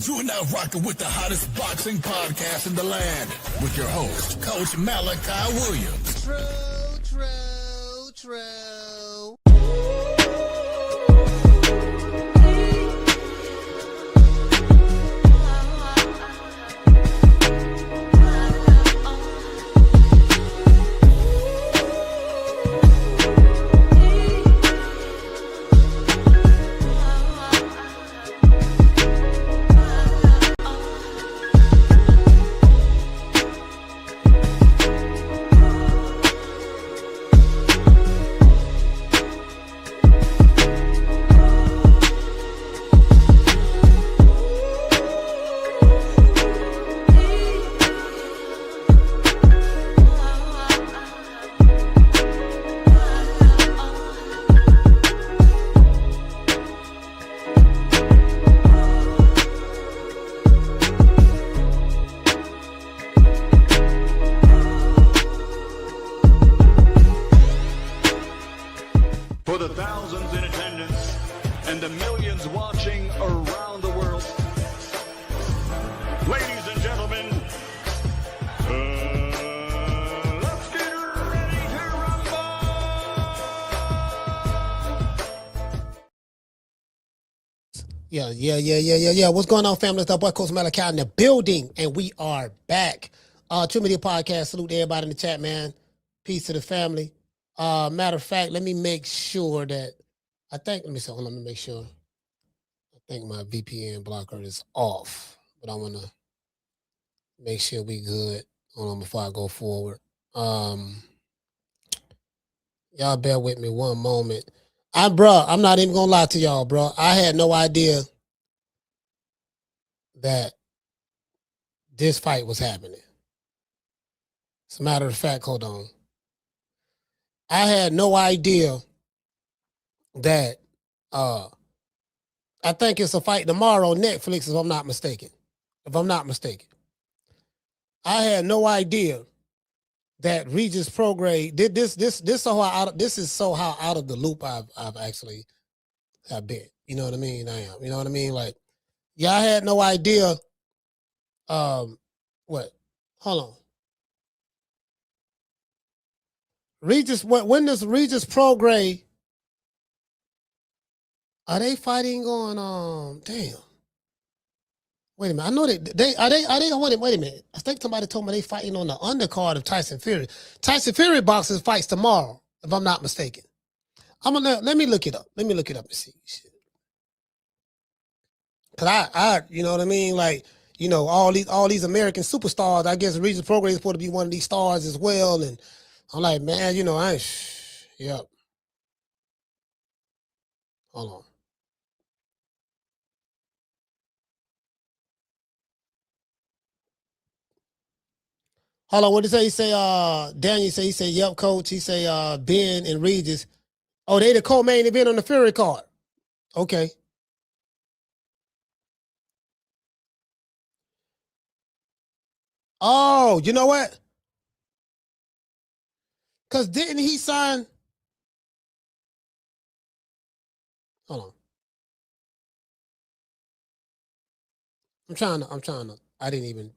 You are now rocking with the hottest boxing podcast in the land with your host, Coach Malachi Williams. True. For the thousands in attendance and the millions watching around the world, ladies and gentlemen, let's get ready to rumble! Yeah. What's going on, family? It's our boy Coach Malachi in the building, and we are back. True Media Podcast. Salute to everybody in the chat, man. Peace to the family. Matter of fact, let me make sure that let me make sure. I think my VPN blocker is off, but I want to make sure we good. Hold on before I go forward. Y'all bear with me one moment. I'm not even gonna lie to y'all, bro. I had no idea that this fight was happening. As a matter of fact, hold on. I had no idea that I think it's a fight tomorrow on Netflix, if I'm not mistaken. I had no idea that Regis Prograis did this. This is so how out of the loop I've actually have been. You know what I mean? I am. You know what I mean? Like, yeah, I had no idea. What? Hold on. When does Regis Prograis, are they fighting on damn. Wait a minute. I know wait a minute. I think somebody told me they fighting on the undercard of Tyson Fury. Tyson Fury boxes fights tomorrow, if I'm not mistaken. Let me look it up. Let me look it up and see. Cause I you know what I mean? Like, you know, all these American superstars, I guess Regis Prograis is supposed to be one of these stars as well. And I'm like, man, you know, yep. Hold on. Hold on, what did he say? Daniel he said, yep, coach. He say Ben and Regis. Oh, they the co-main event on the Fury card. Okay. Oh, you know what? Because didn't he sign? Hold on. I'm trying to. I didn't even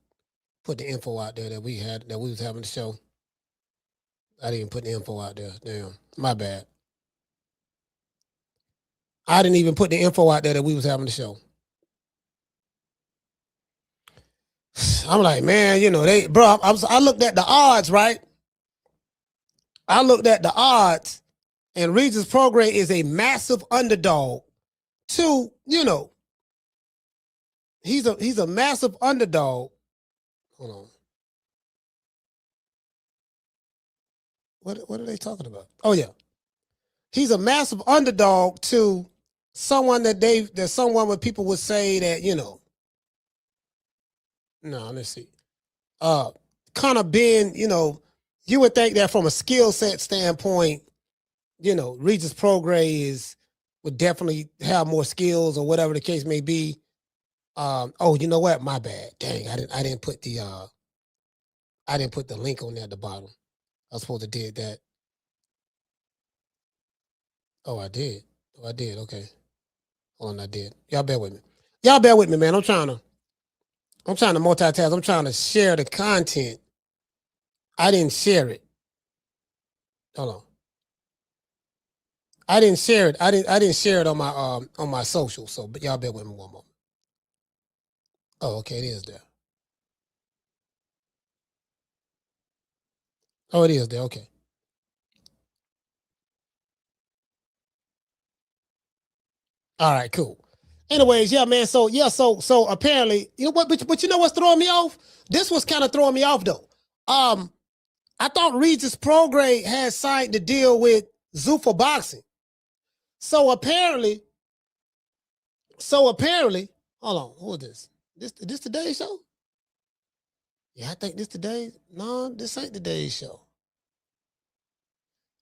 put the info out there that we was having the show. I didn't put the info out there. Damn, my bad. I didn't even put the info out there that we was having the show. I'm like, man, you know, I looked at the odds, right? I looked at the odds, and Regis Prograis is a massive underdog to, you know, he's a massive underdog. Hold on. What are they talking about? Oh yeah. He's a massive underdog to someone that someone where people would say that, you know. No, let's see. Conor Benn, you know, you would think that from a skill set standpoint, you know, Regis Prograis would definitely have more skills or whatever the case may be. Oh, you know what? My bad. Dang, I didn't put the link on there at the bottom. I was supposed to did that. Oh, I did. Okay. Hold on, I did. Y'all bear with me. Man. I'm trying to I'm trying to multitask. I'm trying to share the content. I didn't share it. Hold on. I didn't share it. I didn't share it on my social. So, but y'all bear with me one moment. Oh, okay, it is there. Oh, it is there. Okay. All right, cool. Anyways, yeah, man. So apparently, you know what? But you know what's throwing me off? This was kind of throwing me off though. I thought Regis Prograis had signed the deal with Zuffa Boxing. So apparently, hold on, who is this? This today's show? Yeah, I think this today. No, this ain't today's show.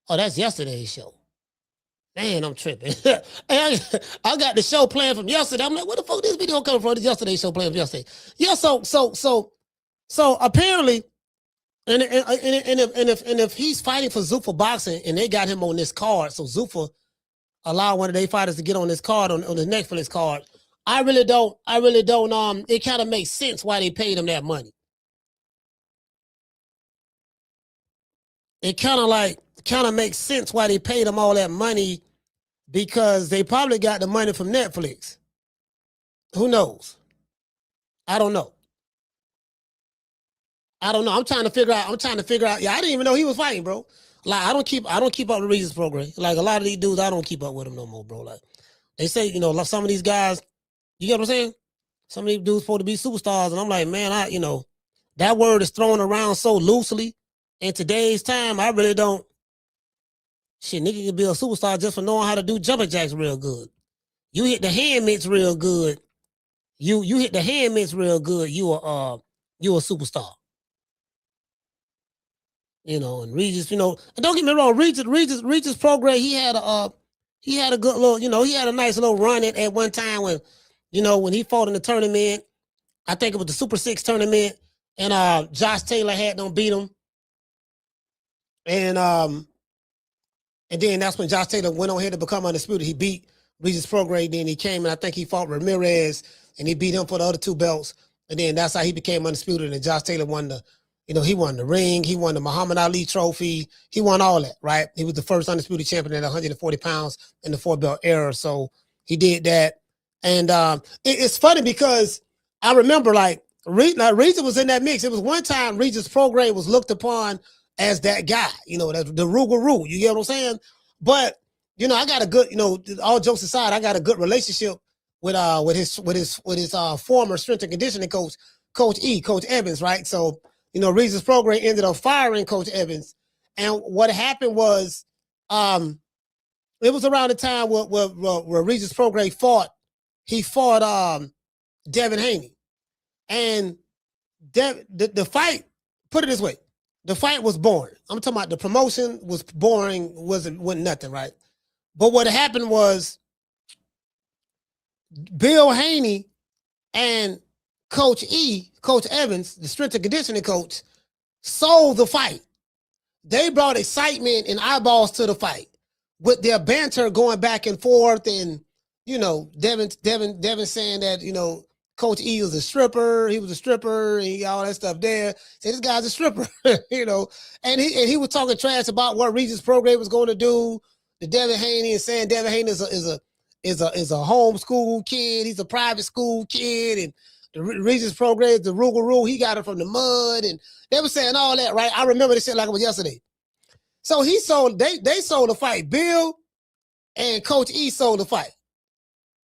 Oh, that's yesterday's show. Man, I'm tripping. I got the show planned from yesterday. I'm like, where the fuck this video coming from? This yesterday's show planned from yesterday. Yeah, so apparently, and if he's fighting for Zuffa Boxing and they got him on this card, so Zuffa allowed one of their fighters to get on this card on the Netflix card. I really don't. It kind of makes sense why they paid him that money. It kind of makes sense why they paid him all that money, because they probably got the money from Netflix. Who knows? I don't know. I'm trying to figure out. Yeah, I didn't even know he was fighting, bro. Like, I don't keep up with Regis Prograis. Like, a lot of these dudes, I don't keep up with them no more, bro. Like, they say, you know, like some of these guys, you get what I'm saying? Some of these dudes supposed to be superstars, and I'm like, man, that word is thrown around so loosely in today's time. I really don't. Shit, nigga can be a superstar just for knowing how to do jumping jacks real good. You hit the hand mitts real good. You hit the hand mitts real good. You a superstar. You know, and Regis, you know, and don't get me wrong, Regis Prograis, he had a good little, you know, he had a nice little run at one time when, you know, when he fought in the tournament. I think it was the Super 6 tournament, and Josh Taylor had them beat him. And then that's when Josh Taylor went on here to become undisputed. He beat Regis Prograis, then he came and I think he fought Ramirez and he beat him for the other two belts. And then that's how he became undisputed. And Josh Taylor won he won the ring, he won the Muhammad Ali trophy, he won all that, right? He was the first undisputed champion at 140 pounds in the 4-belt era. So he did that. And it's funny because I remember like Regis was in that mix. It was one time Regis Prograis was looked upon as that guy, you know, the Rougarou, you get what I'm saying? But, you know, I got a good, you know, all jokes aside, I got a good relationship with his former strength and conditioning coach, Coach Evans, right? So, you know, Regis Prograis ended up firing Coach Evans. And what happened was, it was around the time where Regis Prograis fought Devin Haney. And the fight, put it this way, the fight was boring. I'm talking about the promotion was boring, wasn't nothing, right? But what happened was Bill Haney and Coach Evans, the strength and conditioning coach, sold the fight. They brought excitement and eyeballs to the fight with their banter going back and forth, and you know, Devin saying that, you know, Coach E was a stripper, he was a stripper, and all that stuff there. Say this guy's a stripper, you know, and he was talking trash about what Regis Prograis was going to do to Devin Haney, and saying Devin Haney is a homeschool kid, he's a private school kid, and the Regis Prograis, the Rougarou, he got it from the mud, and they were saying all that, right? I remember this shit like it was yesterday. So they sold the fight. Bill and Coach E sold the fight.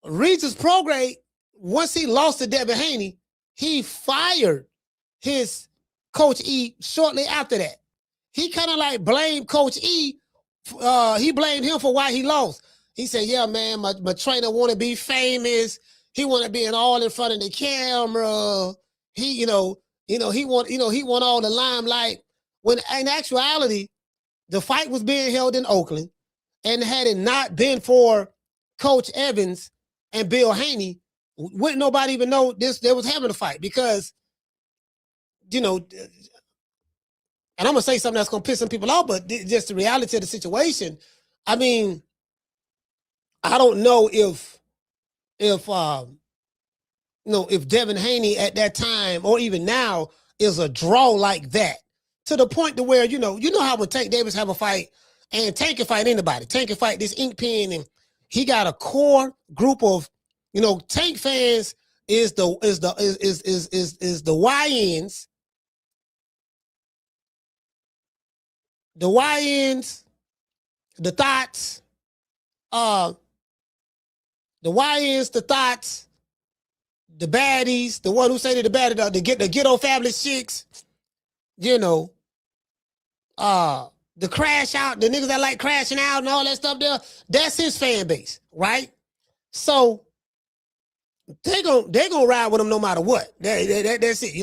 Regis Prograis, once he lost to Devin Haney, he fired his Coach E shortly after that. He kind of like blamed Coach E. He blamed him for why he lost. He said, yeah, man, my trainer want to be famous. He want to be all in front of the camera. He want all the limelight. When in actuality, the fight was being held in Oakland, and had it not been for Coach Evans and Bill Haney, wouldn't nobody even know they was having a fight, because, you know, and I'm gonna say something that's gonna piss some people off, but just the reality of the situation. I mean, I don't know if if Devin Haney at that time or even now is a draw like that, to the point to where, you know how when Tank Davis have a fight, and Tank can fight anybody. Tank can fight this ink pen, and he got a core group of, Tank fans is the YNs. The YNs, the thoughts, the YNs, the thoughts, the baddies, the one who say the baddie, the ghetto fabulous chicks, the crash out, the niggas that like crashing out and all that stuff there, that's his fan base, right? So they gonna ride with him no matter what. That's it.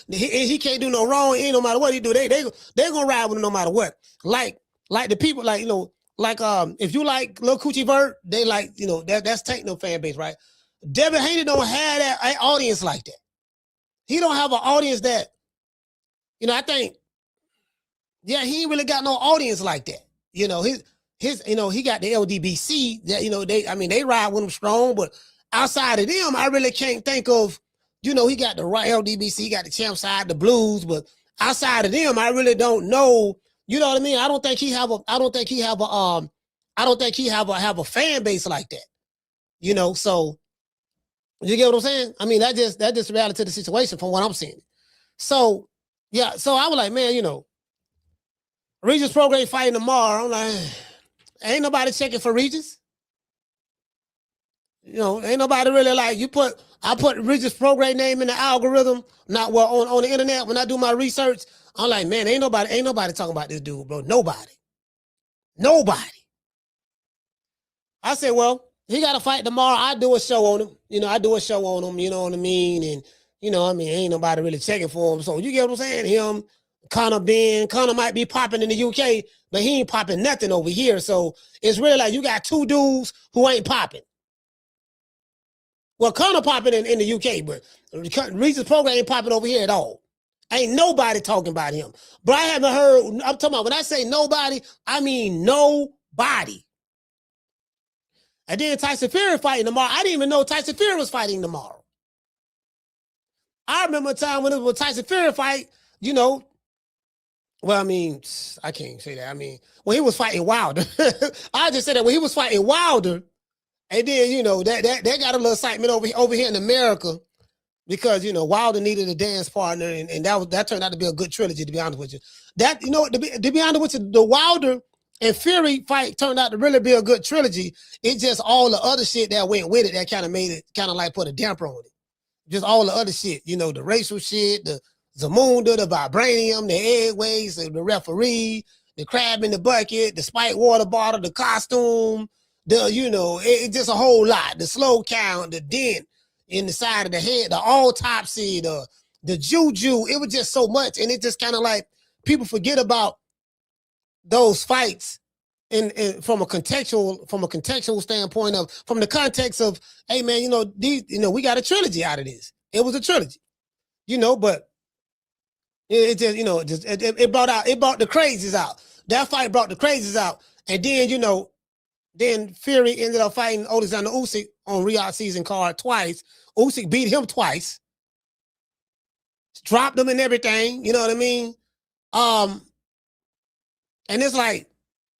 He can't do no wrong. Ain't no matter what he do. They gonna ride with him no matter what. Like the people, if you like Lil Coochie Vert, they like, that's Tank no fan base, right? Devin Haney don't have that audience like that. He don't have an audience that, I think, he ain't really got no audience like that. He got the LDBC that, they ride with him strong, but outside of them, I really can't think of, he got the right LDBC, he got the champ side, the blues, but outside of them, I really don't know. You know what I mean? I don't think he have a fan base like that. So you get what I'm saying? I mean, that just reality of the situation from what I'm seeing. So so I was like, man, Regis Prograis fighting tomorrow. I'm like, ain't nobody checking for Regis. Ain't nobody really like, I put Regis Prograis name in the algorithm, on the internet when I do my research. I'm like, man, ain't nobody talking about this dude, bro. Nobody. I said, well, he got to fight tomorrow. I do a show on him. I do a show on him, you know what I mean? And, ain't nobody really checking for him. So you get what I'm saying? Him, Conor Benn. Conor might be popping in the UK, but he ain't popping nothing over here. So it's really like you got two dudes who ain't popping. Well, Conor popping in the UK, but Regis Prograis ain't popping over here at all. Ain't nobody talking about him. But I haven't heard, I'm talking about, when I say nobody, I mean nobody. And then Tyson Fury fighting tomorrow. I didn't even know Tyson Fury was fighting tomorrow. I remember a time when it was a Tyson Fury fight, well, I mean, I can't say that. I mean, when he was fighting Wilder, I just said that when he was fighting Wilder, and then, that got a little excitement over here in America because, Wilder needed a dance partner, and that turned out to be a good trilogy, to be honest with you. That, to be honest with you, the Wilder and Fury fight turned out to really be a good trilogy. It's just all the other shit that went with it that kind of made it put a damper on it. Just all the other shit, the racial shit, the Zamunda, the vibranium, the airways, the referee, the crab in the bucket, the spiked water bottle, the costume, it's just a whole lot. The slow count, the dent in the side of the head, the autopsy, the juju. It was just so much, and it just kind of like people forget about those fights, and from a contextual standpoint from the context of, hey man, we got a trilogy out of this. It was a trilogy, but it just it brought the crazies out. That fight brought the crazies out, and then then Fury ended up fighting Alexander Usyk on Riyadh season card twice. Usyk beat him twice, dropped him and everything. You know what I mean? And it's like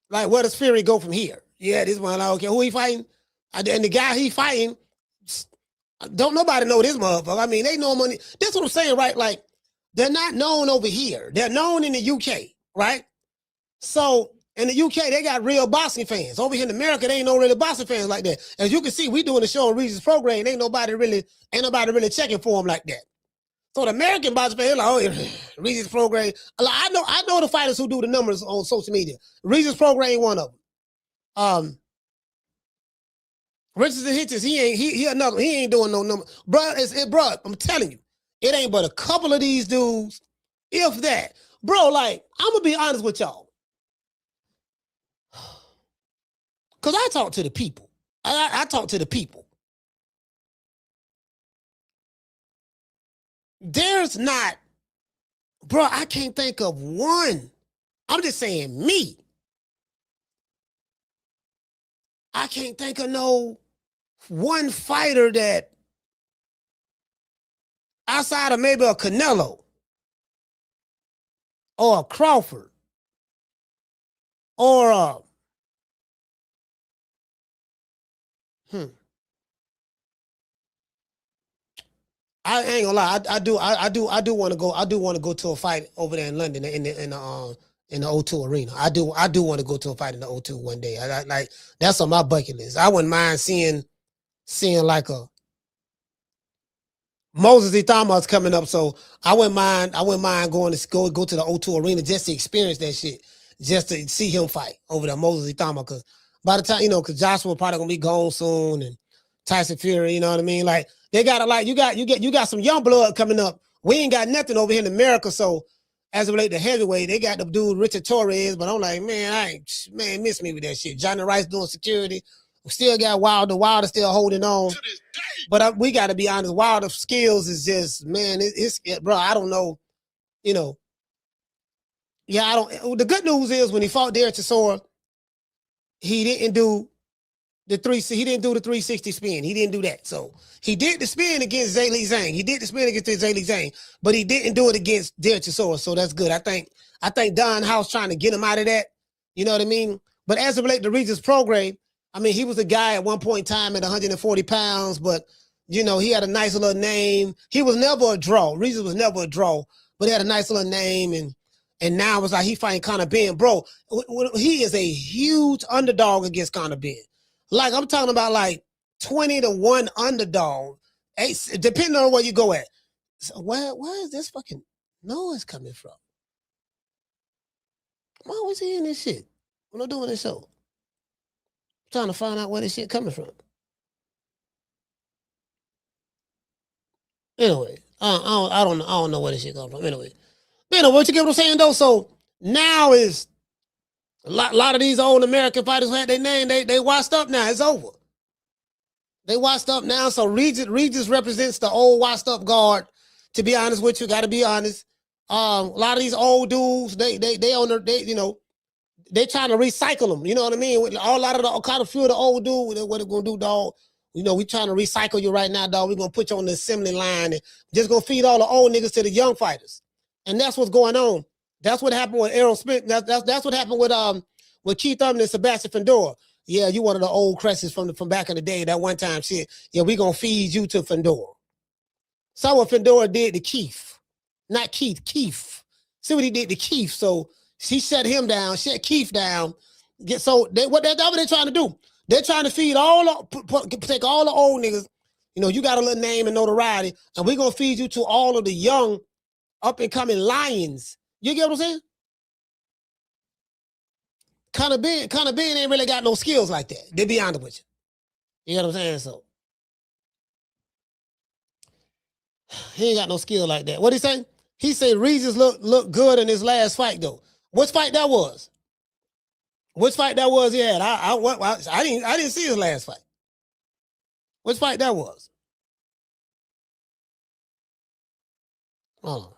where does Fury go from here? Yeah, this one, okay, who he fighting? And the guy he fighting, don't nobody know this motherfucker. I mean, they know money. That's what I'm saying, right? Like, they're not known over here. They're known in the UK, right? So in the UK, they got real boxing fans. Over here in America, they ain't no really boxing fans like that. As you can see, we doing the show on Regis Prograis, and ain't nobody really checking for him like that. So the American boxing fans, like, oh, Regis Prograis. Like, I know the fighters who do the numbers on social media. Regis Prograis ain't one of them. Richardson Hitchens, he another. He ain't doing no number, bro. Bro, I'm telling you, it ain't but a couple of these dudes, if that, bro. Like, I'm gonna be honest with y'all. Because I talk to the people. I talk to the people. There's not, bro, I can't think of one. I'm just saying me. I can't think of no one fighter that outside of maybe a Canelo or a Crawford or a I ain't gonna lie. I do want to go. I do want to go to a fight over there in London in the O2 arena. I do want to go to a fight in the O2 one day. Like that's on my bucket list. I wouldn't mind seeing like a Moses Ithama's coming up, so I wouldn't mind going to go to the O2 arena just to experience that shit, just to see him fight over there, Moses Ithama. Because by the time because Joshua probably gonna be gone soon, and Tyson Fury, you know what I mean? Like they got you got some young blood coming up. We ain't got nothing over here in America, so as it relates to heavyweight, they got the dude Richard Torres, but I'm like, man, miss me with that shit. Johnny Rice doing security. We still got Wilder. Wilder still holding on. But we got to be honest. Wilder's skills is just, man, bro, I don't know. Yeah, I don't. The good news is when he fought Derek Chisora, he didn't do the 360 spin. He didn't do that. So he did the spin against Zhang Zhang, but he didn't do it against Derek Chisora. So that's good. I think Don House trying to get him out of that. You know what I mean? But as it relates to Regis Prograis, I mean, he was a guy at one point in time at 140 pounds, but, he had a nice little name. He was never a draw. Regis was never a draw, but he had a nice little name. And now it's like he fighting Conor Benn. Bro, he is a huge underdog against Conor Benn. Like, I'm talking about like 20-1 underdog, depending on where you go at. So where is this fucking noise coming from? I'm always hearing this shit when I'm doing this show. Trying to find out where this shit coming from. Anyway, I don't know where this shit coming from. Anyway, what you get what I'm saying though? So now is a lot of these old American fighters who had their name, they washed up now. It's over. They washed up now. So Regis represents the old washed up guard. To be honest with you, got to be honest. A lot of these old dudes, they trying to recycle them. You know what I mean? A lot of the kind of few of the old dudes, what they gonna do, dog? We trying to recycle you right now, dog. We gonna put you on the assembly line and just gonna feed all the old niggas to the young fighters. And that's what's going on. That's what happened with Errol Smith. That's what happened with Keith Urban and Sebastian Fedor. Yeah, you one of the old cresses from back in the day. That one time shit. Yeah, we gonna feed you to Fedor. Saw what Fedor did to Keith, not Keith. Keith. See what he did to Keith. So she shut him down, shut Keith down. That's what they're trying to do. They're trying to feed take all the old niggas. You got a little name and notoriety, and we're gonna feed you to all of the young, up and coming lions. You get what I'm saying? Conor Benn ain't really got no skills like that. To be honest with you. You know what I'm saying? So he ain't got no skill like that. What he say? He said Regis looked good in his last fight though. Which fight that was? Which fight that was he had? I didn't see his last fight. Which fight that was? Hold on.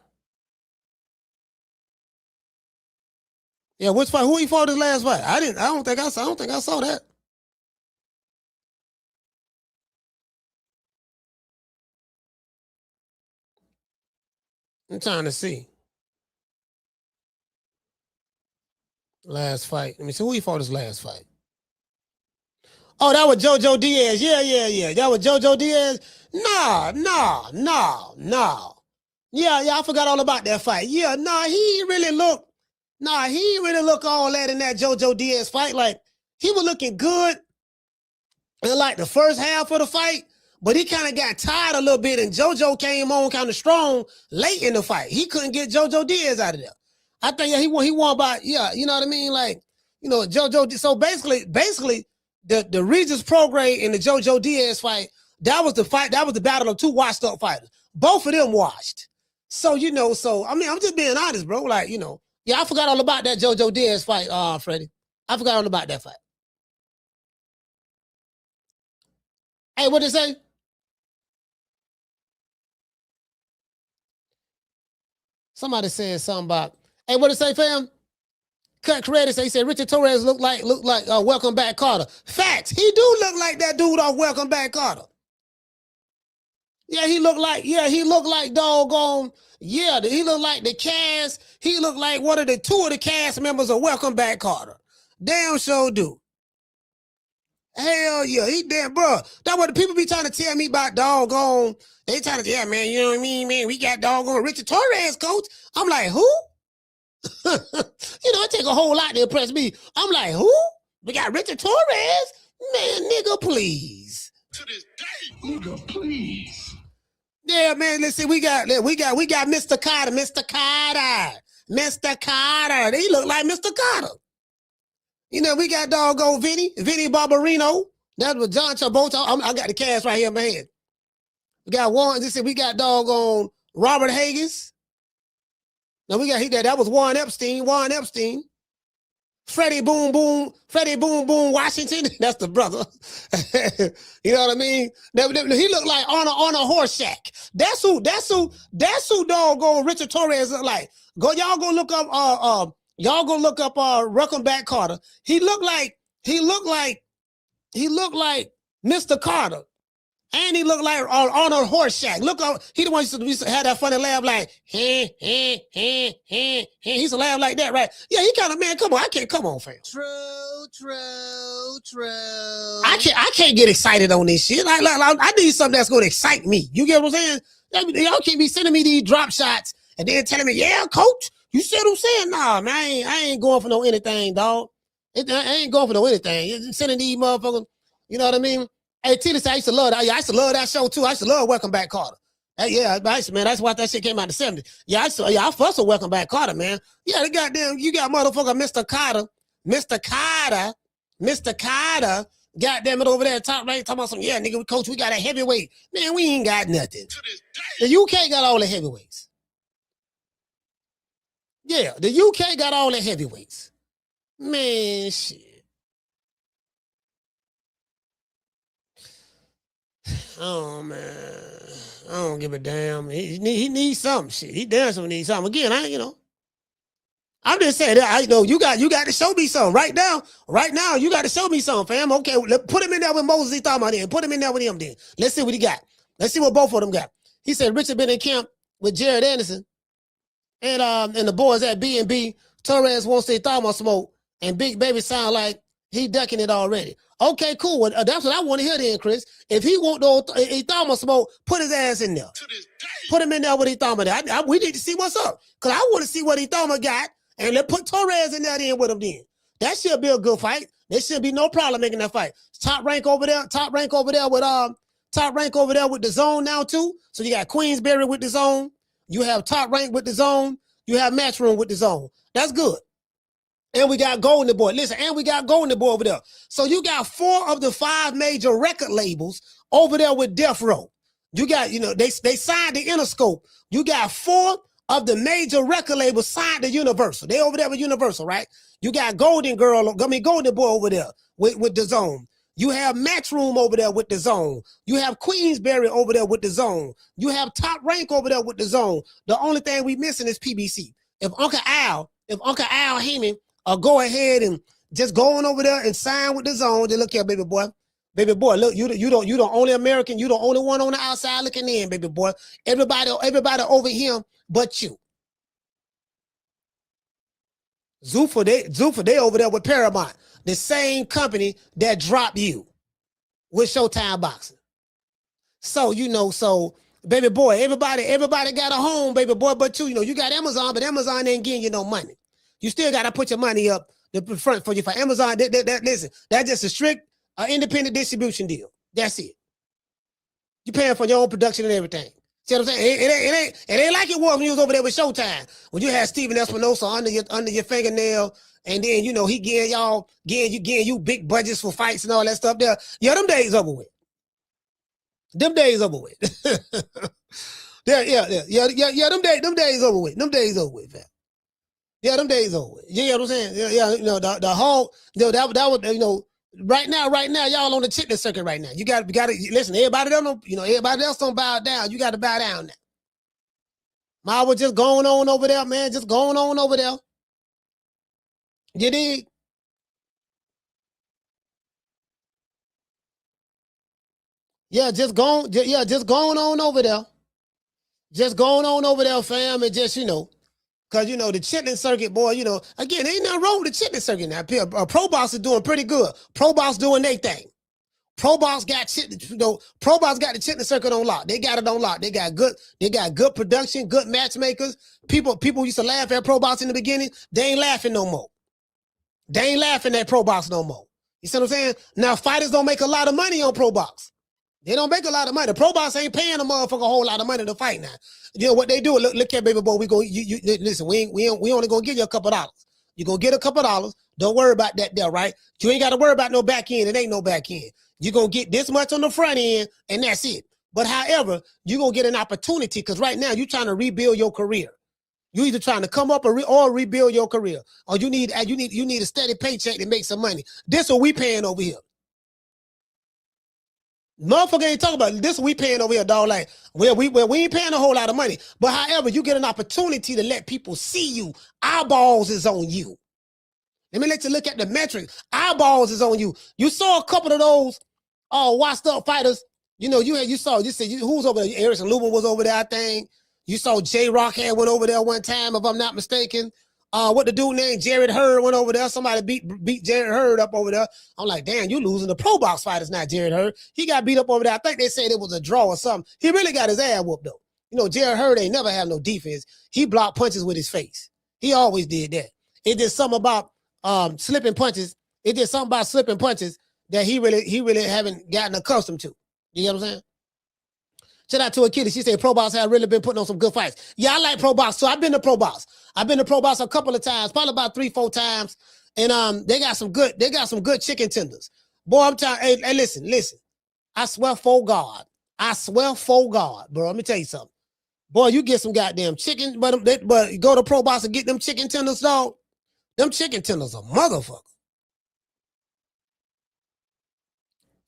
Yeah, which fight? Who he fought his last fight? I don't think I saw that. I'm trying to see. Last fight. Let me see who he fought his last fight. Oh, that was JoJo Diaz. Yeah. That was JoJo Diaz. No. Yeah, I forgot all about that fight. Yeah, he ain't really look all that in that JoJo Diaz fight. Like, he was looking good in like the first half of the fight, but he kind of got tired a little bit, and JoJo came on kind of strong late in the fight. He couldn't get JoJo Diaz out of there. I think he won by, you know what I mean? Like, JoJo. So basically, the Regis Prograis and the JoJo Diaz fight, that was the battle of two washed up fighters. Both of them washed. So, I mean, I'm just being honest, bro. Like, yeah, I forgot all about that JoJo Diaz fight, Freddie. I forgot all about that fight. Hey, what did it say? Somebody said something about, hey, what did it say, fam? Cut credits. He said Richard Torres looked like Welcome Back Kotter. Facts. He do look like that dude off Welcome Back Kotter. Yeah, he looked like doggone. Yeah, he looked like the cast. He looked like two of the cast members of Welcome Back Kotter. Damn sure do. Hell yeah, he damn, bro. That's what the people be trying to tell me about doggone. They trying to, yeah, man, you know what I mean, man? We got doggone Richard Torres, coach. I'm like, who? It take a whole lot to impress me. I'm like, who? We got Richard Torres? Man, nigga, please. To this day, nigga, please. Yeah, man. Listen, we got Mr. Kotter, Mr. Kotter. They look like Mr. Kotter. We got doggone Vinny Barbarino. That was John Travolta. I got the cast right here in my head. We got we got doggone Robert Haggis. Now we got that was Warren Epstein. Freddie Boom Boom Washington. That's the brother. You know what I mean? He looked like on a Horseshack. That's who doggone Richard Torres look like. Y'all go look up Welcome Back Kotter. He looked like Mr. Kotter. And he looked like on a Horseshack. Look up, he the one used to have that funny laugh like, he used to laugh like that, right? Yeah, he kind of, man, come on, fam. True. I can't get excited on this shit. I need something that's going to excite me. You get what I'm saying? Y'all can't be sending me these drop shots and then telling me, yeah, coach, you see what I'm saying? Nah, man, I ain't going for no anything, dog. I ain't going for no anything. You're sending these motherfuckers, you know what I mean? Hey, Tina said I used to love that. I used to love that show too. I used to love Welcome Back Kotter. Hey, yeah, man, that's why that shit came out in the 70s. Yeah, I fuss with Welcome Back Kotter, man. Yeah, the goddamn, you got motherfucker Mr. Kotter, goddamn it over there top right, talking about some, yeah, nigga, coach, we got a heavyweight. Man, we ain't got nothing. The UK got all the heavyweights. Yeah, the UK got all the heavyweights. Man, shit. Oh man, I don't give a damn. He needs something. Shit, he damn sure needs something. Again, I'm just saying that you got to show me something right now. Right now, you got to show me something, fam. Okay, put him in there with Moses. He thought about it. Put him in there with him. Then let's see what he got. Let's see what both of them got. He said Richard been in camp with Jared Anderson, and the boys at B&B. Torres won't say thama smoke, and Big Baby sound like he ducking it already. Okay, cool. Well, that's what I want to hear then, Chris. If he want the thama smoke, put his ass in there. Put him in there with his thama there. We need to see what's up. Because I want to see what he thama got. And let's put Torres in there then with him then. That should be a good fight. There should be no problem making that fight. Top rank over there with the zone now too. So you got Queensberry with the zone. You have Top Rank with the zone. You have Matchroom with the zone. That's good. And we got Golden Boy. Listen, and we got Golden Boy over there. So you got 4 of the 5 major record labels over there with Death Row. You got, they signed the Interscope. You got 4 of the major record labels signed to Universal. They over there with Universal, right? You got Golden Boy over there with the zone. You have Matchroom over there with the zone. You have Queensberry over there with the zone. You have Top Rank over there with the zone. The only thing we missing is PBC. If Uncle Al Haney go ahead and just go on over there and sign with the zone, then look here, baby boy. Baby boy, look, you the only American, you the only one on the outside looking in, baby boy. Everybody over here but you. Zuffa, they over there with Paramount, the same company that dropped you with Showtime Boxing. So, baby boy, everybody got a home, baby boy, but you got Amazon, but Amazon ain't getting you no money. You still got to put your money up the front for you. For Amazon, listen, that's just a strict independent distribution deal. That's it. You paying for your own production and everything. See what I'm saying? It ain't like it was when you was over there with Showtime. When you had Steven Espinosa under your fingernail, and then he getting you big budgets for fights and all that stuff there. Yeah, them days over with. Them days over with. Yeah. Them days over with. Them days over with, fam. Yeah, them days over with. You know what I'm saying? Yeah, the whole, that was, right now, y'all on the chitlin circuit right now. You got to listen. Everybody else don't bow down. You got to bow down now. Ma was just going on over there, man. Just going on over there. You dig? just going on over there. Just going on over there, fam, and just, because, the chitlin circuit, boy, again, ain't nothing wrong with the chitlin circuit now. Pro Box is doing pretty good. Pro Box doing their thing. Pro Box got Pro Box got the chitlin circuit on lock. They got it on lock. They got good production, good matchmakers. People used to laugh at Pro Box in the beginning. They ain't laughing no more. They ain't laughing at Pro Box no more. You see what I'm saying? Now, fighters don't make a lot of money on Pro Box. They don't make a lot of money. The Pro Box ain't paying a motherfucker a whole lot of money to fight now. You know what they do? Look here, baby boy. Listen. We only gonna give you a couple dollars. You gonna get a couple dollars. Don't worry about that there, right? You ain't got to worry about no back end. It ain't no back end. You gonna get this much on the front end, and that's it. But however, you gonna get an opportunity because right now you trying to rebuild your career. You either trying to come up or rebuild your career, or you need a steady paycheck to make some money. This what we paying over here. Motherfucker ain't talking about this. We paying over here, dog. Like, we ain't paying a whole lot of money. But however, you get an opportunity to let people see you. Eyeballs is on you. Let me let you look at the metrics. Eyeballs is on you. You saw a couple of those washed up fighters. You said who's over there? Erickson Lubin was over there, I think. You saw J Rock had went over there one time, if I'm not mistaken. What the dude named Jared Hurd went over there. Somebody beat Jared Hurd up over there. I'm like, damn, you losing the Pro Box fighters, not Jared Hurd. He got beat up over there. I think they said it was a draw or something. He really got his ass whooped though. Jared Hurd ain't never have no defense. He blocked punches with his face. He always did that. It did something about slipping punches. It did something about slipping punches that he really haven't gotten accustomed to. You get what I'm saying? Shout out to a kid. She said Pro Box have really been putting on some good fights. Yeah, I like Pro Box. So I've been to Pro Box. I've been to Pro Box a couple of times, probably about 3-4 times. And they got some good chicken tenders. Boy, I'm telling hey, listen. I swear for God, bro. Let me tell you something. Boy, you get some goddamn chicken, but you go to Pro Box and get them chicken tenders, dog. Them chicken tenders are motherfucker.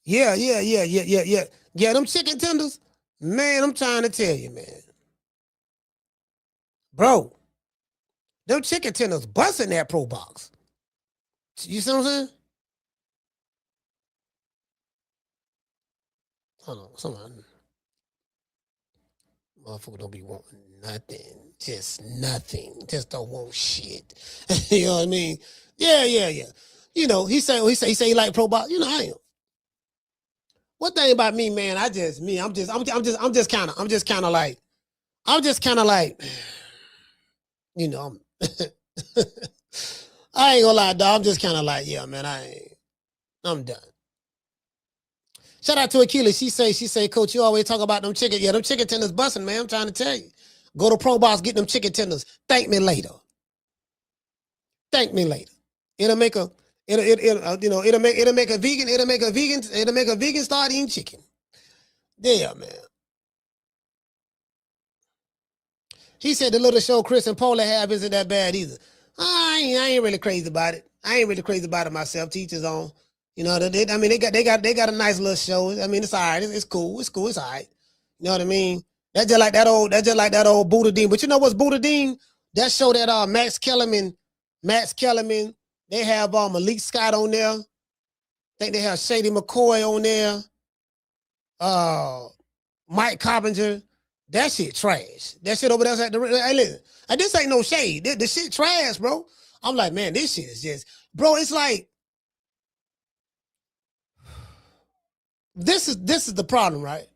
Yeah. Yeah, them chicken tenders. Man, I'm trying to tell you, man. Bro, them chicken tenders busting that Pro Box. You see what I'm saying? Hold on, someone. Motherfucker don't be wanting nothing. Just nothing. Just don't want shit. You know what I mean? Yeah. He say he like Pro Box. I am. One thing about me, man, I'm just kind of like, I ain't gonna lie, dog. I'm just kind of like, yeah, man, I'm done. Shout out to Akila. She say, Coach, you always talk about them chicken. Yeah, them chicken tenders busting, man. I'm trying to tell you. Go to Pro Box, get them chicken tenders. Thank me later. It'll make a vegan start eating chicken. Yeah, man. He said the little show Chris and Paula have isn't that bad either. I ain't really crazy about it. I ain't really crazy about it myself. Teach his own. They got a nice little show. I mean, it's all right. It's cool. It's all right. You know what I mean? That's just like that old Buddha Dean. But you know what's Buddha Dean? That show that Max Kellerman. They have Malik Scott on there. I think they have Shady McCoy on there. Mike Coppinger. That shit trash. That shit over there. Hey, listen. This ain't no shade. The shit trash, bro. I'm like, man, this shit is just, bro. It's like, this is the problem, right?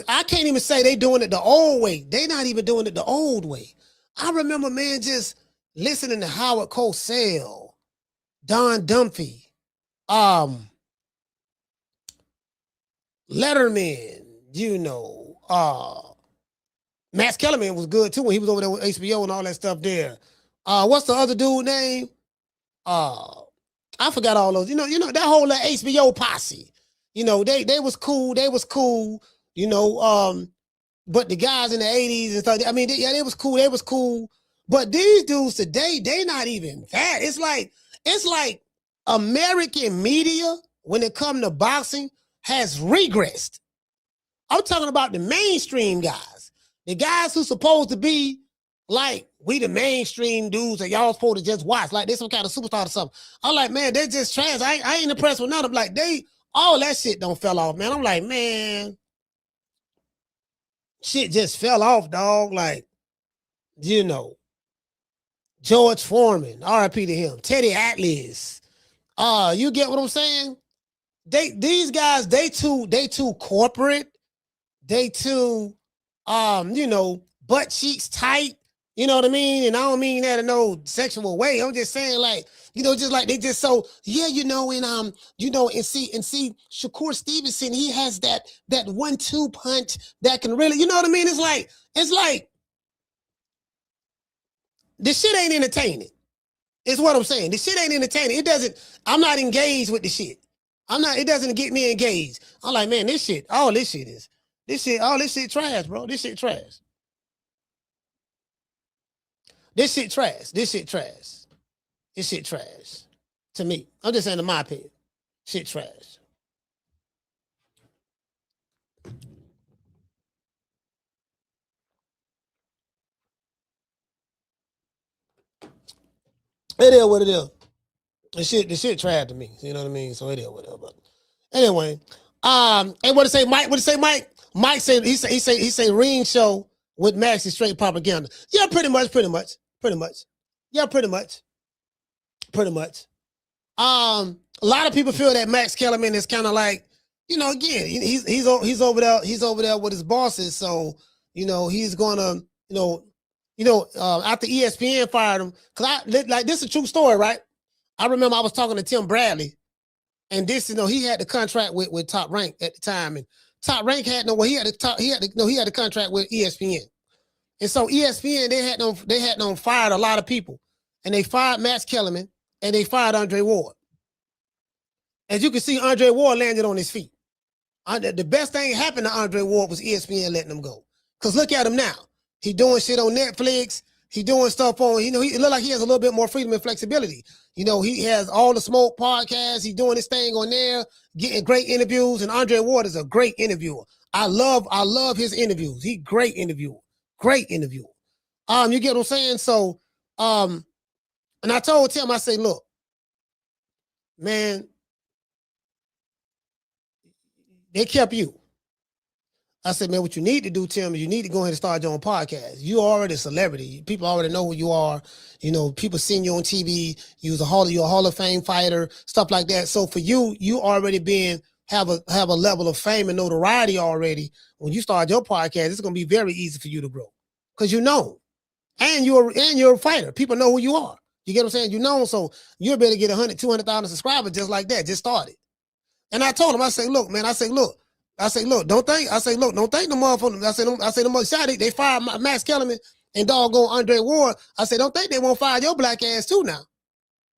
I can't even say they doing it the old way. They not even doing it the old way. I remember, man, just listening to Howard Cosell, Don Dumphy, Letterman, Max Kellerman was good too when he was over there with HBO and all that stuff there. What's the other dude name? I forgot all those. That whole HBO posse. They was cool. They was cool. But the guys in the 80s and stuff, I mean, they was cool. They was cool. But these dudes today, they not even that. It's like American media, when it comes to boxing, has regressed. I'm talking about the mainstream guys. The guys who's supposed to be like we the mainstream dudes that y'all supposed to just watch. Like they some kind of superstar or something. I'm like, man, they just trash. I ain't impressed with none of them. Like all that shit don't fell off, man. I'm like, man, shit just fell off, dog. Like, George Foreman, R.I.P. to him. Teddy Atlas. You get what I'm saying? These guys, they too corporate. They too, butt cheeks tight. You know what I mean? And I don't mean that in no sexual way. I'm just saying, like, just like they just so, yeah, and see, Shakur Stevenson, he has that 1-2 punch that can really, you know what I mean? It's like, this shit ain't entertaining. Is what I'm saying. This shit ain't entertaining. I'm not engaged with the shit. It doesn't get me engaged. I'm like, man, all this shit trash, bro. This shit trash. This shit trash. This shit trash. This shit trash. To me. I'm just saying in my opinion. Shit trash. It is what it is. The shit trash to me. You know what I mean? So it is whatever. But anyway, and what to say, Mike? What to say, Mike? Mike said he say ring show with Max is straight propaganda. Yeah, pretty much. Yeah, pretty much. A lot of people feel that Max Kellerman is kind of like, again, he's over there with his bosses, so he's gonna, after ESPN fired him, cause this is a true story, right? I remember I was talking to Tim Bradley, and this, he had the contract with Top Rank at the time, and Top Rank he had the contract with ESPN. And so ESPN, they had them fired a lot of people. And they fired Max Kellerman and they fired Andre Ward. As you can see, Andre Ward landed on his feet. The best thing that happened to Andre Ward was ESPN letting him go. Because look at him now. He doing shit on Netflix. He doing stuff on, it look like he has a little bit more freedom and flexibility. He has all the Smoke podcasts. He's doing his thing on there, getting great interviews. And Andre Ward is a great interviewer. I love his interviews. He's great interviewer. Great interview. You get what I'm saying? So, and I told Tim, I say, look, man, they kept you. I said, man, what you need to do, Tim, is you need to go ahead and start your own podcast. You already a celebrity. People already know who you are. People seeing you on TV. You're a Hall of Fame fighter, stuff like that. So for you already have a level of fame and notoriety already. When you start your podcast, it's going to be very easy for you to grow. Because and you're a fighter. People know who you are. You get what I'm saying? So you'll be able to get 100, 200,000 subscribers just like that. Just started. And I told him, I say, look, man, don't think the motherfuckers. I say the motherfuckers, they fired Max Kellerman and doggone Andre Ward. I say, don't think they won't fire your black ass too now.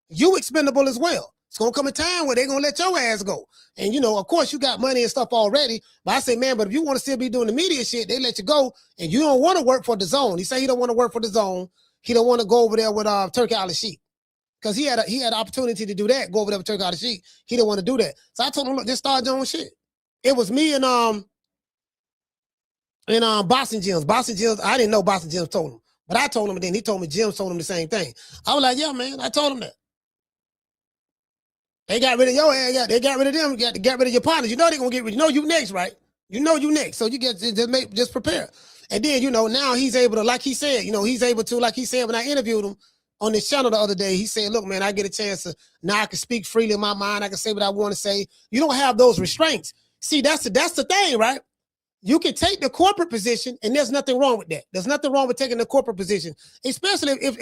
You expendable as well. It's going to come a time where they're going to let your ass go. And, of course, you got money and stuff already. But I say, man, but if you want to still be doing the media shit, they let you go. And you don't want to work for the Zone. He say he don't want to work for the Zone. He don't want to go over there with Turkey Al-Sheikh. Because he had an opportunity to do that, go over there with Turkey Al-Sheikh. He didn't want to do that. So I told him, look, just start your own shit. It was me and Boxing Gyms. Boxing Gyms, I didn't know Boxing Gyms told him. But I told him, and then he told me Gyms told him the same thing. I was like, yeah, man, I told him that. They got rid of your ass. They got rid of them. You got rid of your partners. They're going to get rid. You next, right? You next. So you just prepare. And then, now he's able to, like he said, like he said when I interviewed him on this channel the other day, he said, look, man, I get a chance to, now I can speak freely in my mind. I can say what I want to say. You don't have those restraints. See, that's the thing, right? You can take the corporate position, and there's nothing wrong with that. There's nothing wrong with taking the corporate position, especially if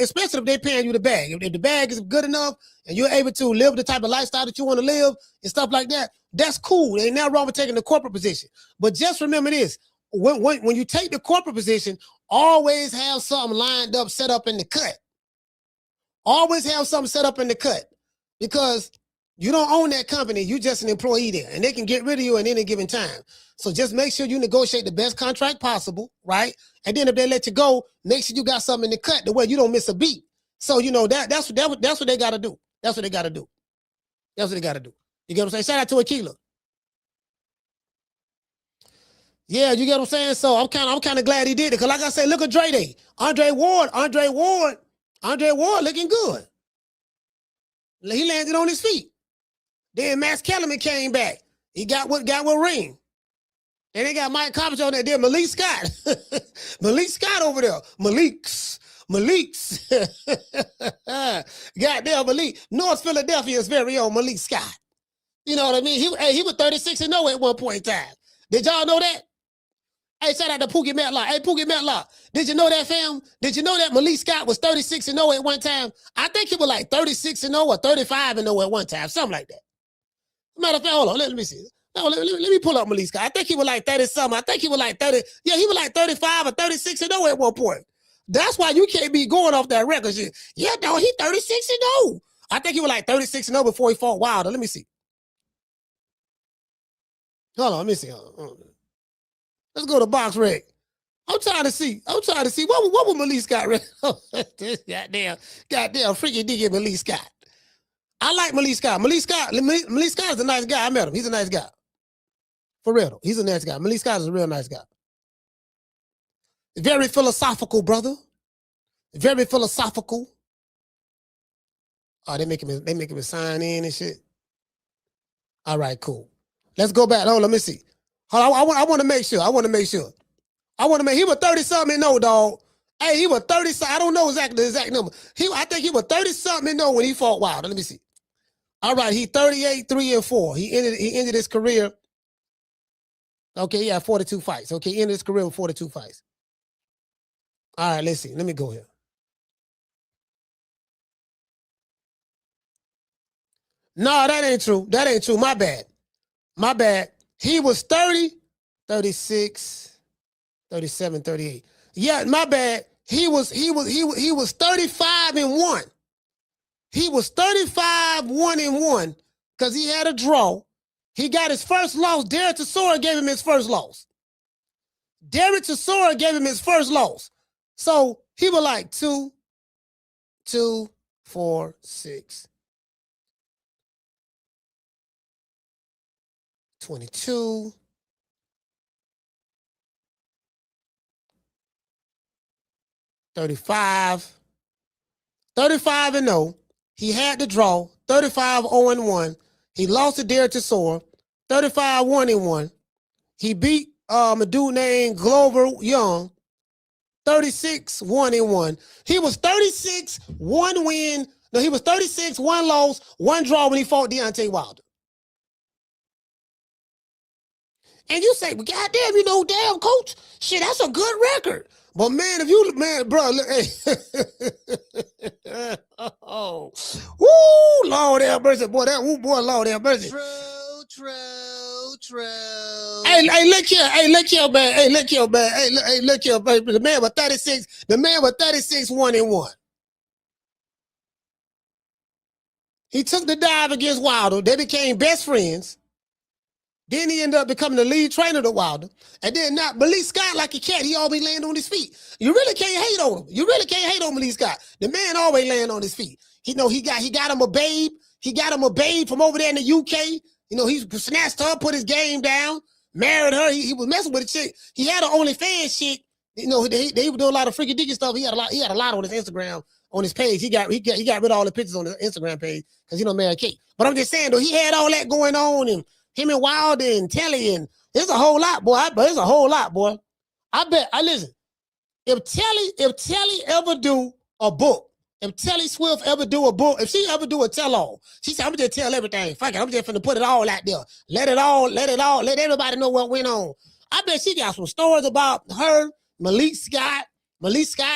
they're paying you the bag. If the bag is good enough and you're able to live the type of lifestyle that you want to live and stuff like that, that's cool. There ain't nothing wrong with taking the corporate position. But just remember this: when you take the corporate position, always have something lined up, set up in the cut. Always have something set up in the cut, because you don't own that company. You're just an employee there, and they can get rid of you at any given time. So just make sure you negotiate the best contract possible, right? And then if they let you go, make sure you got something in the cut the way you don't miss a beat. So that's what they got to do. That's what they got to do. That's what they got to do. You get what I'm saying? Shout out to Aquila. Yeah, you get what I'm saying? So I'm kind of glad he did it. Cause like I said, look at Dre Day. Andre Ward looking good. He landed on his feet. Then Max Kellerman came back. He got what ring. Then they got Mike Coppage on there. Then Malik Scott. Malik Scott over there. Malik's. Goddamn Malik. North Philadelphia's very own Malik Scott. You know what I mean? He was 36-0 at one point in time. Did y'all know that? Hey, shout out to Pookie Matlock. Hey, Pookie Matlock. Did you know that, fam? Did you know that Malik Scott was 36-0 at one time? I think he was like 36-0 or 35-0 at one time. Something like that. Matter of fact, hold on. Let me see. No, let me pull up Malik Scott. I think he was like 30-something. I think he was like 30. Yeah, he was like 35 or 36-0 at one point. That's why you can't be going off that record shit. Yeah, no, he 36-0. I think he was like 36-0 before he fought Wilder. Let me see. Hold on, let me see. Let's go to Box Rec. I'm trying to see what would Malik Scott this goddamn freaky dicky Malik Scott. I like Malik Scott. Malik Scott is a nice guy. I met him. He's a nice guy. For real though. He's a nice guy. Malik Scott is a real nice guy. Very philosophical, brother. Very philosophical. Oh, they making me sign in and shit. All right, cool. Let's go back. Hold on, let me see. Hold on, I want to make sure. He was 30-something, no, dog. Hey, he was 30. I don't know exactly the exact number. I think he was 30-something, no, when he fought Wilder. Let me see. All right, he 38-3-4. He ended his career. Okay, he had 42 fights. Okay, he ended his career with 42 fights. All right, let's see. Let me go here. No, that ain't true. My bad. He was 30, 36, 37, 38. Yeah, my bad. He was 35-1. He was 35-1-1 because he had a draw. He got his first loss. Derek Chisora gave him his first loss. So he was like 2, 4, 6, 22. 35-0. He had the draw. 35-0-1. He lost to Derek Chisora. 35-1-1. He beat a dude named Glover Young. 36-1-1. He was 36-1 win. No, he was 36-1 loss, 1 draw when he fought Deontay Wilder. And you say, well, goddamn, damn, coach, shit, that's a good record. But man, bro, look, hey. Oh, woo, Lord have mercy, boy, Lord have mercy. True. Hey, look here, man. The man was 36-1-1. He took the dive against Wilder. They became best friends. Then he ended up becoming the lead trainer to Wilder. And then now Malik Scott, like a cat, he always land on his feet. You really can't hate on him. You really can't hate on Malik Scott. The man always land on his feet. He got him a babe. He got him a babe from over there in the UK. He snatched her, put his game down, married her. He was messing with a chick. He had an OnlyFans chick. They were doing a lot of freaky dicky stuff. He had a lot on his Instagram, on his page. He got rid of all the pictures on his Instagram page because married Kate. But I'm just saying though, he had all that going on, and him and Wilder and Telly, and it's a whole lot, boy. Listen. If Telly ever do a book, if Telly Swift ever do a book, if she ever do a tell-all, she said, I'm gonna just tell everything. Fuck it, I'm just finna put it all out there. Let everybody know what went on. I bet she got some stories about her, Malik Scott,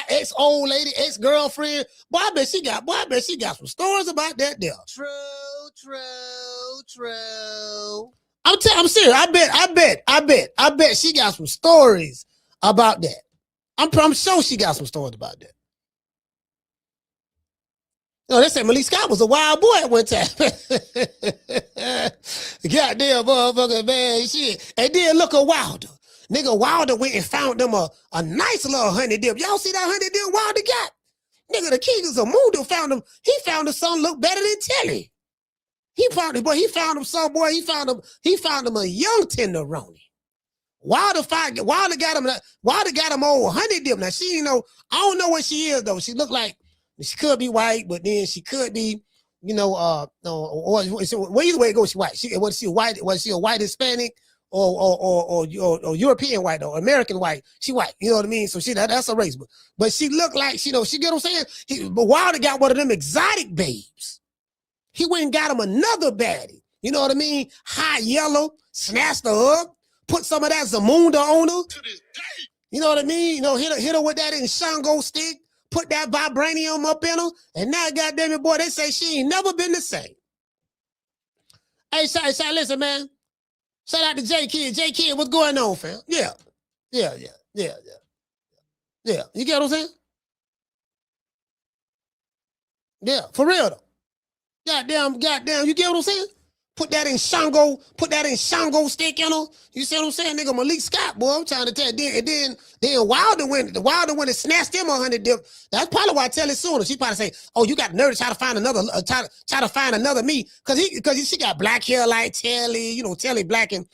ex-old lady, ex-girlfriend. Boy, I bet she got some stories about that there. True. I'm serious. I bet she got some stories about that. I'm sure she got some stories about that. They said Malik Scott was a wild boy at one time. Goddamn motherfucker, man, shit. And then look at Wilder. Nigga, Wilder went and found them a nice little honey dip. Y'all see that honey dip Wilder got? Nigga, the King of Zamundo found him. He found the son look better than Telly. He found him a young tenderoni. Wilder got him over 100 them. Now she, I don't know what she is though. She look like she could be white, but then she could be, or either way it goes, she white. Was she white? Was she a white Hispanic or European white or American white? She white. You know what I mean? So that's a race, but she looked like she get what I'm saying. But Wilder got one of them exotic babes. He went and got him another baddie. You know what I mean? Hot yellow, snatched her up, put some of that Zamunda on her. To this day. You know what I mean? Hit her with that Shango stick, put that vibranium up in her, and now, goddamn it, boy, they say she ain't never been the same. Hey, listen, man. Shout out to J Kid. J Kid, what's going on, fam? Yeah. You get what I'm saying? Yeah, for real though. Goddamn, you get what I'm saying? Put that in Shango stick in her. You see what I'm saying? Nigga, Malik Scott, boy, I'm trying to tell you. Then Wilder went and snatched him 100 dip. That's probably why I tell it sooner. She probably say, oh, you got nerve to try to find another, me. Cause she got black hair like Telly, Telly black and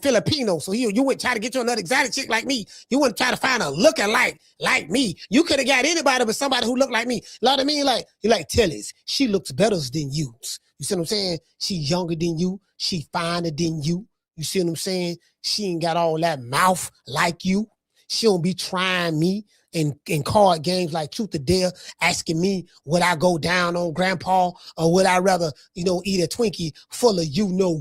Filipino. So you wouldn't try to get you another exotic chick like me. You wouldn't try to find a looking like me. You could have got anybody but somebody who looked like me. You know what I mean? You like Telly's. She looks better than you. You see what I'm saying? She younger than you. She finer than you. You see what I'm saying? She ain't got all that mouth like you. She don't be trying me in card games like Truth or Dare, asking me would I go down on Grandpa or would I rather, eat a Twinkie full of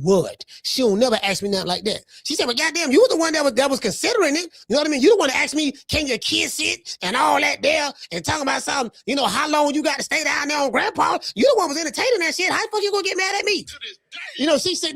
what. She don't never ask me nothing like that. She said, well, goddamn, you were the one that was considering it. You know what I mean? You the one to ask me, can you kiss it and all that there and talking about something, how long you got to stay down there on Grandpa. You the one was entertaining that shit. How the fuck you gonna get mad at me? She sit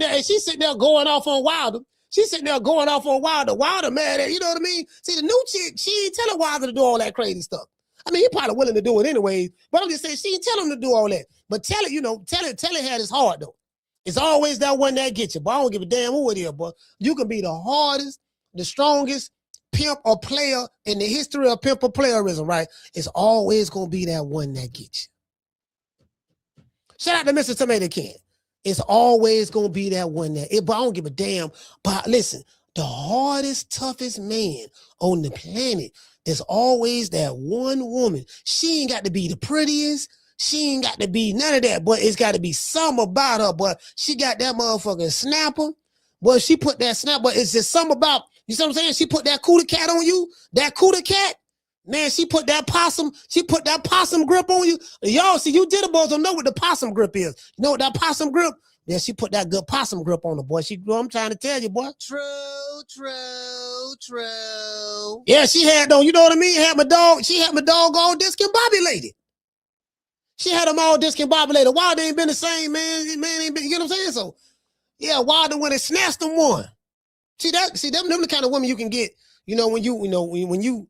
there going off on Wilder. She's sitting there going off on Wilder. Wilder mad at, you know what I mean? See, the new chick, she ain't telling Wilder to do all that crazy stuff. I mean, he probably willing to do it anyway, but I'm just saying she ain't tell him to do all that. But tell it had his heart though. It's always that one that gets you, but I don't give a damn who it is, boy. You can be the hardest, the strongest pimp or player in the history of pimp or playerism, right? It's always going to be that one that gets you. Shout out to Mr. Tomato Can. It's always going to be that one but I don't give a damn. But listen, the hardest, toughest man on the planet, there's always that one woman. She ain't got to be the prettiest. She ain't got to be none of that, but it's got to be something about her. But she got that motherfucking snapper. Boy, she put that snap, but it's just something about, you see what I'm saying? She put that cooter cat on you. That cooter cat. Man, she put that possum grip on you. Y'all see, you jitterbugs don't know what the possum grip is. You know what that possum grip? Yeah, she put that good possum grip on the boy. I'm trying to tell you, boy. True. Yeah, she had though, you know what I mean? She had my dog all discombobulated. She had them all discombobulated. Wilder ain't been the same, man. Man ain't been, you know what I'm saying? So, yeah, Wilder went and snatched them one. See, them the kind of women you can get, when you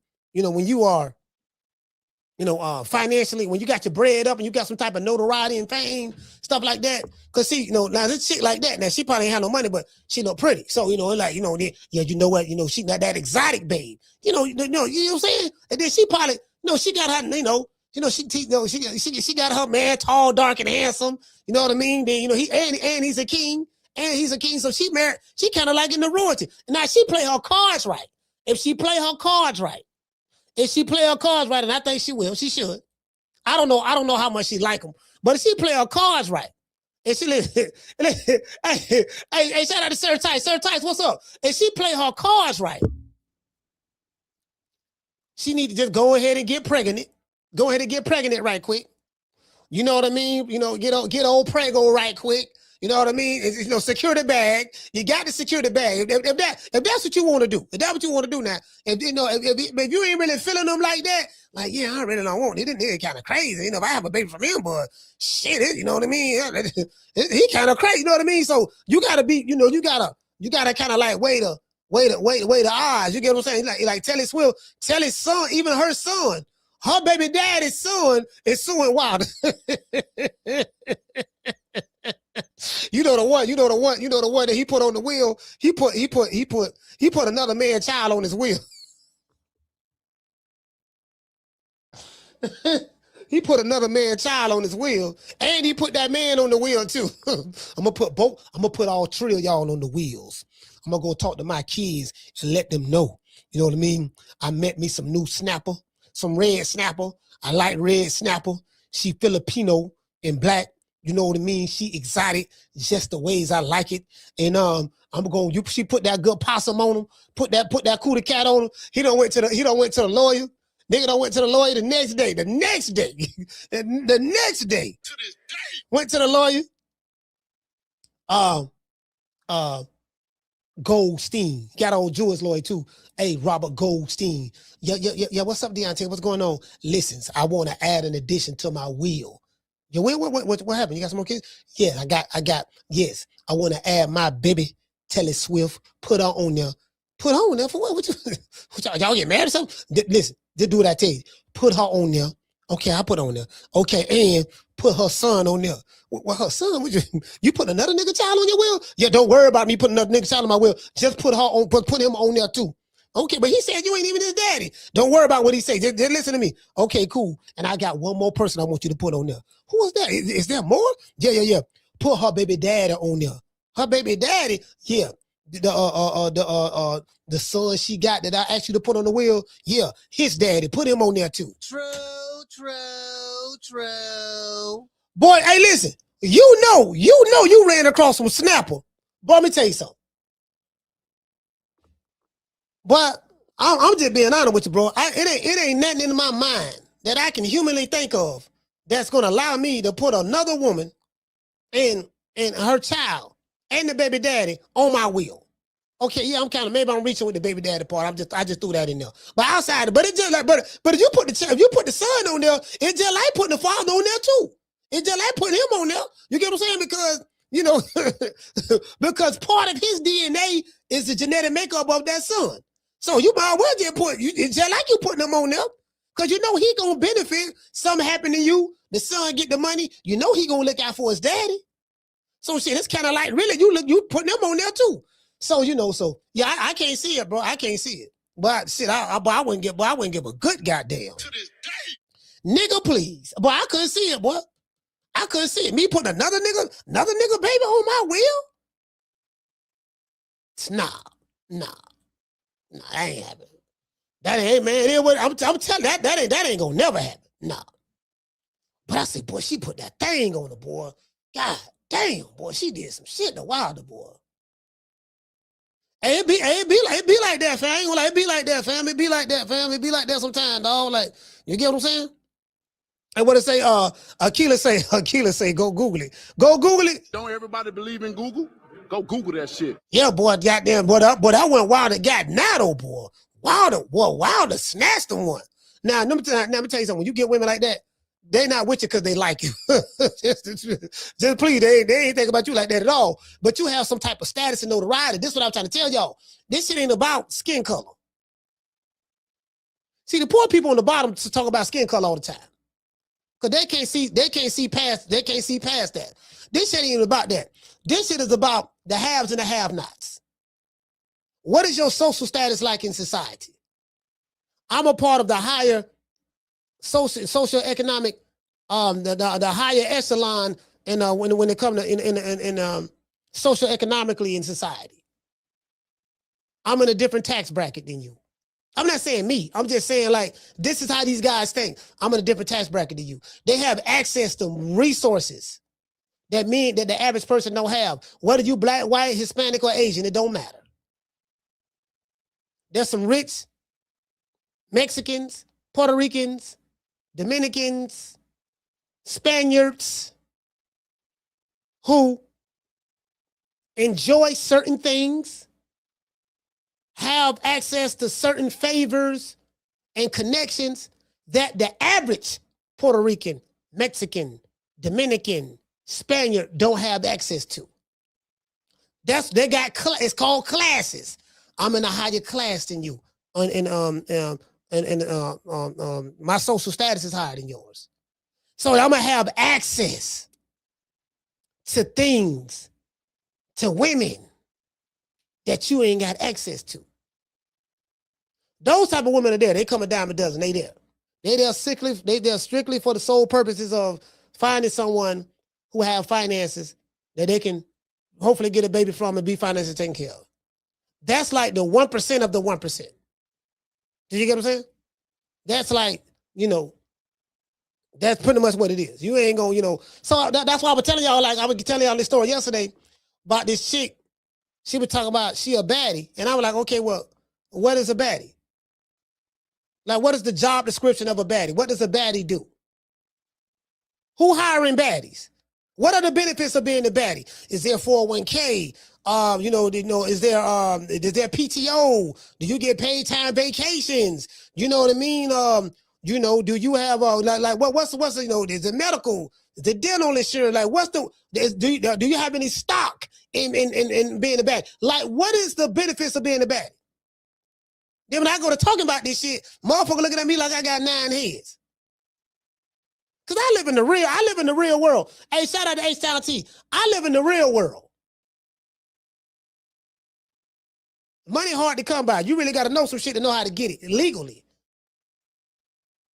are, financially, when you got your bread up and you got some type of notoriety and fame, stuff like that. Cause see, now this chick like that, now she probably ain't have no money, but she look pretty. So, you know what, she not that exotic babe. You know what I'm saying? And then she probably, she got her, she got her man tall, dark, and handsome. You know what I mean? Then, he's a king. And he's a king. So she married, she kind of like in the royalty. Now she play her cards right. If she play her cards right, and I think she will, she should. I don't know how much she like them, but if she play her cards right, and she hey, shout out to Sir Tice. Sir Tice, what's up? If she play her cards right, she need to just go ahead and get pregnant. Go ahead and get pregnant right quick. You know what I mean? Get old prego right quick. You know what I mean? Secure the bag. You got to secure the bag. If that's what you want to do, if that's what you want to do now, if you ain't really feeling them like that, like, yeah, I really don't want it. It's kind of crazy. If I have a baby from him, but shit, you know what I mean? He kind of crazy. You know what I mean? So you gotta be, you gotta kind of like weigh the odds. You get what I'm saying? Like Telly's son, even her son, her baby daddy's son is suing Wilder. You know the one that he put on the wheel. He put another man's child on his wheel. He put another man's child on his wheel, and he put that man on the wheel too. I'm gonna put all three of y'all on the wheels. I'm gonna go talk to my kids and let them know. You know what I mean? I met me some new snapper, some red snapper. I like red snapper. She Filipino and black. You know what I mean? She exotic, just the ways I like it. And she put that good possum on him, put that cootie cat on him. He done went to the lawyer. Nigga done went to the lawyer the next day. The next day. The next day. To this day. Went to the lawyer. Goldstein. Got old Jewish lawyer too. Hey, Robert Goldstein. Yeah. What's up, Deontay? What's going on? Listen, I want to add an addition to my will. What happened? You got some more kids? Yeah, I got, yes. I want to add my baby, Taylor Swift, put her on there. Put her on there for what? Y'all get mad or something? Listen, just do what I tell you. Put her on there. Okay, I put her on there. Okay, and put her son on there. What her son? You put another nigga child on your will? Yeah, don't worry about me putting another nigga child on my will. Just put him on there too. Okay, but he said you ain't even his daddy. Don't worry about what he said. Just listen to me. Okay, cool. And I got one more person I want you to put on there. Who is that? Is there more? Yeah. Put her baby daddy on there. Her baby daddy, yeah. The son she got that I asked you to put on the wheel, yeah, his daddy. Put him on there too. True. Boy, hey, listen. You know you ran across some snapper. Boy, let me tell you something. But I'm just being honest with you, bro. It ain't nothing in my mind that I can humanly think of that's gonna allow me to put another woman and her child and the baby daddy on my wheel. Okay, yeah, maybe I'm reaching with the baby daddy part. I just threw that in there. But outside, but it's just like, but if you put the son on there, it's just like putting the father on there too. It's just like putting him on there. You get what I'm saying? Because because part of his DNA is the genetic makeup of that son. So you might well just it's just like you putting him on there. Because he gonna benefit. Something happen to you, the son get the money, he gonna look out for his daddy. So shit, it's kind of like really you putting him on there too. So yeah, I can't see it, bro. I can't see it. But shit, I wouldn't give a good goddamn. To this day. Nigga, please. Boy, I couldn't see it, boy. I couldn't see it. Me putting another nigga baby on my wheel? Nah, that ain't happening. That ain't, man. I'm telling you, that ain't gonna never happen. Nah. But I say, boy, she put that thing on the boy. God damn, boy, she did some shit to Wilder, boy. Hey, it be like that, fam. I ain't gonna lie, it be like that, fam. It be like that, fam. It be like that sometimes, dog. Like, you get what I'm saying? And what it say, Akila say, go Google it. Go Google it. Don't everybody believe in Google? Go Google that shit. Yeah, boy, goddamn, boy, that went Wilder got Nato, boy. Wilder snatched the one. Now, let me tell you something. When you get women like that, they not with you because they like you. just please, they ain't think about you like that at all. But you have some type of status and notoriety. This is what I'm trying to tell y'all. This shit ain't about skin color. See, the poor people on the bottom talk about skin color all the time. Because they can't see past that. This shit ain't even about that. This shit is about the haves and the have-nots. What is your social status like in society? I'm a part of the higher socioeconomic, the higher echelon when it comes to in socioeconomically in society. I'm in a different tax bracket than you. I'm not saying me. I'm just saying, like, this is how these guys think. I'm in a different tax bracket than you. They have access to resources that the average person don't have. Whether you black, white, Hispanic, or Asian, it don't matter. There's some rich Mexicans, Puerto Ricans, Dominicans, Spaniards who enjoy certain things, have access to certain favors and connections that the average Puerto Rican, Mexican, Dominican, Spaniard don't have access to. It's called classes. I'm in a higher class than you. My social status is higher than yours. So I'm gonna have access to things, to women that you ain't got access to. Those type of women are there. They come a dime a dozen. They there. They there strictly for the sole purposes of finding someone who have finances that they can hopefully get a baby from and be financially taken care of. That's like the 1% of the 1%. Did you get what I'm saying? That's like, that's pretty much what it is. You ain't gonna, so that's why I was telling y'all, like I was telling y'all this story yesterday about this chick. She was talking about she a baddie. And I was like, okay, well, what is a baddie? Like, what is the job description of a baddie? What does a baddie do? Who hiring baddies? What are the benefits of being a baddie? Is there 401k? Is there PTO? Do you get paid time vacations? You know what I mean? Do you have what's is it medical? Is it dental insurance? Like do you have any stock in being a baddie? Like, what is the benefits of being a baddie? Then when I go to talking about this shit, motherfucker looking at me like I got 9 heads. Cause I live in the real world. Hey, shout out to H-Town T. I live in the real world. Money hard to come by. You really got to know some shit to know how to get it legally.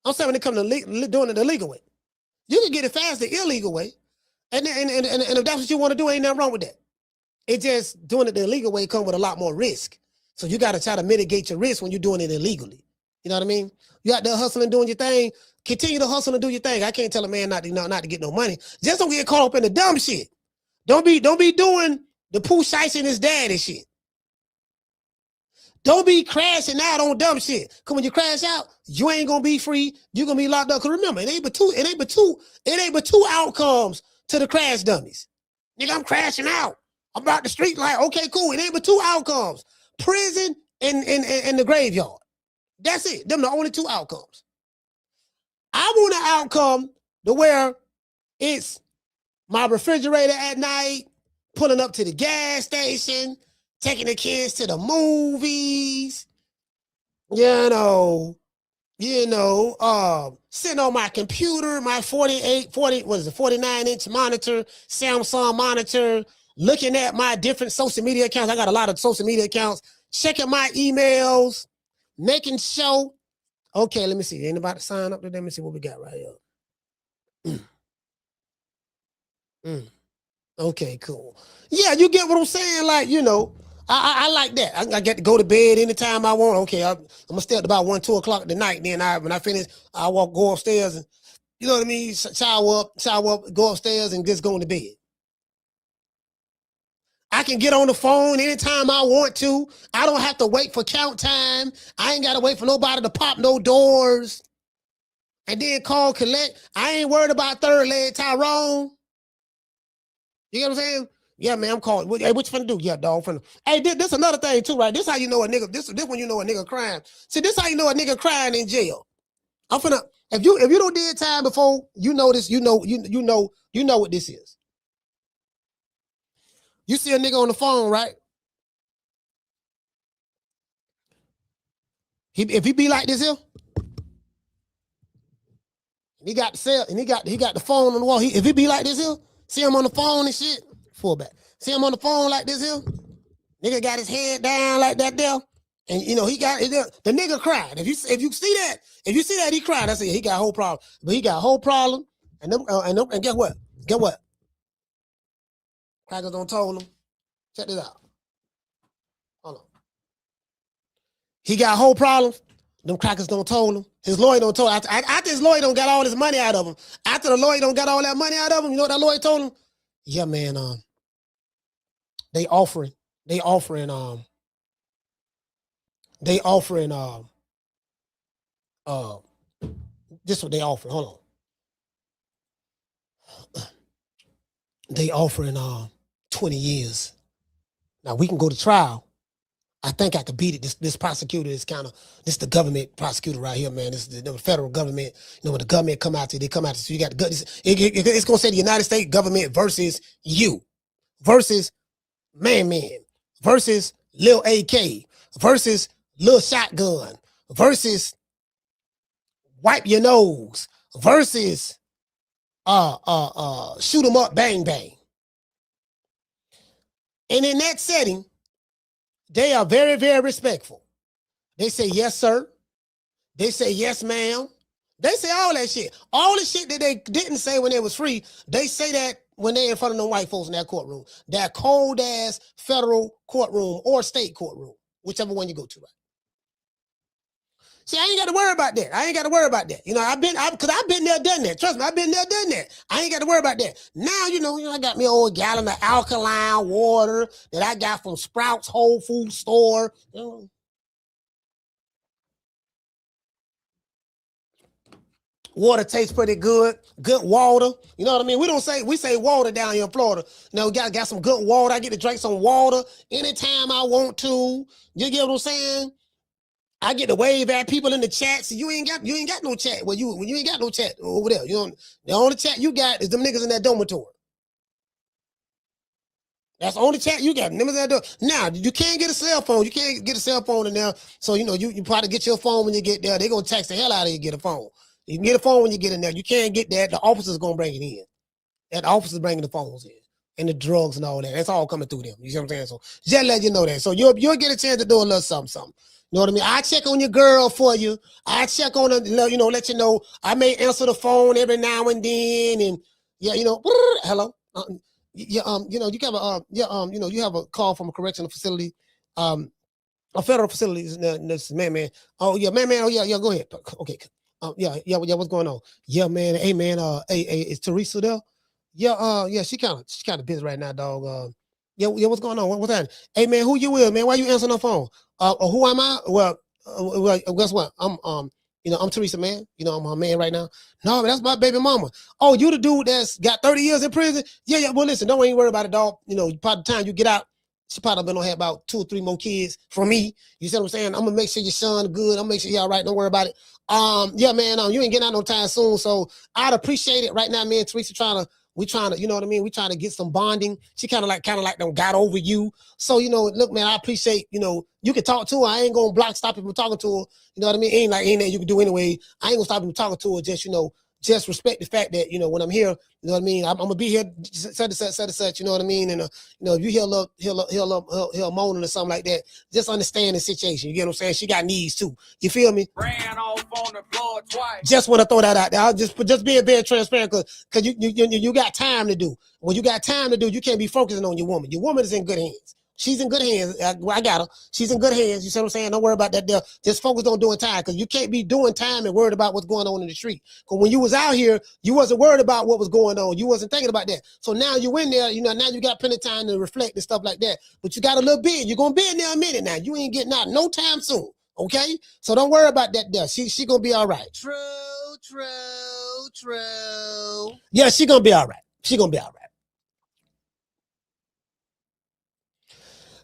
I'm saying when it comes to doing it the legal way. You can get it fast the illegal way. And if that's what you want to do, ain't nothing wrong with that. It's just doing it the illegal way comes with a lot more risk. So you got to try to mitigate your risk when you're doing it illegally. You know what I mean? You out there hustling, doing your thing. Continue to hustle and do your thing. I can't tell a man not to get no money. Just don't get caught up in the dumb shit. Don't be doing the poo shice in his dad and shit. Don't be crashing out on dumb shit. Cause when you crash out, you ain't gonna be free. You're gonna be locked up. Cause remember, it ain't but two outcomes to the crash dummies. Nigga, I'm crashing out. I'm about the street like, okay, cool. It ain't but 2 outcomes. Prison and the graveyard. That's it. Them the only 2 outcomes. I want an outcome to where it's my refrigerator at night, pulling up to the gas station, taking the kids to the movies, sitting on my computer, my 49-inch monitor, Samsung monitor, looking at my different social media accounts. I got a lot of social media accounts, checking my emails, making sure. Okay, let me see. Ain't about to sign up. Let me see what we got right here. Okay, cool. Yeah, you get what I'm saying? Like, I like that. I get to go to bed anytime I want. Okay, I'm gonna stay up about 1, 2 o'clock at the night. Then when I finish, I go upstairs and, you know what I mean? Shower up, go upstairs and just go to bed. I can get on the phone anytime I want to. I don't have to wait for count time. I ain't got to wait for nobody to pop no doors and then call collect. I ain't worried about third leg Tyrone. You get what I'm saying? Yeah, man, I'm calling. Hey, what you finna do? Yeah, dog. Hey, this another thing too, right? This how you know a nigga. This when you know a nigga crying. See, this how you know a nigga crying in jail. I'm finna. If you don't did time before, you know this. You know what this is. You see a nigga on the phone, right? If he be like this here, he got the cell and he got the phone on the wall. If he be like this here, see him on the phone and shit, fullback. See him on the phone like this here, nigga got his head down like that there, and he got the nigga cried. If you see that he cried, I say he got a whole problem. But he got a whole problem, and guess what? Get what? Crackers don't told him. Check this out. Hold on. He got whole problems. Them crackers don't told him. His lawyer don't told him. After his lawyer don't got all his money out of him. After the lawyer don't got all that money out of him, you know what that lawyer told him? Yeah, man. They offering. This what they offering. Hold on. They offering 20 years. Now we can go to trial. I think I could beat it. This prosecutor is this the government prosecutor right here, man. This is the federal government. When the government come out to, they come out to, so you got it's gonna say the United States government versus you, versus man, versus Lil AK, versus Lil Shotgun, versus Wipe Your Nose, versus Shoot 'em Up, Bang Bang. And in that setting, they are very, very respectful. They say, yes, sir. They say, yes, ma'am. They say all that shit. All the shit that they didn't say when it was free, they say that when they in front of them white folks in that courtroom. That cold ass federal courtroom or state courtroom, whichever one you go to, right? See, I ain't got to worry about that. You know, I've been there, done that. Trust me, I've been there, done that. I ain't got to worry about that. Now, you know, I got me an old gallon of alkaline water that I got from Sprouts Whole Food Store. You know. Water tastes pretty good. Good water. You know what I mean? We say water down here in Florida. You know, got some good water. I get to drink some water anytime I want to. You get what I'm saying? I get to wave at people in the chat. So you ain't got no chat. When you ain't got no chat over there. You know, the only chat you got is them niggas in that dormitory. That's the only chat you got. Now, you can't get a cell phone. You can't get a cell phone in there. So, you know, you probably get your phone when you get there. They're going to tax the hell out of you to get a phone. You can get a phone when you get in there. You can't get that. The officer's going to bring it in. That officer's bringing the phones in. And the drugs and all that. That's all coming through them. You see what I'm saying? So just let you know that. So you'll get a chance to do a little something. You know what I mean? I check on your girl for you. I check on her, you know, let you know. I may answer the phone every now and then. And yeah, you know, hello. You know, you have you have a call from a correctional facility, a federal facility. This man. Oh yeah, man. Oh yeah. Go ahead. Okay. Yeah. What's going on? Yeah, man. Hey, man. Hey, is Teresa there? Yeah. She kind of busy right now, dog. Yeah. What's going on? What's happening? Hey, man. Who you with, man? Why you answering the phone? Who am I? Well, guess what? I'm Teresa, man. You know, I'm her man right now. No, that's my baby mama. Oh, you the dude that's got 30 years in prison? Yeah. Well, listen, don't even worry about it, dog. You know, by the time you get out, she probably been gonna have about 2 or 3 more kids from me. You see what I'm saying? I'm gonna make sure your son good. I'm gonna make sure you're all right. Don't worry about it. Yeah, man. You ain't getting out no time soon, so I'd appreciate it right now, man. Teresa we trying to, you know what I mean? We trying to get some bonding. She kind of like them got over you. So, you know, look, man, I appreciate, you know, you can talk to her. I ain't gonna stop people talking to her. You know what I mean? Ain't that you can do anyway. I ain't gonna stop people talking to her. Just, you know, just respect the fact that, you know, when I'm here, you know what I mean? I'm gonna be here, such, you know what I mean? And, you know, if you hear moaning or something like that, just understand the situation. You get what I'm saying? She got needs too. You feel me? Ran off on the floor twice. Just want to throw that out there. I'll just being very transparent because you got time to do. When you got time to do, you can't be focusing on your woman. Your woman is in good hands. She's in good hands. I got her. She's in good hands. You see what I'm saying? Don't worry about that. Just focus on doing time because you can't be doing time and worried about what's going on in the street. Because when you was out here, you wasn't worried about what was going on. You wasn't thinking about that. So now you in there, you know, now you got plenty of time to reflect and stuff like that. But you got a little bit. You're going to be in there a minute now. You ain't getting out no time soon. Okay? So don't worry about that there. She going to be all right. True. Yeah, she going to be all right. She going to be all right.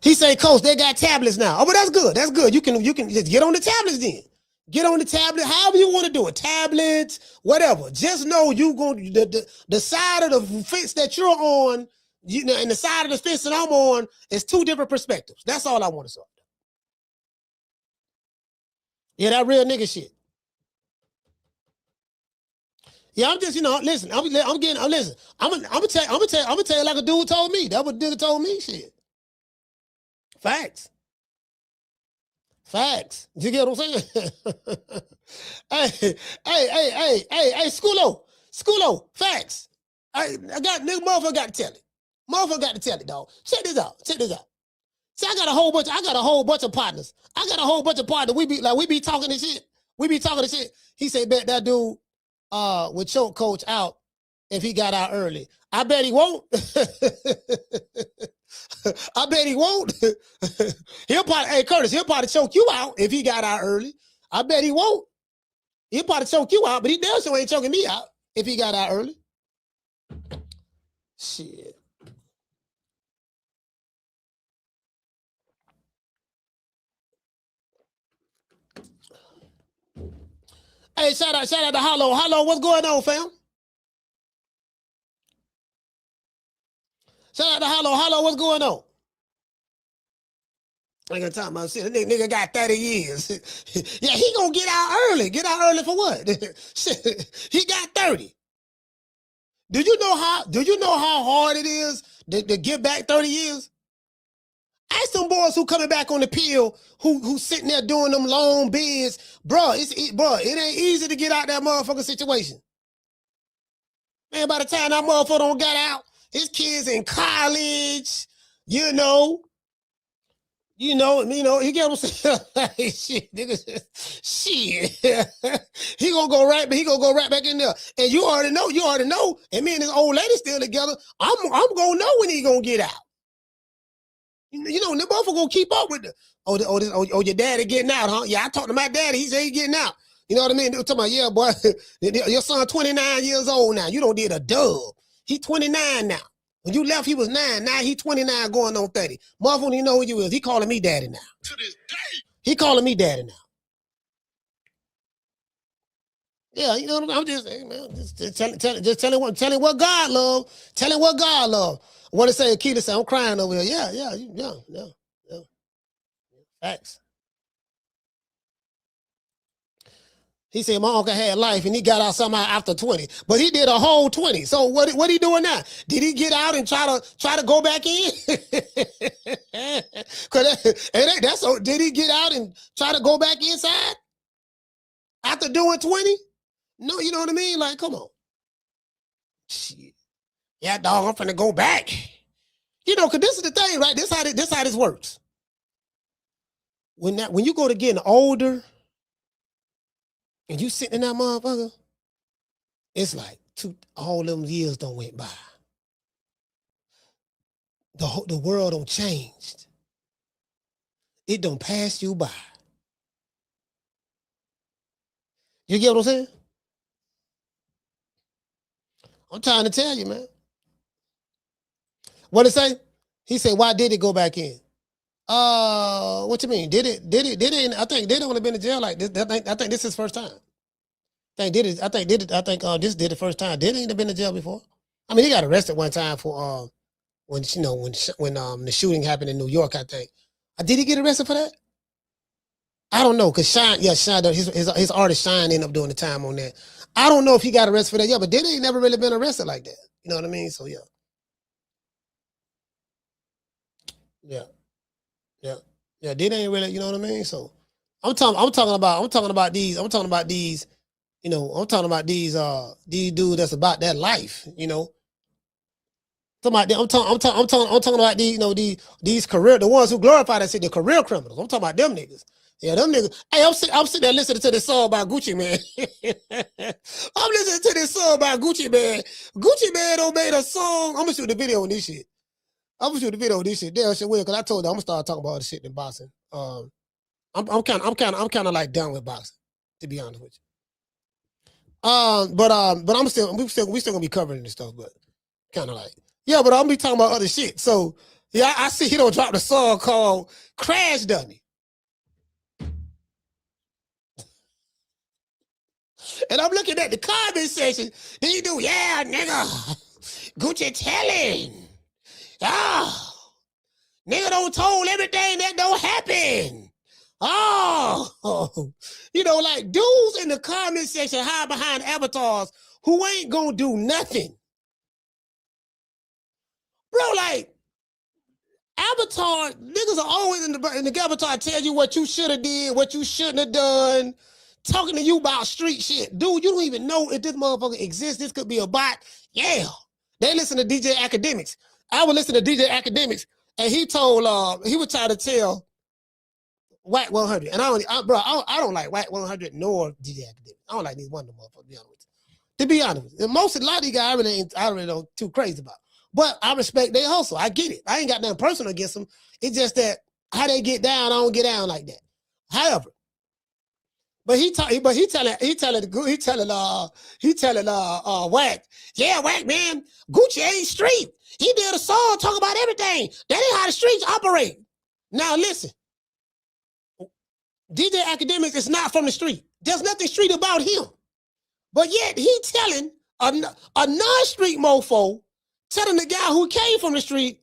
He say, Coach, they got tablets now. Oh, but that's good. That's good. You can just get on the tablets then. Get on the tablet, however you want to do it. Tablets, whatever. Just know you going the side of the fence that you're on, you know, and the side of the fence that I'm on is 2 different perspectives. That's all I want to say. Yeah, that real nigga shit. Yeah, I'm just, you know, listen. Listen. I'm gonna tell you like a dude told me. That what nigga told me. Shit. Facts. You get what I'm saying? hey, Schoolo, facts. I got nigga motherfucker got to tell it. Motherfucker got to tell it, dog. Check this out. See, I got a whole bunch of partners. We be talking this shit. He said bet that dude would choke Coach out if he got out early. I bet he won't. I bet he won't. Curtis, he'll probably choke you out if he got out early. I bet he won't. He'll probably choke you out, but he damn sure ain't choking me out if he got out early. Shit. Hey, shout out to Hollow. Hollow, what's going on, fam? Shout out to Hollow. Hollow, what's going on? I ain't gonna talk about shit. That nigga got 30 years. Yeah, he gonna get out early. Get out early for what? Shit, he got 30. Do you know how hard it is to get back 30 years? Ask them boys who coming back on the pill, who sitting there doing them long bids. Bro, it ain't easy to get out that motherfucking situation. Man, by the time that motherfucker don't get out, his kids in college, you know, he get what I'm saying. Like, shit, nigga, shit. he gonna go right back in there. And you already know. And me and this old lady still together. I'm gonna know when he gonna get out. You know, they both are gonna keep up with your daddy getting out, huh? Yeah, I talked to my daddy. He said he getting out. You know what I mean? They were talking about, yeah, boy, your son 29 years old now. You don't did a dub. He 29 now. When you left, he was 9. Now he 29 going on 30. Motherfucker, you know who you is. He calling me daddy now. To this day. He calling me daddy now. Yeah, you know what I'm just saying, man. Just tell him what God love. Tell him what God love. I want to say, Keita said, I'm crying over here. Yeah. Facts. He said my uncle had life and he got out somehow after 20, but he did a whole 20. So what he doing now? Did he get out and try to go back in? Did he get out and try to go back inside after doing 20? No, you know what I mean? Like, come on. Shit. Yeah, dog, I'm finna go back. You know, because this is the thing, right? This how this works. When you go to getting older and you sitting in that motherfucker, it's like all them years don't went by. The world don't changed. It don't pass you by. You get what I'm saying? I'm trying to tell you, man. What it say? He said, why did it go back in? What you mean? Did it? I think did it only been in jail like this. I think this is his first time. I think this did the first time. Did it ain't been in jail before? I mean, he got arrested one time for when the shooting happened in New York, I think. Did he get arrested for that? I don't know, cause Shine, his artist Shine ended up doing the time on that. I don't know if he got arrested for that. Yeah, but Diddy ain't never really been arrested like that. You know what I mean? So yeah. Diddy ain't really, you know what I mean? So I'm talking about these dudes that's about that life, you know. I'm talking about these career, the ones who glorify that shit, the career criminals. I'm talking about them niggas. Yeah, them niggas. Hey, I'm sitting there listening to this song by Gucci Man. I'm listening to this song by Gucci Man. Gucci Man don't made a song. I'm gonna shoot the video on this shit. Damn shit weird, because I told you I'm gonna start talking about all this shit in boxing. I'm kind of like done with boxing, to be honest with you. But we still gonna be covering this stuff, but kind of like. Yeah, but I'm gonna be talking about other shit. So yeah, I see he don't drop the song called Crash Dummy. And I'm looking at the comment section. Then you do, yeah, nigga. Gucci telling. Oh, nigga don't told everything that don't happen. Oh, you know, like dudes in the comment section hide behind avatars who ain't gonna do nothing. Bro, like, avatar, niggas are always in the avatar tell you what you should have did, what you shouldn't have done, talking to you about street shit. Dude, you don't even know if this motherfucker exists. This could be a bot. Yeah. They listen to DJ Academics. I would listen to DJ Academics, and he was trying to tell White 100. And I don't like White 100 nor DJ Academics. I don't like these one of them motherfuckers, to be honest with you. A lot of these guys I really don't too crazy about. But I respect their hustle. I get it. I ain't got nothing personal against them. It's just that how they get down, I don't get down like that. However, but he telling Wack, yeah, Wack, man, Gucci ain't street. He did a song talking about everything. That ain't how the streets operate. Now listen, DJ Academics is not from the street. There's nothing street about him. But yet he telling a non-street mofo, telling the guy who came from the street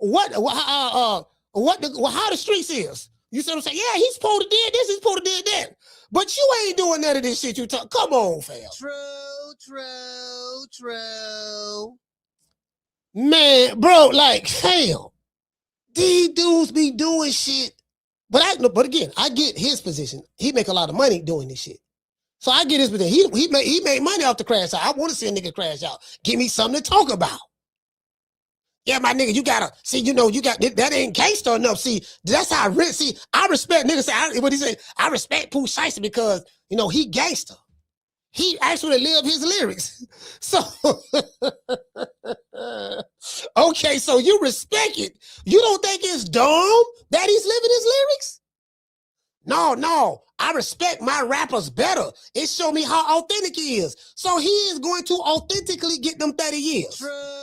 how the streets is. You see what I'm saying? Yeah, he's supposed to did this, he's supposed to did that. But you ain't doing none of this shit you talk. Come on, fam. True. Man, bro, like, fam, these dudes be doing shit. But again, I get his position. He make a lot of money doing this shit. So I get his position. He made money off the crash out. I want to see a nigga crash out. Give me something to talk about. Yeah, my nigga, you gotta see. You know, you got that ain't gangster enough. See, that's how I see. I respect niggas. Say what he say. I respect Pooh Shiesty because you know he gangster. He actually lived his lyrics. So okay, so you respect it. You don't think it's dumb that he's living his lyrics? No. I respect my rappers better. It show me how authentic he is. So he is going to authentically get them 30 years. True.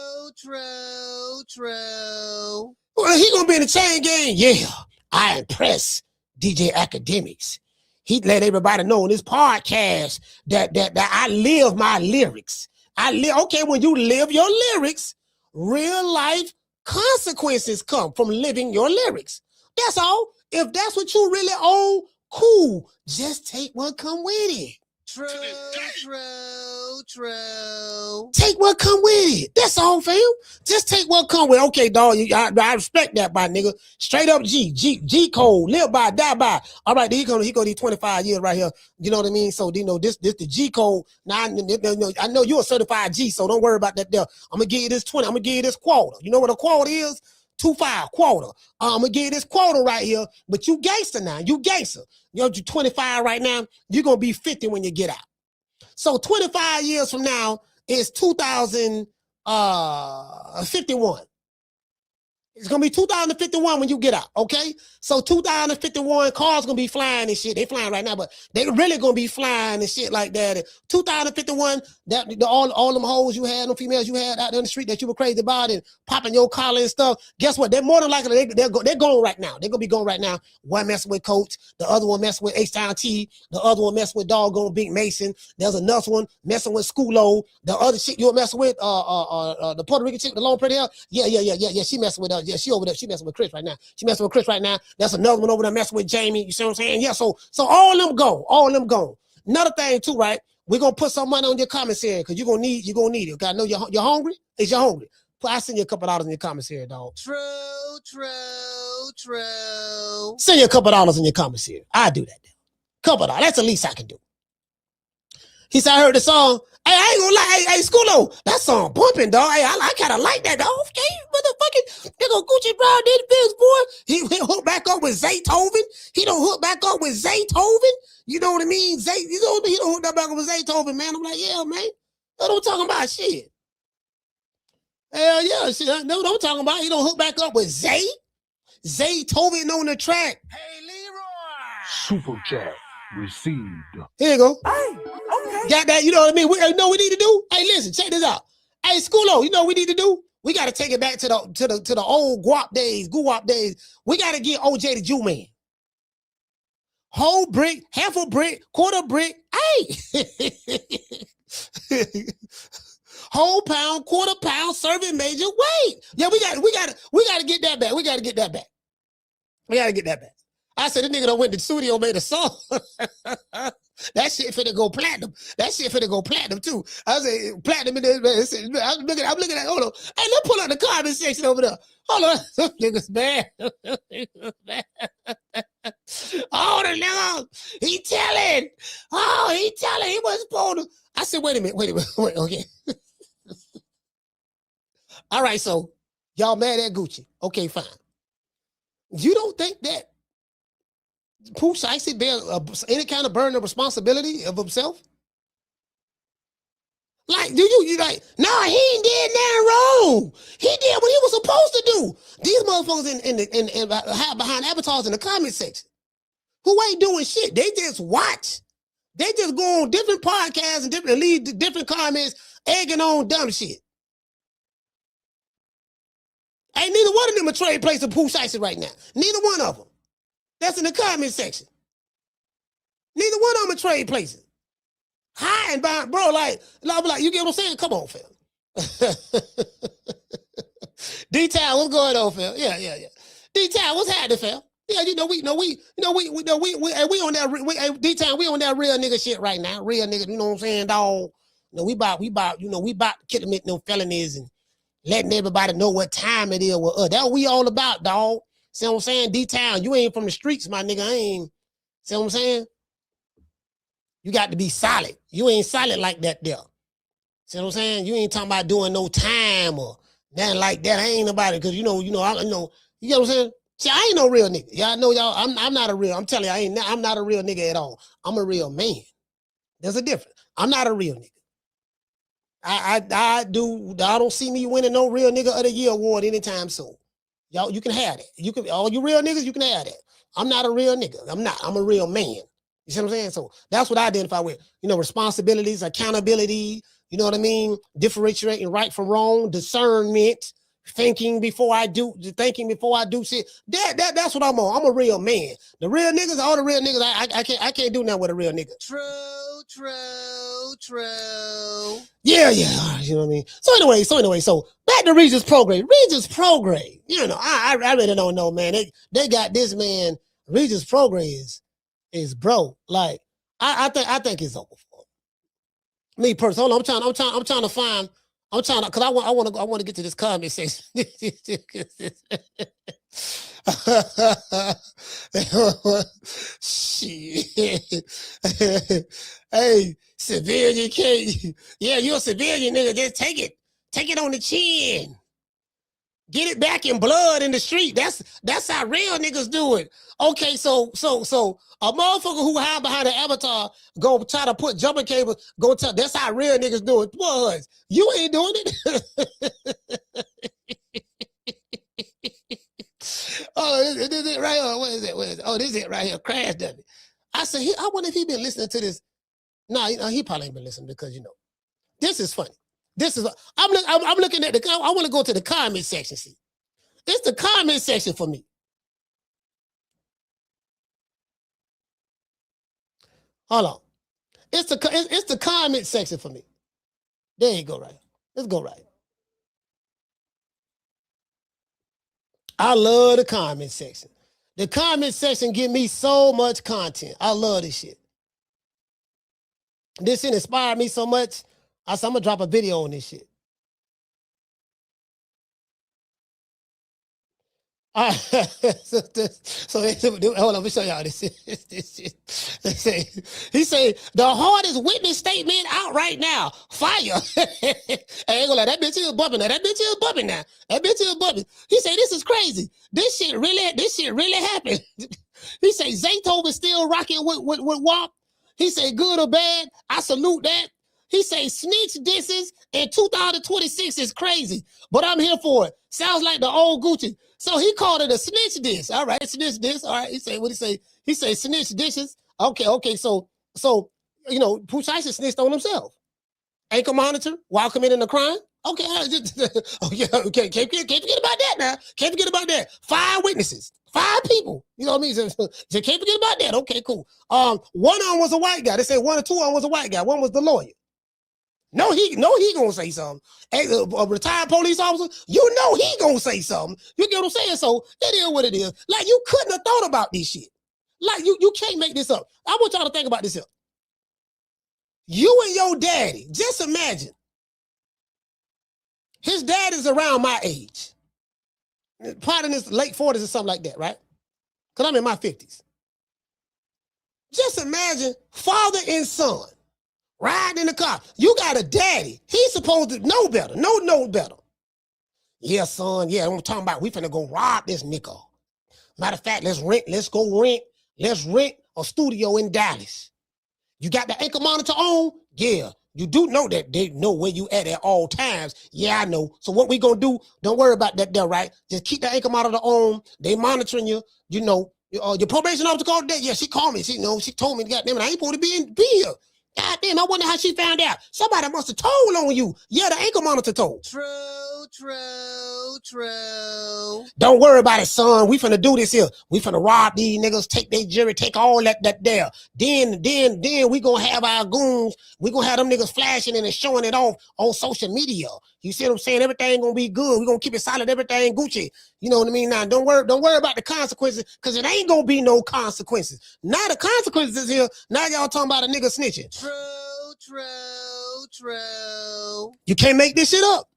Well, he gonna be in the chain gang. Yeah, I impress DJ Academics. He let everybody know in this podcast that I live my lyrics. Okay, when you live your lyrics, real life consequences come from living your lyrics. That's all. If that's what you really own, cool. Just take what come with it. True. Take what come with it. That's all, fam. Just take what come with it. Okay, dog. I respect that, my nigga. Straight up G code. Live by, die by. All right, he gonna these 25 years right here. You know what I mean? So you know this the G code. Now I know you're a certified G, so don't worry about that there. I'm gonna give you this 20. I'm gonna give you this quarter. You know what a quarter is? 2-5 quarter. I'm gonna give you this quarter right here, but you gangster now. You gangster. You're 25 right now. You're gonna be 50 when you get out. So 25 years from now is 2051. It's gonna be 2051 when you get out, okay? So 2051 cars gonna be flying and shit. They flying right now, but they really gonna be flying and shit like that. 2051, all them hoes you had, them females you had out there in the street that you were crazy about and popping your collar and stuff. Guess what? They're more than likely they're going right now. They're gonna be going right now. One messing with Coach, the other one messing with H-Town T, the other one messing with doggone Big Mason. There's another one messing with Schoolo. The other chick you were messing with, the Puerto Rican chick, the long pretty hair. Yeah. She messing with yeah, she over there. She messing with Chris right now. That's another one over there messing with Jamie. You see what I'm saying? Yeah, so all them gone. Another thing too, right? We're gonna put some money on your commissary because you're gonna need it. Okay, I know you're hungry. Is you hungry? I send you a couple dollars in your commissary, dog. True. Send you a couple dollars in your commissary. I do that. Couple dollars. That's the least I can do. He said, I heard the song. Hey, I ain't gonna lie. Hey, Schoolo, that song bumping, dog. Hey, I kind of like that, dog. Okay, motherfucking nigga Gucci Brown did this, boy. He hooked back up with Zaytoven. He don't hook back up with Zaytoven. You know what I mean? He don't hook that back up with Zaytoven, man. I'm like, yeah, man. That's what I'm talking about, shit. Hell yeah, shit. That's what I'm talking about. He don't hook back up with Zaytoven on the track. Hey, Leroy. Super chat received. Here you go. Hey, okay. Got that? You know what I mean? We know what we need to do. Hey, listen, check this out. Hey, Schoolo, you know what we need to do? We got to take it back to the old guap days, guwap days. We got to get OJ the Jew man. Whole brick, half a brick, quarter brick. Hey, whole pound, quarter pound, serving major weight. Yeah, we got to get that back. We got to get that back. I said, the nigga that went to the studio made a song. That shit finna go platinum. Too. I said, platinum in this. I'm looking at, hold on. Hey, let's pull out the comment section over there. Hold on. Some niggas bad. Oh, the nigga. He telling. He was supposed to. I said, wait a minute. Okay. All right, so y'all mad at Gucci. Okay, fine. You don't think that Pooh Shiesty bear any kind of burden of responsibility of himself? Like, you like, nah, he ain't did nothing wrong. He did what he was supposed to do. These motherfuckers in behind avatars in the comment section who ain't doing shit. They just watch. They just go on different podcasts and leave different comments, egging on dumb shit. Ain't neither one of them a trade place of Pooh Shiesty right now. Neither one of them. That's in the comment section. Neither one of them are trade places. Hiding behind, bro, like, you get what I'm saying? Come on, fam. D-Town, what's going on, fam? Yeah. D-Town, what's happening, fam? Yeah, we on that, D-Town, we on that real nigga shit right now. Real nigga, you know what I'm saying, dog? We about killing no felonies and letting everybody know what time it is with us. That's what we all about, dog. See what I'm saying? D-Town, you ain't from the streets, my nigga. I ain't. See what I'm saying? You got to be solid. You ain't solid like that there. See what I'm saying? You ain't talking about doing no time or That like that, I ain't nobody, because you know, you know what I'm saying? See, I ain't no real nigga. Y'all know y'all, I'm not a real, I'm telling you, I'm not a real nigga at all. I'm a real man. There's a difference. I'm not a real nigga. I don't see me winning no real nigga of the year award anytime soon. Y'all, you can have that. You can, all you real niggas, you can have that. I'm not a real nigga. I'm a real man. You see what I'm saying? So that's what I identify with. You know, responsibilities, accountability, you know what I mean? Differentiating right from wrong, discernment, thinking before I do shit. That's what I'm on. I'm a real man. The real niggas, all the real niggas, I can't do nothing with a real nigga. True. Yeah. You know what I mean? So anyway, back to Regis Prograis. Regis Prograis, you know, I really don't know, man. They got this man, Regis Prograis is bro. Like, I think it's over for him. Me personally, hold on, I'm trying to, cause I want to get to this comment section. Shit. Hey, civilian can't. Yeah, you're a civilian nigga. Just take it on the chin. Get it back in blood in the street. That's how real niggas do it. Okay, so a motherfucker who hide behind an avatar go try to put jumping cables. That's how real niggas do it. Was you ain't doing it? Oh, this is it right here. What is it? Oh, this is it right here. Crash done it. I said, I wonder if he been listening to this. No, you know, he probably ain't been listening because, you know, this is funny. This is, I'm looking at I want to go to the comment section. See, it's the comment section for me. Hold on. It's the comment section for me. There you go, right. Let's go right. I love the comment section. The comment section give me so much content. I love this shit. This shit inspired me so much. I said, I'm gonna drop a video on this shit. All right. so hold on, let me show y'all this. He say the hardest witness statement out right now. Fire. I ain't gonna lie, that bitch is bumping now. That bitch is bumping. He say this is crazy. This shit really happened. He say Zaytoven still rocking with WAP. He say good or bad. I salute that. He say snitch disses in 2026 is crazy, but I'm here for it. Sounds like the old Gucci. So he called it a snitch diss. All right, snitch diss. All right, he say what he say? He say snitch dishes. Okay. So you know, Tyson snitched on himself. Ankle monitor while committing a crime. Okay, okay. Can't forget about that now. Can't forget about that. 5 witnesses. 5 people. You know what I mean? So can't forget about that. Okay, cool. One of them was a white guy. They say 1 or 2 of them was a white guy. One was the lawyer. No, he gonna say something. A retired police officer, you know he gonna say something. You get what I'm saying? So it is what it is. Like, you couldn't have thought about this shit. Like, you can't make this up. I want y'all to think about this here. You and your daddy, just imagine. His dad is around my age. Probably in his late 40s or something like that, right? Because I'm in my 50s. Just imagine father and son riding in the car. You got a daddy. He's supposed to know better. Know better. Yeah, son. Yeah, I'm talking about we finna go rob this nigga. Matter of fact, let's rent a studio in Dallas. You got the ankle monitor on? Yeah. You do know that they know where you at all times. Yeah, I know. So what we gonna do, don't worry about that there, right? Just keep the ankle monitor on. They monitoring you. You know, your probation officer called that. Yeah, she called me. She told me, goddamn it, I ain't supposed to be here. God damn, I wonder how she found out. Somebody must have told on you. Yeah, the ankle monitor told. True. Don't worry about it, son. We finna do this here. We finna rob these niggas, take their jury, take all that there. Then we gonna have our goons. We gonna have them niggas flashing and showing it off on social media. You see what I'm saying? Everything gonna be good. We gonna keep it solid. Everything Gucci. You know what I mean? Now, don't worry about the consequences, because it ain't gonna be no consequences. Now the consequences is here. Now y'all talking about a nigga snitching. True. You can't make this shit up.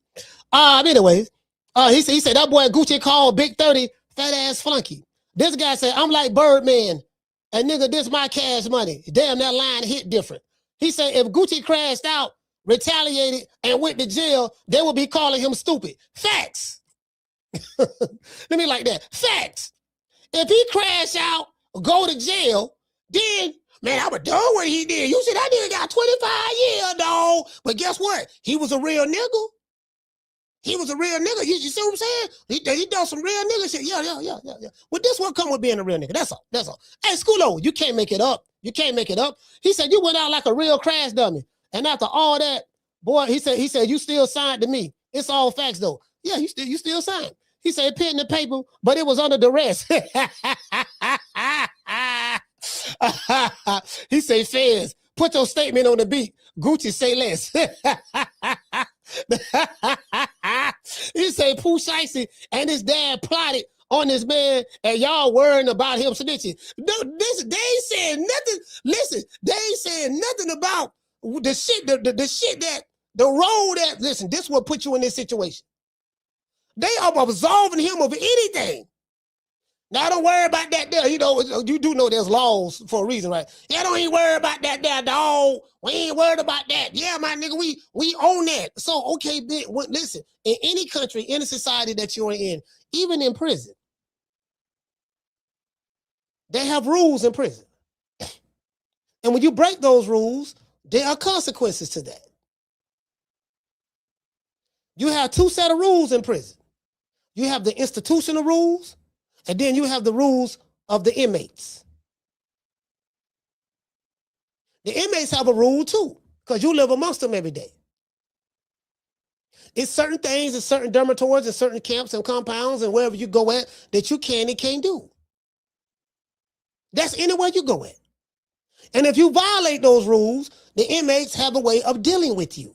Anyways, he said that boy Gucci called Big 30 fat ass flunky. This guy said, I'm like Birdman. And nigga, this my cash money. Damn, that line hit different. He said, if Gucci crashed out, retaliated, and went to jail, they would be calling him stupid. Facts. Let me like that. Facts. If he crash out, go to jail, then, man, I would do what he did. You said that nigga got 25 years, dog. But guess what? He was a real nigga. He was a real nigga. You see what I'm saying? He done some real nigga shit. Yeah. Well, this what come with being a real nigga. That's all. Hey, Schoolo, you can't make it up. He said you went out like a real crash dummy. And after all that, boy, he said you still signed to me. It's all facts though. Yeah, you still signed. He said pen the paper, but it was under duress. He said, Fez, put your statement on the beat. Gucci say less. He said Pooh Shiesty and his dad plotted on this man, and y'all worrying about him snitching. No, they ain't saying nothing. Listen, they ain't saying nothing about the shit, the road that, listen, this will put you in this situation. They are absolving him of anything. Now, don't worry about that there. You know, you do know there's laws for a reason, right? Yeah, don't even worry about that there, dog. We ain't worried about that. Yeah, my nigga, we own that. So, okay, listen, in any country, any society that you're in, even in prison, they have rules in prison. And when you break those rules, there are consequences to that. You have two sets of rules in prison. You have the institutional rules, and then you have the rules of the inmates. The inmates have a rule too, because you live amongst them every day. It's certain things in certain dormitories and certain camps and compounds and wherever you go at that you can and can't do. That's anywhere you go at. And if you violate those rules, the inmates have a way of dealing with you.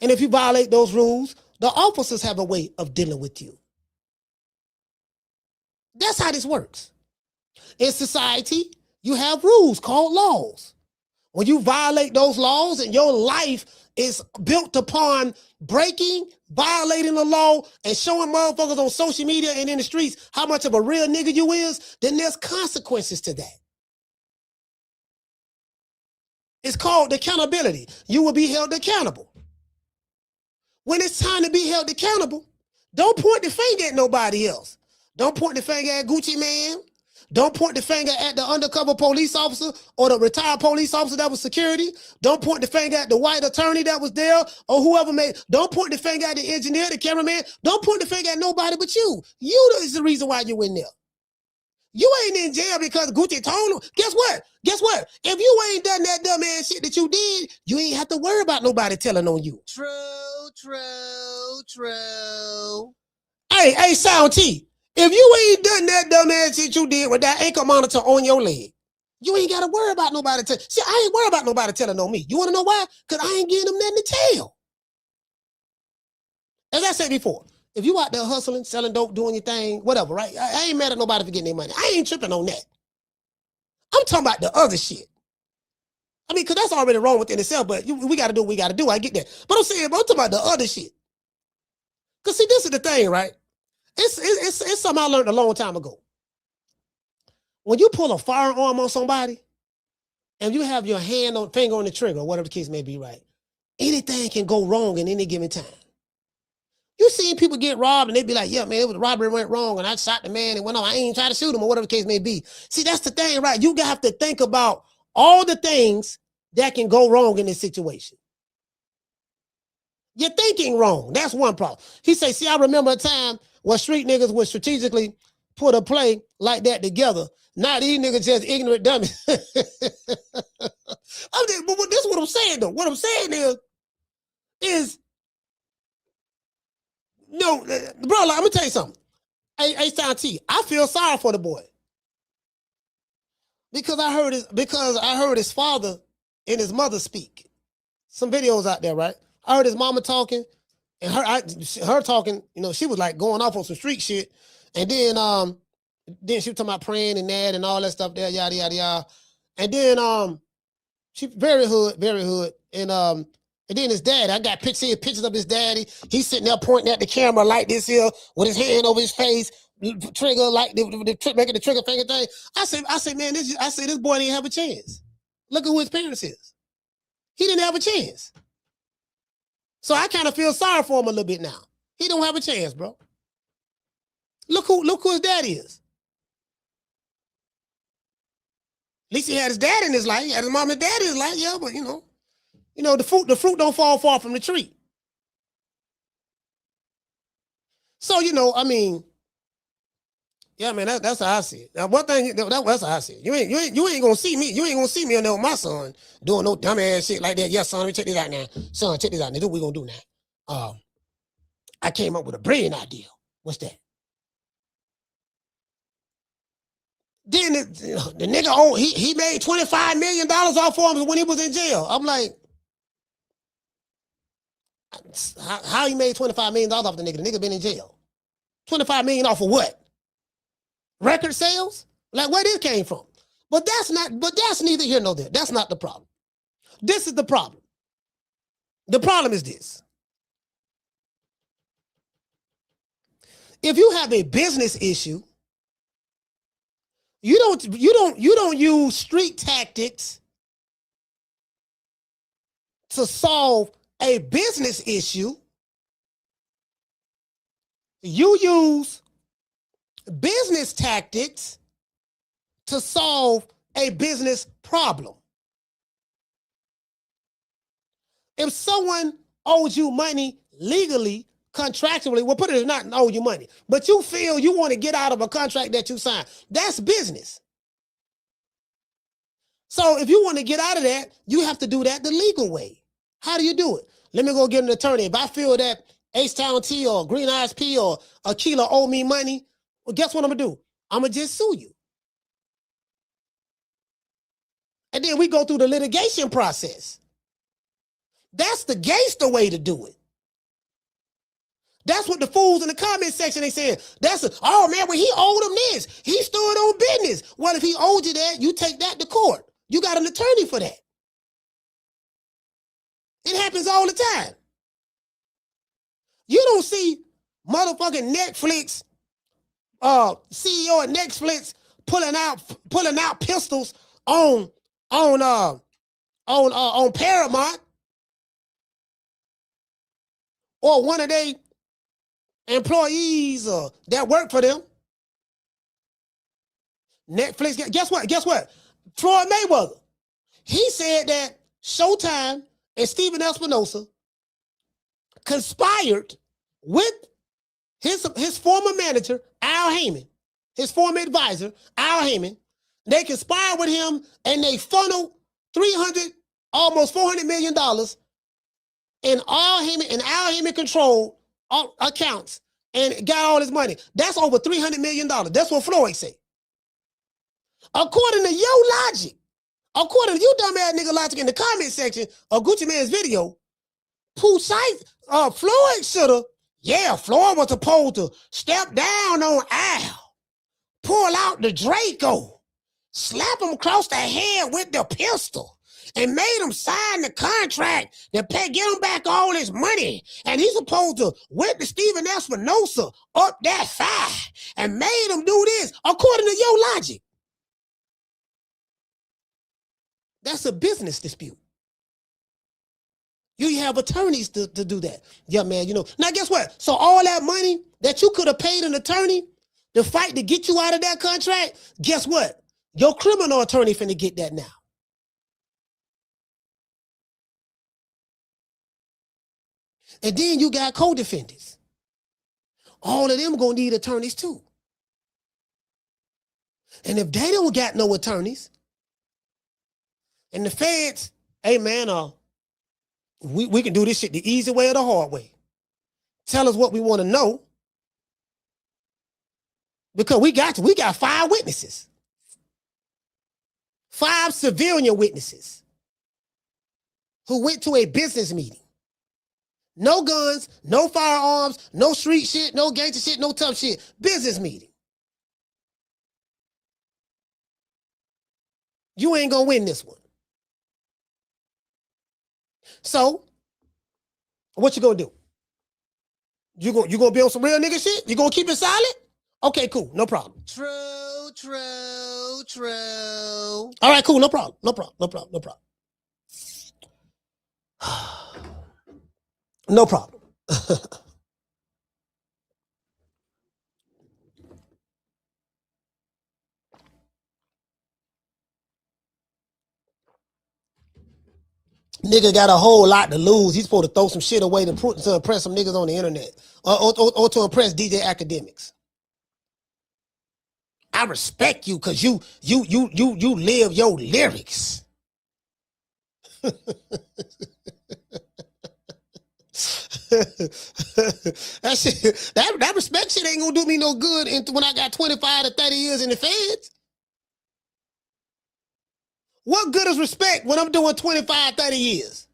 And if you violate those rules, the officers have a way of dealing with you. That's how this works. In society, you have rules called laws. When you violate those laws and your life is built upon breaking, violating the law, and showing motherfuckers on social media and in the streets how much of a real nigga you is, then there's consequences to that. It's called accountability. You will be held accountable. When it's time to be held accountable, don't point the finger at nobody else. Don't point the finger at Gucci Man. Don't point the finger at the undercover police officer or the retired police officer that was security. Don't point the finger at the white attorney that was there or whoever made. Don't point the finger at the engineer, the cameraman. Don't point the finger at nobody but you. You is the reason why you in there. You ain't in jail because Gucci told him. Guess what? If you ain't done that dumb ass shit that you did, you ain't have to worry about nobody telling on you. True. Hey, Sound T. If you ain't done that dumb ass shit you did with that ankle monitor on your leg, you ain't got to worry about nobody telling. See, I ain't worried about nobody telling on me. You want to know why? Because I ain't getting them nothing to tell. As I said before, if you out there hustling, selling dope, doing your thing, whatever, right? I ain't mad at nobody for getting their money. I ain't tripping on that. I'm talking about the other shit. I mean, because that's already wrong within itself, but we got to do what we got to do. I get that. But I'm talking about the other shit. Because see, this is the thing, right? It's something I learned a long time ago. When you pull a firearm on somebody and you have your finger on the trigger, whatever the case may be, right? Anything can go wrong at any given time. You seen people get robbed and they be like, yeah, man, the robbery went wrong and I shot the man and went on. I ain't trying to shoot him or whatever the case may be. See, that's the thing, right? You have to think about all the things that can go wrong in this situation. You're thinking wrong. That's one problem. He say, see, I remember a time where street niggas would strategically put a play like that together. Now these niggas just ignorant dummies. But this is what I'm saying, though. What I'm saying is no, bro, like, I'm gonna tell you something. Hey, Sound T, I feel sorry for the boy. Because I heard his father and his mother speak. Some videos out there, right? I heard his mama talking, and her talking, you know, she was like going off on some street shit. And then she was talking about praying and that and all that stuff there, yada, yada, yada. And then she very hood. And then his dad, I got pictures of his daddy. He's sitting there pointing at the camera like this here with his hand over his face, trigger like making the trigger finger thing. I said, man, this boy didn't have a chance. Look at who his parents is. He didn't have a chance. So I kind of feel sorry for him a little bit now. He don't have a chance, bro. Look who his dad is. At least he had his dad in his life. He had his mom and dad in his life. Yeah, but you know, the fruit don't fall far from the tree. So, I mean, yeah, man, that's how I see it. Now, one thing, that's how I see it. You ain't gonna see me. You ain't gonna see me in there with my son doing no dumb ass shit like that. Yes, son, let me check this out now. Son, check this out. Now, this is what we gonna do now. I came up with a brilliant idea. What's that? Then the nigga he made $25 million off for him when he was in jail. I'm like, how he made $25 million off the nigga? The nigga been in jail. $25 million off of what? Record sales? Like where this came from? But that's neither here nor there. That's not the problem. This is the problem. The problem is this. If you have a business issue, you don't use street tactics to solve a business issue. You use business tactics to solve a business problem. If someone owes you money legally, contractually, well, put it as not owe you money, but you feel you want to get out of a contract that you signed, that's business. So if you want to get out of that, you have to do that the legal way. How do you do it? Let me go get an attorney. If I feel that H-Town T or Green Eyes P or Aquila owe me money, well, guess what I'm going to do? I'm going to just sue you. And then we go through the litigation process. That's the gangster way to do it. That's what the fools in the comment section, they saying, oh man, well, he owed him this. He stood on business. Well, if he owed you that, you take that to court. You got an attorney for that. It happens all the time. You don't see motherfucking Netflix, CEO of Netflix pulling out pistols on Paramount or one of they employees that work for them. Netflix, guess what? Floyd Mayweather. He said that Showtime and Steven Espinosa conspired with his former manager, Al Heyman, his former advisor, Al Heyman. They conspired with him and they funneled almost $400 million in Al Heyman controlled accounts and got all his money. That's over $300 million. That's what Floyd said. According to your logic, according to you dumbass nigga logic in the comment section of Gucci Man's video, Floyd Floyd was supposed to step down on Al, pull out the Draco, slap him across the head with the pistol, and made him sign the contract to get him back all his money. And he's supposed to went to Steven Espinosa up that fire and made him do this, according to your logic. That's a business dispute. You have attorneys to do that. Yeah, man, Now, guess what? So all that money that you could have paid an attorney to fight to get you out of that contract, guess what? Your criminal attorney finna get that now. And then you got co-defendants. All of them gonna need attorneys too. And if they don't got no attorneys, and the feds, hey man, we can do this shit the easy way or the hard way. Tell us what we want to know. Because we got 5 witnesses. 5 civilian witnesses who went to a business meeting. No guns, no firearms, no street shit, no gangster shit, no tough shit. Business meeting. You ain't gonna win this one. So, what you gonna do? You gonna be on some real nigga shit? You gonna keep it silent? Okay, cool, no problem. True. All right, cool, no problem. No problem. Nigga got a whole lot to lose. He's supposed to throw some shit away to impress some niggas on the internet or to impress DJ Academics. I respect you because you live your lyrics. that respect shit ain't gonna do me no good when I got 25 to 30 years in the feds. What good is respect when I'm doing 25, 30 years?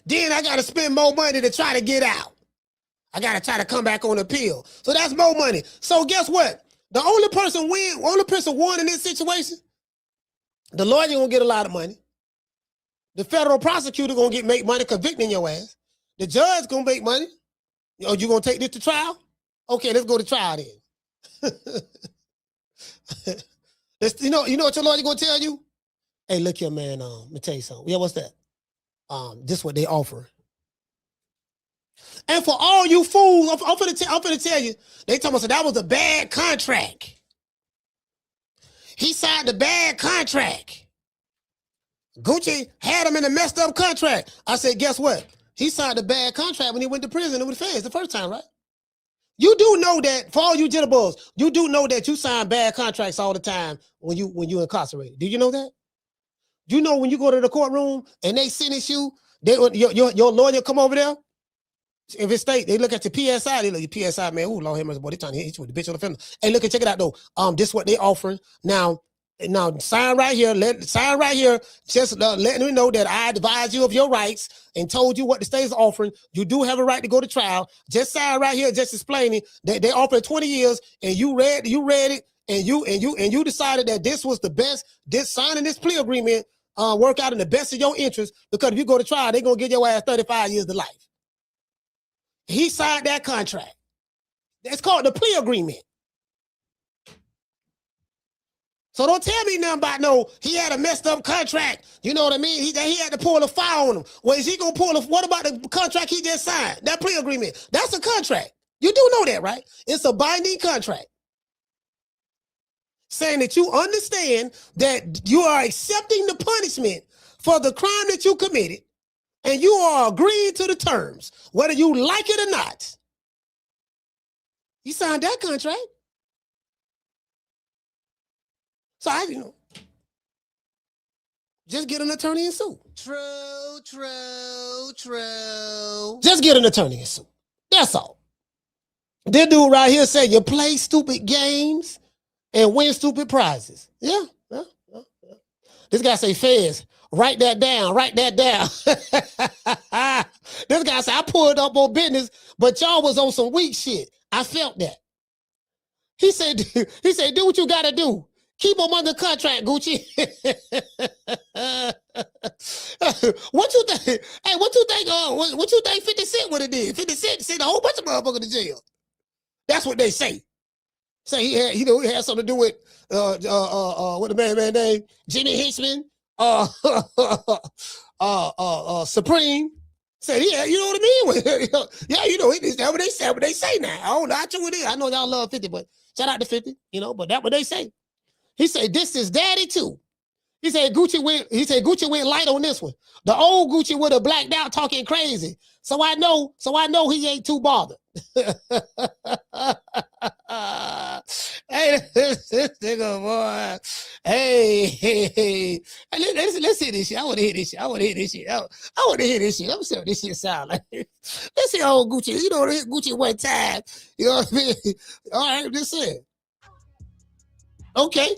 Then I got to spend more money to try to get out. I got to try to come back on appeal. So that's more money. So guess what? The only person won in this situation, the lawyer gonna get a lot of money. The federal prosecutor gonna make money convicting your ass. The judge gonna make money. Oh, you gonna take this to trial? Okay, let's go to trial then. You know what your lawyer gonna tell you? Hey, look here, man. Let me tell you something. Yeah, what's that? This what they offer. And for all you fools, I'm finna tell you, they told us that was a bad contract. He signed a bad contract. Gucci had him in a messed up contract. I said, guess what? He signed a bad contract when he went to prison with the feds the first time, right? You do know that, for all you jitterbugs, you do know that you sign bad contracts all the time when you incarcerated. Do you know that? You know when you go to the courtroom and they sentence you, your lawyer come over there. If it's state, they look at your PSI. They look at your PSI, man. Ooh, Lord have mercy, boy. They trying to hit you with the bitch on the fender. Hey, look, check it out though. This is what they offering now. Sign right here. Sign right here. Just letting me know that I advised you of your rights and told you what the state is offering. You do have a right to go to trial. Just sign right here. Just explaining that they offer 20 years, and you read it, and you decided that this was the best. This signing this plea agreement work out in the best of your interest, because if you go to trial, they're gonna give your ass 35 years to life. He signed that contract. That's called the plea agreement. So don't tell me nothing about he had a messed up contract. You know what I mean? He had to pull a file on him. Well, is he going to pull what about the contract he just signed? That plea agreement. That's a contract. You do know that, right? It's a binding contract. Saying that you understand that you are accepting the punishment for the crime that you committed, and you are agreeing to the terms, whether you like it or not. You signed that contract. So just get an attorney and sue. True. Just get an attorney and sue. That's all. This dude right here said you play stupid games and win stupid prizes. Yeah. This guy say, Fez, write that down. This guy said, I pulled up on business, but y'all was on some weak shit. I felt that. He said, do what you gotta do. Keep them under contract, Gucci. What you think? Hey, what you think 50 Cent would have did? 50 Cent sent a whole bunch of motherfuckers to jail. That's what they say. Say he had something to do with what the man name? Jimmy Hitchens, Supreme. Said, yeah, you know what I mean? Yeah, that's what they say now. I don't know how true it is. I know y'all love 50, but shout out to 50, but that's what they say. He said, this is daddy too. He said Gucci went light on this one. The old Gucci would have blacked out talking crazy. So I know he ain't too bothered. Hey, this nigga, boy. Hey. Let's hear this shit. I want to hear this shit. I want to hear this shit. Let me see what this shit sound like. Let's see old Gucci. Gucci one time. You know what I mean? All right, let's see it. Okay.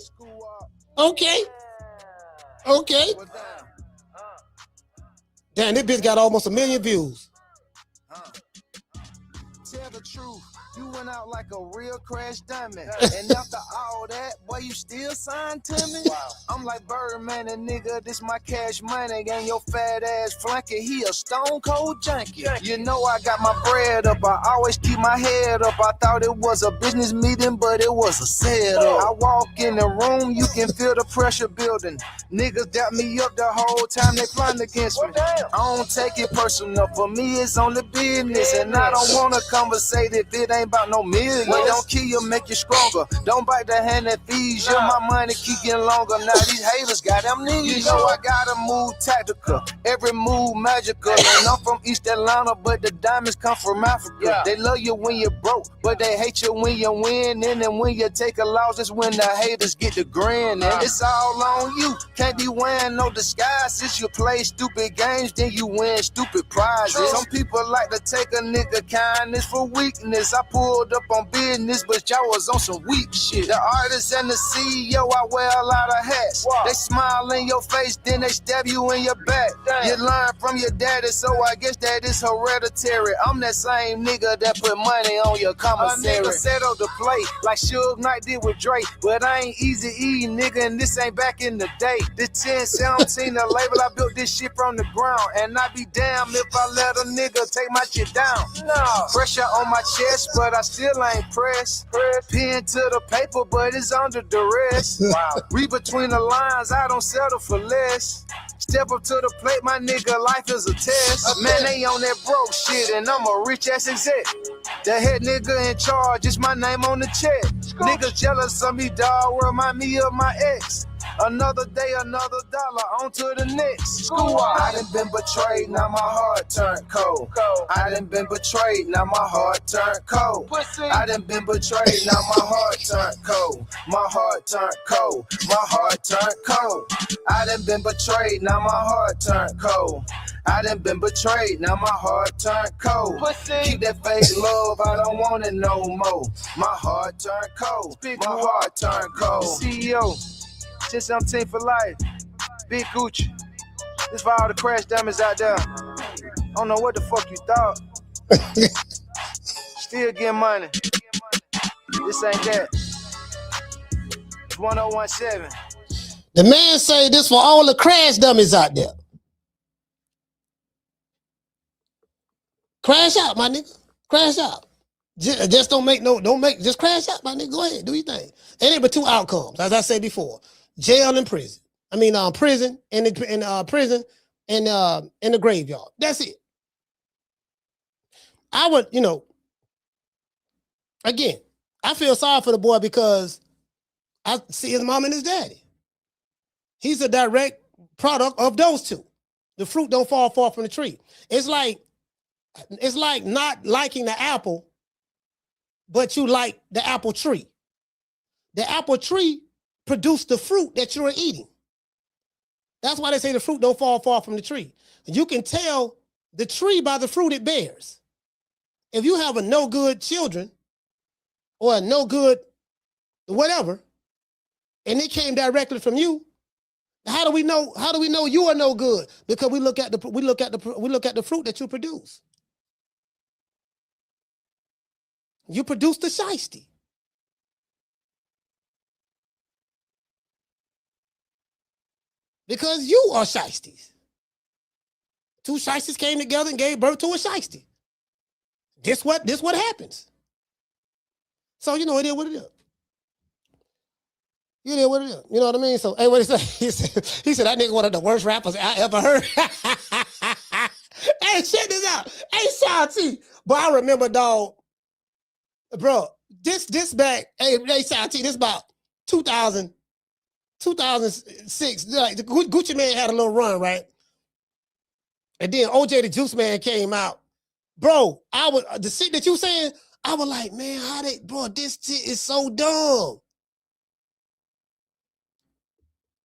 Damn, this bitch got almost 1 million views. Tell the truth. You went out like a real crash diamond. And after all that, boy, you still signed to me? Wow. I'm like Birdman and nigga, this my cash money. And your fat ass flunky, he a stone cold junkie. You know I got my bread up, I always keep my head up. I thought it was a business meeting, but it was a setup. I walk in the room, you can feel the pressure building. Niggas doubt me up the whole time they plotting against me. I don't take it personal, for me it's only business. And I don't wanna conversate if it ain't about no million. Don't kill you, make you stronger. Don't bite the hand that feeds you. My money keep getting longer. Now these haters got amnesia. You know I gotta move tactical, every move magical. And I'm from East Atlanta, but the diamonds come from Africa. They love you when you're broke, but they hate you when you win. And then when you take a loss, that's when the haters get the grin. And it's all on you. Can't be wearing no disguises. You play stupid games, then you win stupid prizes. Some people like to take a nigga kindness for weakness. I pulled up on business, but y'all was on some weak shit. The artist and the CEO, I wear a lot of hats. They smile in your face, then they stab you in your back. You learn from your daddy, so I guess that is hereditary. I'm that same nigga that put money on your commissary. A nigga settled the play like Suge Knight did with Drake, but I ain't easy E, nigga, and this ain't back in the day. This 1017, the label, I built this shit from the ground, and I be damned if I let a nigga take my shit down. No pressure on my chest, but I still ain't pressed. Pen to the paper, but it's under duress. Wow. Read between the lines, I don't settle for less. Step up to the plate, my nigga, life is a test. Man, they on that broke shit, and I'm a rich ass exec. The head nigga in charge, it's my name on the check. Niggas jealous of me, dawg, remind me of my ex. Another day, another dollar, on to the next. I done been betrayed, now my heart turned cold. I done been betrayed, now my heart turned cold. I done been betrayed, now my heart turned cold. My heart turned cold. My heart turned cold. I done been betrayed, now my heart turned cold. I done been betrayed, now my heart turned cold. Keep that fake love, I don't want it no more. My heart turned cold. My heart turned cold. CEO. 1017 for life, Big Gucci. This for all the crash dummies out there. I don't know what the fuck you thought. Still getting money. This ain't that. It's 1017. The man say this for all the crash dummies out there. Crash out, my nigga. Crash out. Just just crash out, my nigga. Go ahead, do your thing. It ain't but two outcomes, as I said before. Jail and prison. I mean, prison and prison and in the graveyard. That's it. I would, again, I feel sorry for the boy because I see his mom and his daddy. He's a direct product of those two. The fruit don't fall far from the tree. It's like not liking the apple, but you like the apple tree. The apple tree produce the fruit that you're eating. That's why they say the fruit don't fall far from the tree. You can tell the tree by the fruit it bears. If you have a no good children or a no good whatever, and it came directly from you, how do we know you are no good? Because we look at the fruit that you produce. You produce the shiesty. Because you are shiesties. Two shiesties came together and gave birth to a shiesty. This what happens. So it is what it is. It is what it is. You know what I mean? So hey, what he say? He said that nigga one of the worst rappers I ever heard. Hey, check this out. Hey, Shanti. But I remember, dog, bro, this back, hey, Shanti, this about 2006, like the Gucci Man had a little run, right? And then OJ the Juice Man came out. Bro, the shit that you saying, I was like, man, this shit is so dumb.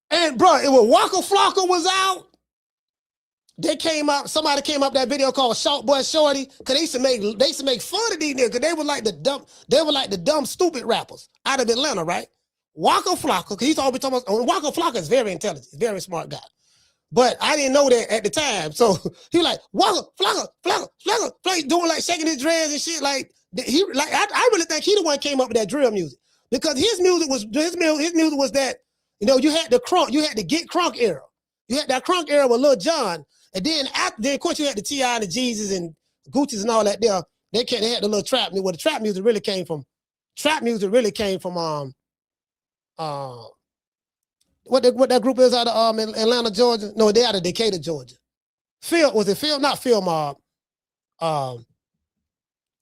And bro, it was Waka Flocka was out. Somebody came up that video called Short Boy Shorty, because they used to make fun of these niggas, because they were like the dumb, stupid rappers out of Atlanta, right? Waka Flocka, because he's always talking about, Waka Flocka is very intelligent, very smart guy. But I didn't know that at the time. So he was like, Waka Flocka, doing like shaking his dreads and shit, like He like I really think he the one came up with that drill music because his music was that you had the get crunk era. You had that crunk era with Lil Jon, and then of course you had the T.I. and the Jeezys and Gucci's and all that there. They had the little trap music. Well, the trap music really came from what that group is out of Atlanta, Georgia? No, they out of Decatur, Georgia. Was it Phil? Not Phil Mob.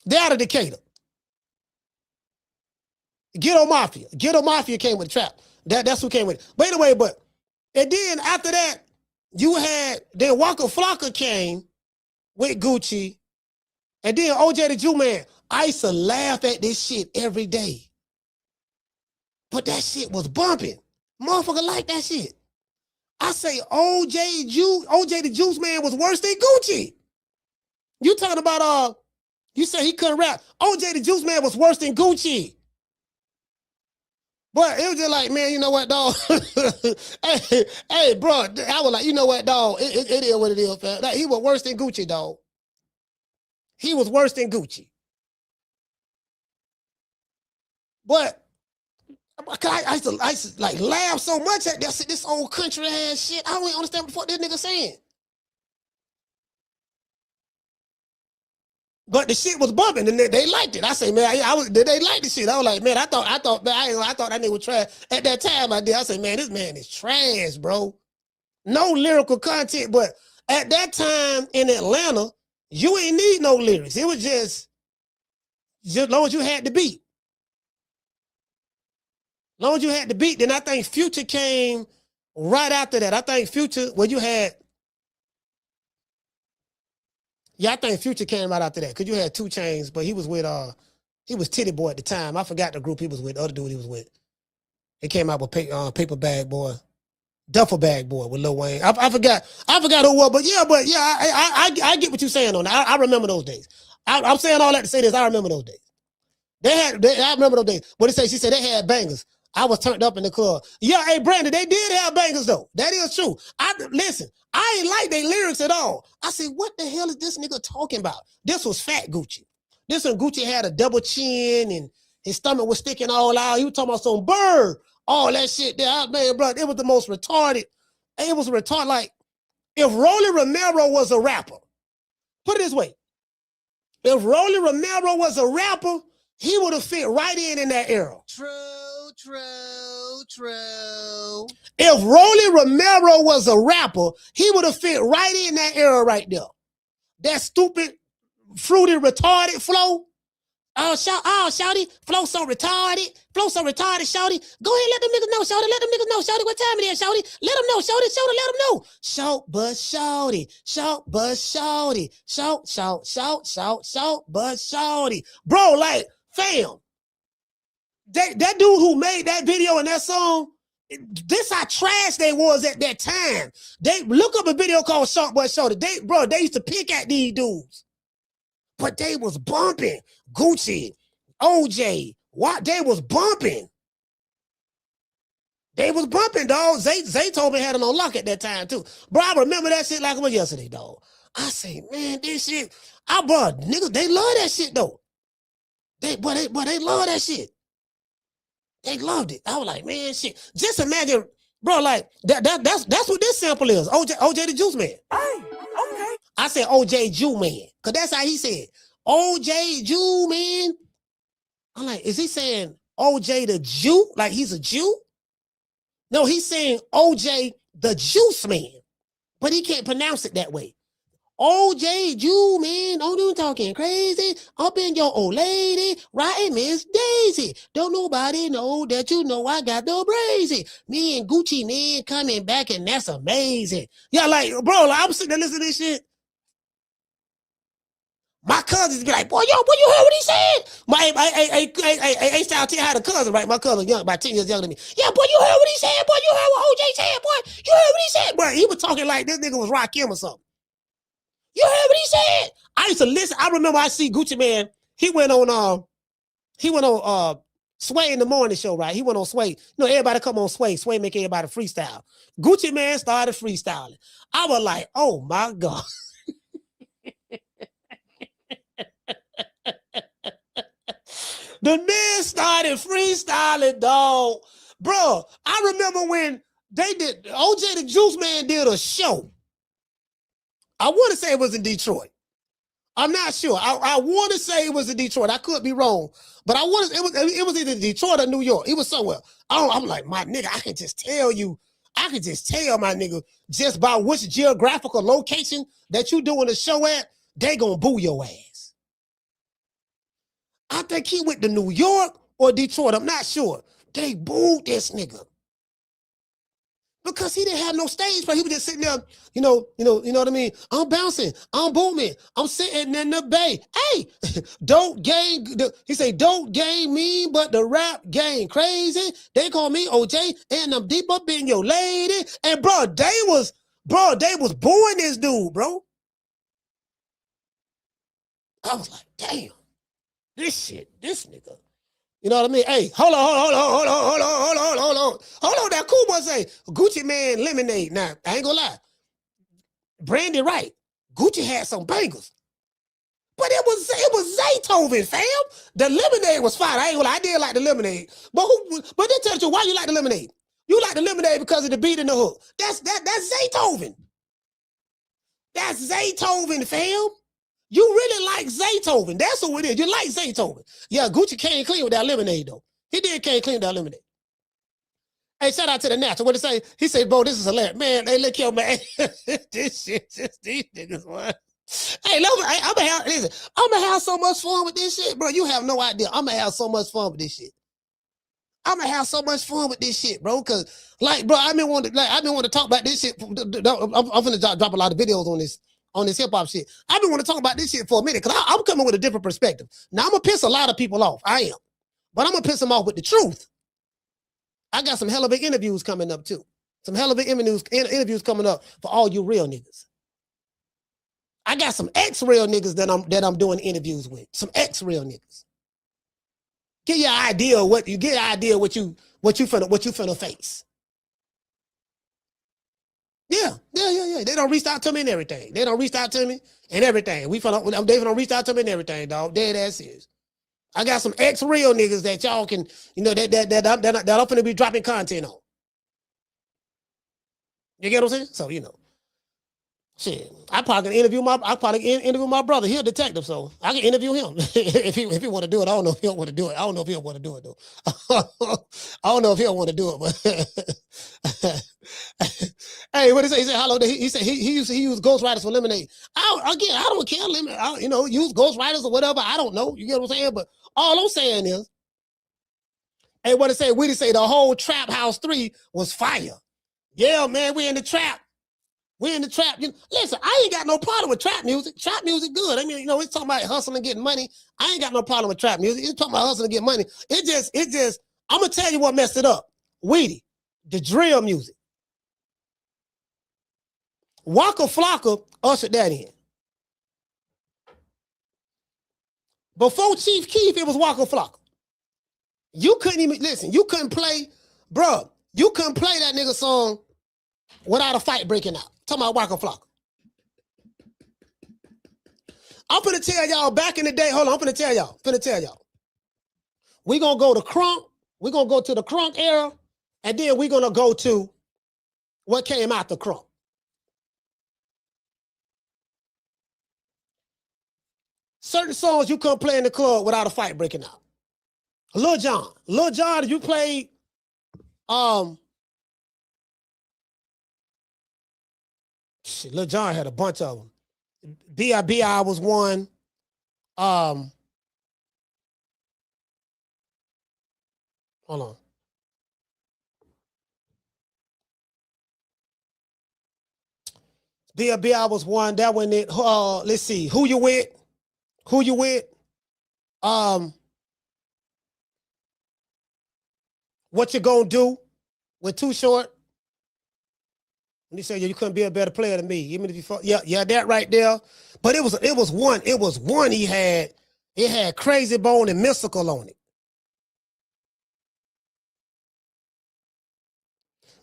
They out of Decatur. Ghetto Mafia came with the trap. That's who came with it. But anyway, and then after that, you had Waka Flocka came with Gucci, and then OJ the Jew Man. I used to laugh at this shit every day. But that shit was bumping. Motherfucker like that shit. I say OJ the Juice Man was worse than Gucci. You talking about you say he couldn't rap. OJ the Juice Man was worse than Gucci. But it was just like, man, you know what, dog? hey, bro, I was like, you know what, dog? It is what it is, man. Like, he was worse than Gucci, dog. He was worse than Gucci. But I used to like laugh so much at this old country ass shit. I don't even understand what the fuck this nigga saying. But the shit was bumping, and they liked it. I say, man, did they like the shit? I was like, man, I thought that nigga was trash. At that time, I said, man, this man is trash, bro. No lyrical content, but at that time in Atlanta, you ain't need no lyrics. It was just as long as you had the beat. As long as you had the beat, then I think Future came right after that. I think Future, I think Future came right after that because you had 2 Chainz, but he was with he was Titty Boy at the time. I forgot the group he was with, the other dude he was with. He came out with Paper Bag Boy, Duffel Bag Boy with Lil Wayne. I forgot who it was, but I get what you're saying on that. I remember those days. I'm saying all that to say this. I remember those days. I remember those days. What she said they had bangers. I was turned up in the club. Yeah, hey, Brandon, they did have bangers, though. That is true. Listen, I ain't like their lyrics at all. I said, what the hell is this nigga talking about? This was Fat Gucci. This one, Gucci had a double chin, and his stomach was sticking all out. He was talking about some bird, all that shit there. Man, bro, it was the most retarded. It was retarded. Like, if Rolly Romero was a rapper, put it this way. If Rolly Romero was a rapper, he would have fit right in that era. True. If Rolly Romero was a rapper, he would have fit right in that era right there. That stupid, fruity, retarded flow. Shawty, flow so retarded, shawty. Go ahead, let them niggas know, shawty. Let them niggas know, shawty. What time it is, shawty? Let them know, shawty. Let them know. Shout, but shawty. Shout, but shawty. Bro, like, fam. That dude who made that video and that song, this how trash they was at that time. They look up a video called Shout But Shawty. They used to pick at these dudes. But they was bumping. Gucci, OJ, what they was bumping. They was bumping, dog. Zaytoven had them on lock at that time too. Bro, I remember that shit like it was yesterday, dog. I say, man, this shit, bro, niggas, they love that shit though. They love that shit. They loved it. I was like, man, shit. Just imagine, bro, like that's what this sample is. OJ the Juice Man. Hey, okay. I said OJ Jew Man, cause that's how he said. OJ Jew Man. I'm like, is he saying OJ the Jew? Like he's a Jew? No, he's saying OJ the Juice Man, but he can't pronounce it that way. OJ Jew Man, don't do talking crazy. Up in your old lady, riding Miss Daisy. Don't nobody know that you know I got the brazy. Me and Gucci Man coming back, and that's amazing. Yeah, like, bro, like, I'm sitting there listening to this shit. My cousins be like, boy, you heard what he said? I style tell you how the cousin, right? My cousin young, about 10 years younger than me. Yeah, boy, you heard what he said, boy. You heard what OJ said, boy. You heard what he said, boy. He was talking like this nigga was Rakim or something. You heard what he said? I used to listen. I remember I see Gucci Man. He went on Sway in the morning show, right? He went on Sway. You know, everybody come on Sway. Sway make everybody freestyle. Gucci Man started freestyling. I was like, oh my God. The men started freestyling, dog. Bro, I remember when they did, OJ the Juice Man did a show. I want to say it was in Detroit. I'm not sure. I want to say it was in Detroit. I could be wrong, but it was either Detroit or New York. It was somewhere. I'm like, my nigga, I can just tell my nigga, just by which geographical location that you doing the show at, they gonna boo your ass. I think he went to New York or Detroit. I'm not sure. They booed this nigga. Because he didn't have no stage play. He was just sitting there, you know what I mean? I'm bouncing, I'm booming, I'm sitting in the bay. Hey, he say, don't game me, but the rap game crazy. They call me OJ, and I'm deep up in your lady. And bro, they was booing this dude, bro. I was like, damn, this nigga. You know what I mean? Hey, hold on. That cool boy say, Gucci Man lemonade. Now, I ain't gonna lie. Brandy right. Gucci had some bangers. But it was Zaytoven, fam. The lemonade was fine. I ain't gonna lie. I did like the lemonade. But they tell you why you like the lemonade. You like the lemonade because of the beat and the hook. That's Zaytoven. That's Zaytoven, fam. You really like Zaytoven. That's who it is. You like Zaytoven. Yeah, Gucci came clean with that lemonade, though. He did came clean with that lemonade. Hey, shout out to the Natural. What did he say? He said, bro, this is hilarious. Man, hey, look here, man. This shit, just these niggas, man. Hey, I'm gonna have so much fun with this shit, bro. You have no idea. I'm gonna have so much fun with this shit. I'm gonna have so much fun with this shit, bro. Cause, like, bro, I've been wanting to talk about this shit. I'm gonna drop a lot of videos on this hip hop shit. I've been wanting to talk about this shit for a minute because I'm coming with a different perspective. Now, I'm gonna piss a lot of people off. I am. But I'm gonna piss them off with the truth. I got some hell of interviews coming up too. Some hell of interviews coming up for all you real niggas. I got some ex-real niggas that I'm doing interviews with. Some ex-real niggas. Get your idea of what you finna face. Yeah. They don't reach out to me and everything. They don't reach out to me and everything. They don't reach out to me and everything, dog. Dead ass is. I got some ex-real niggas that y'all can, that I'm finna be dropping content on. You get what I'm saying? So, shit. I probably interview my brother. He's a detective, so I can interview him if he want to do it. I don't know if he'll want to do it. I don't know if he'll want to do it though. I don't know if he'll want to do it, but hey, what did he say? He said hello. He said he used ghostwriters for lemonade. I don't care. Use ghostwriters or whatever. I don't know. You get what I'm saying? But all I'm saying is, hey, what did it say? We did say the whole Trap House 3 was fire. Yeah, man, we in the trap. We in the trap. Listen, I ain't got no problem with trap music. Trap music good. I mean, it's talking about hustling and getting money. I ain't got no problem with trap music. It's talking about hustling and getting money. It just, I'm going to tell you what messed it up. Weedy, the drill music. Waka Flocka ushered that in. Before Chief Keef, it was Waka Flocka. You couldn't even, listen, you couldn't play that nigga song without a fight breaking out. Talking about Waka Flocka. I'm finna tell y'all back in the day, hold on, I'm finna tell y'all. We gonna go to Crunk, we gonna go to the Crunk era, and then we gonna go to what came after Crunk. Certain songs you couldn't play in the club without a fight breaking out. Lil Jon, you played, Lil Jon had a bunch of them. B.I. was one. Hold on. B.I. was one. That one. Let's see. Who you with? What you gonna do with Too Short? And he said, you couldn't be a better player than me. Even if you yeah, that right there. But it was one he had. It had Crazy Bone and Mystical on it.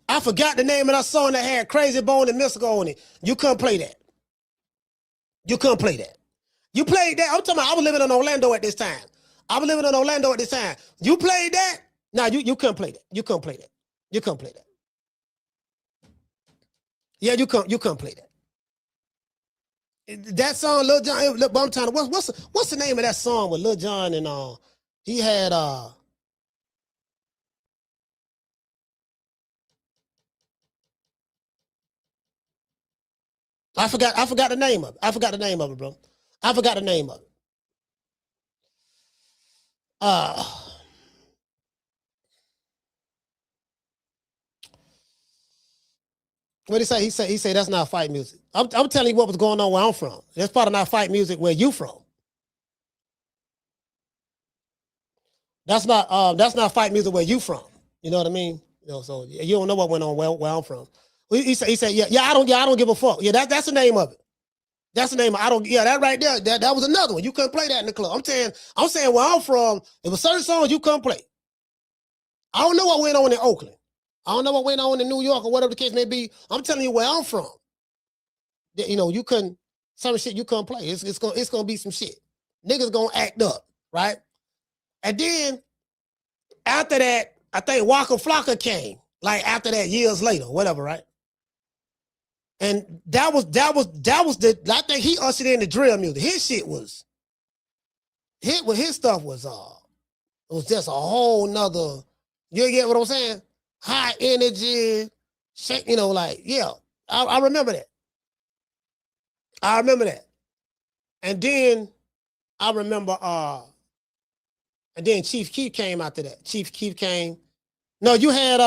I forgot the name of that song that had Crazy Bone and Mystical on it. You couldn't play that. You played that. I'm talking about I was living in Orlando at this time. I was living in Orlando at this time. You played that? No, you couldn't play that. You couldn't play that. You couldn't play that. Yeah, you couldn't play that. That song, Lil Jon, I'm trying to, what's the name of that song with Lil Jon and he had I forgot the name of it. I forgot the name of it, bro. I forgot the name of it. What did he say? He said that's not fight music. I'm telling you what was going on where I'm from. That's part of not fight music where you from. That's not fight music where you from. You know what I mean? You know, so you don't know what went on where I'm from. He said, yeah, I don't give a fuck. Yeah, that's the name of it. That's the name of that right there. That was another one. You couldn't play that in the club. I'm saying where I'm from, there was certain songs you couldn't play. I don't know what went on in Oakland. I don't know what went on in New York or whatever the case may be. I'm telling you where I'm from. You know, you couldn't, some shit you couldn't play. It's gonna be some shit. Niggas gonna act up, right? And then after that, I think Waka Flocka came, like after that, years later, whatever, right? And that was I think he ushered in the drill music. His stuff was it was just a whole nother, you get what I'm saying? High energy, you know, like, yeah, I remember that. I remember that. And then I remember, and then Chief Keef came after that. Chief Keef came. No, you had,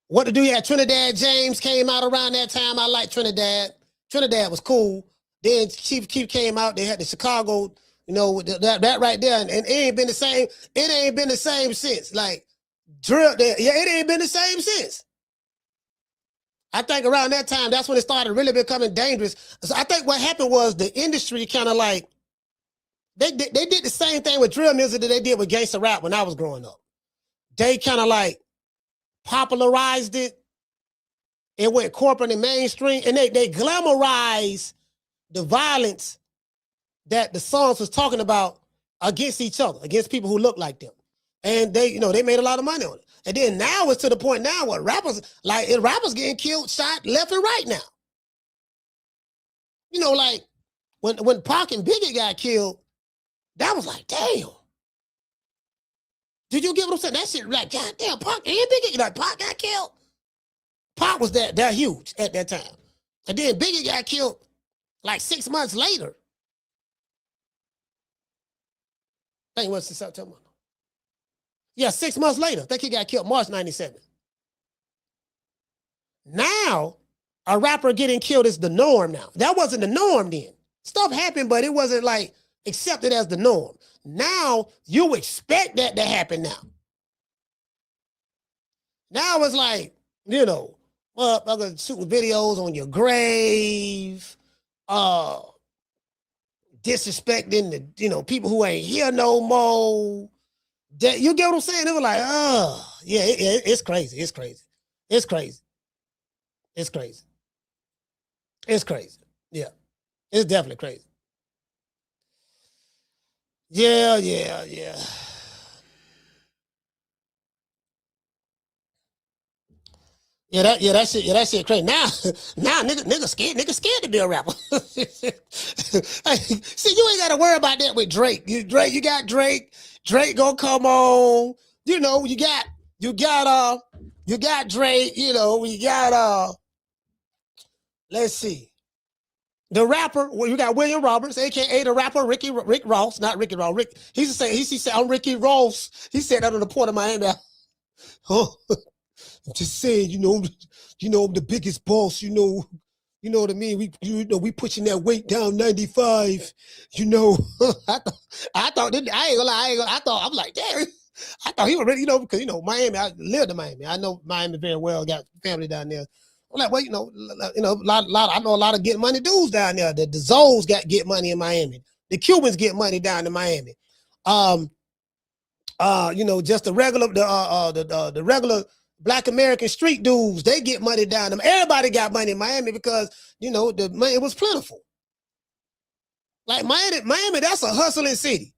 What to Do? You had Trinidad James came out around that time. I like Trinidad. Trinidad was cool. Then Chief Keef came out. They had the Chicago, you know, that right there. And it ain't been the same. It ain't been the same since. Like, drill there. Yeah, it ain't been the same since. I think around that time, that's when it started really becoming dangerous. So I think what happened was the industry kind of like, they did the same thing with drill music that they did with gangsta rap when I was growing up. They kind of like popularized it. It went corporate and mainstream, and they glamorized the violence that the songs was talking about against each other, against people who look like them. And they made a lot of money on it. And then now it's to the point now where rappers getting killed, shot left and right now. You know, like when Pac and Biggie got killed, that was like, damn. Did you get what I'm saying? That shit like, goddamn, Pac and Biggie, like Pac got killed. Pac was that huge at that time. And then Biggie got killed like 6 months later. I think it was in September. Yeah, 6 months later. I think he got killed March 97. Now, a rapper getting killed is the norm now. That wasn't the norm then. Stuff happened, but it wasn't like accepted as the norm. Now, you expect that to happen now. Now it's like, you know, motherfuckers shooting videos on your grave, disrespecting the, you know, people who ain't here no more. That, you get what I'm saying? It was like, yeah, it's crazy. It's crazy. It's crazy. It's crazy. It's crazy. Yeah. It's definitely crazy. Yeah. That shit crazy. Now niggas scared to be a rapper. See, you ain't gotta worry about that with Drake. You got Drake. Drake gonna come on. You know, you got Drake, you know, you got let's see. The rapper, well, you got William Roberts, aka the rapper Rick Ross, not Ricky Ross. He said, I'm Ricky Ross. He said that on the Port of Miami. Oh, I'm just saying, you know, I'm the biggest boss, you know what I mean? We pushing that weight down 95, you know. I thought, I'm like, damn, I thought he was ready, you know, because, you know, Miami, I lived in Miami. I know Miami very well, got family down there. I'm like, well, I know a lot of get money dudes down there. The Zoes get money in Miami. The Cubans get money down in Miami. You know, just the regular Black American street dudes, they get money down them. Everybody got money in Miami because, you know, the money was plentiful. Like Miami, that's a hustling city.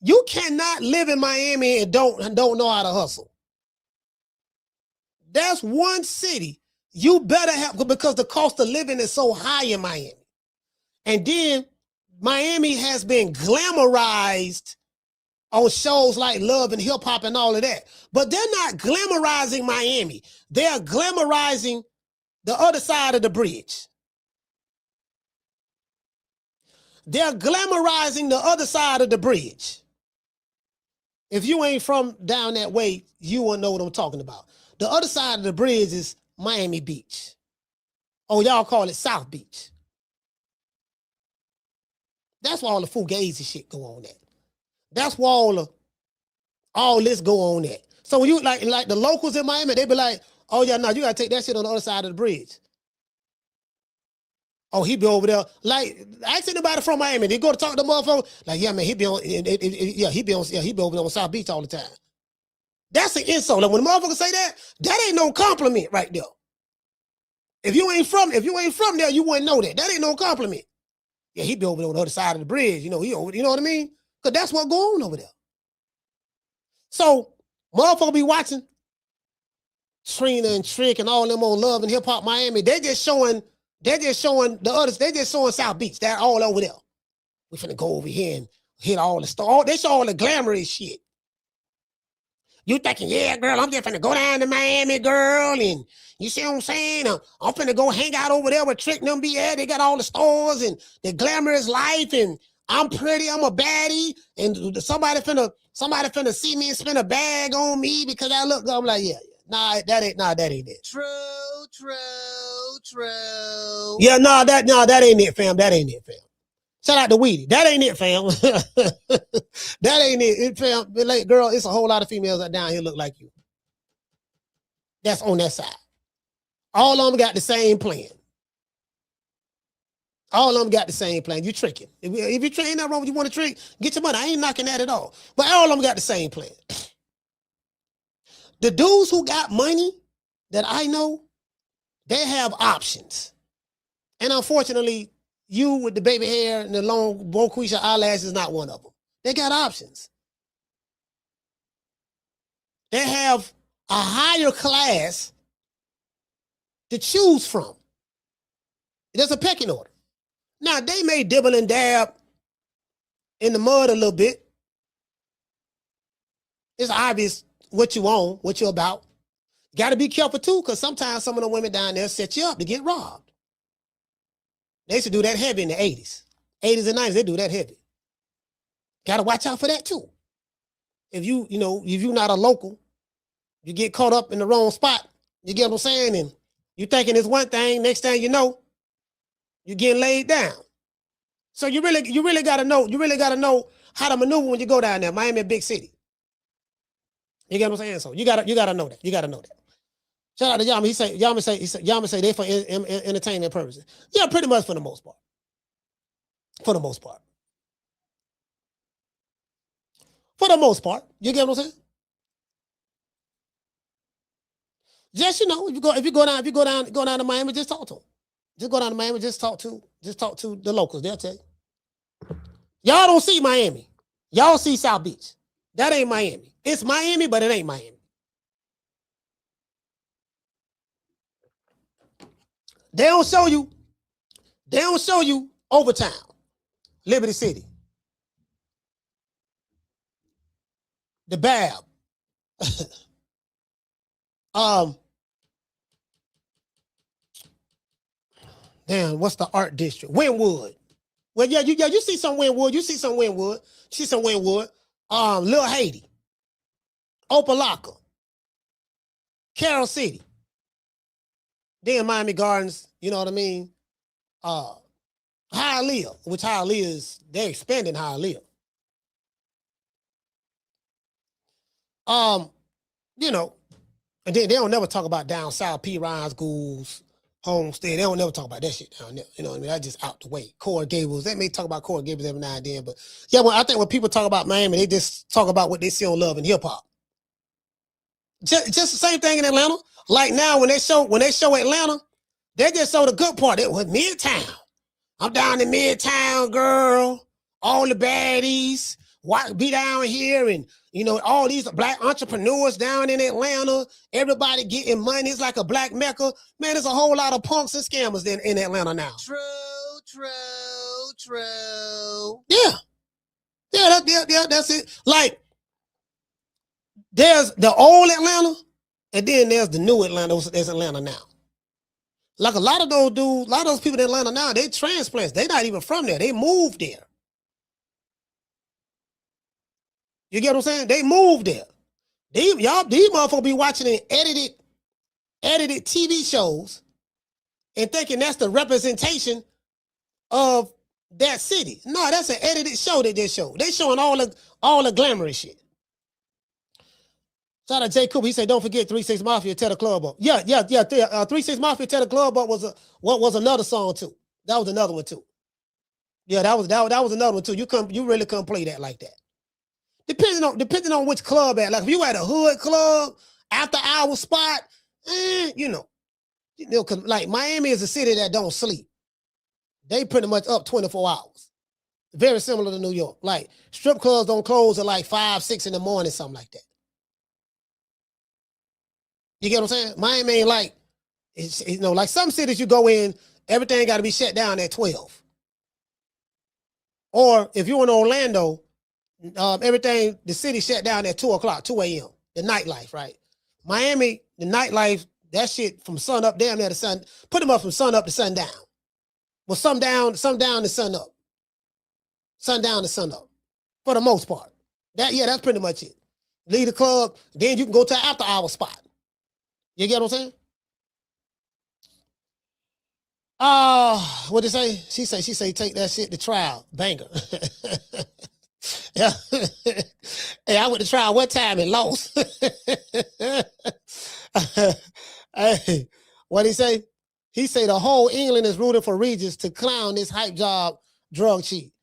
You cannot live in Miami and don't know how to hustle. That's one city you better have, because the cost of living is so high in Miami. And then Miami has been glamorized on shows like Love and Hip Hop and all of that. But they're not glamorizing Miami. They're glamorizing the other side of the bridge. They're glamorizing the other side of the bridge. If you ain't from down that way, you won't know what I'm talking about. The other side of the bridge is Miami Beach. Oh, y'all call it South Beach. That's where all the fugazi shit go on at. That's where all this go on at. So when you like the locals in Miami, they be like, oh yeah, no, you gotta take that shit on the other side of the bridge. Oh, he be over there. Like, ask anybody from Miami. They go to talk to the motherfucker. Like, yeah, man, he be over there on South Beach all the time. That's an insult. Like, when the motherfucker say that, that ain't no compliment right there. If you ain't from there, you wouldn't know that. That ain't no compliment. Yeah, he be over there on the other side of the bridge. You know what I mean? Because that's what go on over there. So, motherfucker be watching Trina and Trick and all them on Love and Hip Hop Miami. They're just showing the others. They're just showing South Beach. They're all over there. We finna go over here and hit all the stars. They show all the glamorous shit. You thinking, yeah, girl, I'm just finna go down to Miami, girl, and you see what I'm saying? I'm finna go hang out over there with Trick and them be at. They got all the stores and the glamorous life, and I'm pretty, I'm a baddie, and somebody finna see me and spend a bag on me because I look good. I'm like, yeah. Nah, that ain't it. True. Yeah, that ain't it, fam. That ain't it, fam. Shout out to Weedy. That ain't it, fam. That ain't it, fam. Like, girl, it's a whole lot of females that down here look like you. That's on that side. All of them got the same plan. All of them got the same plan. You tricking. If you ain't nothing wrong with you want to trick, get your money. I ain't knocking that at all. But all of them got the same plan. The dudes who got money that I know, they have options. And unfortunately, you with the baby hair and the long Boquisha eyelashes is not one of them. They got options. They have a higher class to choose from. There's a pecking order. Now, they may dibble and dab in the mud a little bit. It's obvious what you own, what you're about. Got to be careful, too, because sometimes some of the women down there set you up to get robbed. They used to do that heavy in the 80s. 80s and 90s, they do that heavy. Got to watch out for that, too. If you're not a local, you get caught up in the wrong spot, you get what I'm saying? And you thinking it's one thing, next thing you know, you're getting laid down. So you really gotta know how to maneuver when you go down there. Miami, a big city. You get what I'm saying? So you gotta know that. You gotta know that. Shout out to Yama. Yama say they for entertainment purposes. Yeah, pretty much for the most part. For the most part. For the most part. You get what I'm saying? Just, if you go down to Miami, just talk to them. Just go down to Miami, just talk to the locals. They'll tell you. Y'all don't see Miami. Y'all see South Beach. That ain't Miami. It's Miami, but it ain't Miami. They don't show you Overtown, Liberty City, the Bab. Damn, what's the art district? Wynwood. Well, yeah, you see some Wynwood. You see some Wynwood. Lil Haiti. Opalaka. Carroll City. Then Miami Gardens, you know what I mean? Hialeah, which Hialeah is, they're expanding Hialeah. And then they don't never talk about down south, P. Ryan schools, Homestead. They don't never talk about that shit down there. You know what I mean? That's just out the way. Coral Gables. They may talk about Coral Gables every now and then, but yeah, I think when people talk about Miami, they just talk about what they see on Love and Hip Hop. Just the same thing in Atlanta. Like now, when they show Atlanta, they just show the good part. It was Midtown. I'm down in Midtown, girl. All the baddies. be down here and, all these black entrepreneurs down in Atlanta, everybody getting money. It's like a black mecca. Man, there's a whole lot of punks and scammers in Atlanta now. True. Yeah, that's it. Like, there's the old Atlanta, and then there's the new Atlanta. There's Atlanta now. Like a lot of those dudes, a lot of those people in Atlanta now, they transplants. They're not even from there. They moved there. You get what I'm saying? They moved there. These motherfuckers be watching edited TV shows and thinking that's the representation of that city. No, that's an edited show that they show. They showing all the glamorous shit. Shout out to Jay Cooper. He said, "Don't forget 3-6 Mafia, Tear the Club Up." Yeah. 3-6 Mafia, Tear the Club Up was another song too. That was another one too. Yeah, that was another one too. You really couldn't play that like that. Depending on which club at. Like if you at a hood club, after hour spot, cause like Miami is a city that don't sleep. They pretty much up 24 hours. Very similar to New York. Like strip clubs don't close at like 5, 6 in the morning, something like that. You get what I'm saying? Miami ain't like, like some cities you go in, everything got to be shut down at 12. Or if you're in Orlando, the city shut down at 2 o'clock, 2 a.m. The nightlife, right? Miami, the nightlife, that shit from sun up, damn near the sun, put them up from sun up to sundown. Well, some down to sun up. Sun down to sun up. For the most part. That's pretty much it. Leave the club, then you can go to an after hour spot. You get what I'm saying? What did say? She say, take that shit to trial. Banger. Yeah. Hey, I went to trial one time and lost. Hey, what'd he say? He say the whole England is rooting for Regis to clown this hype job drug cheat.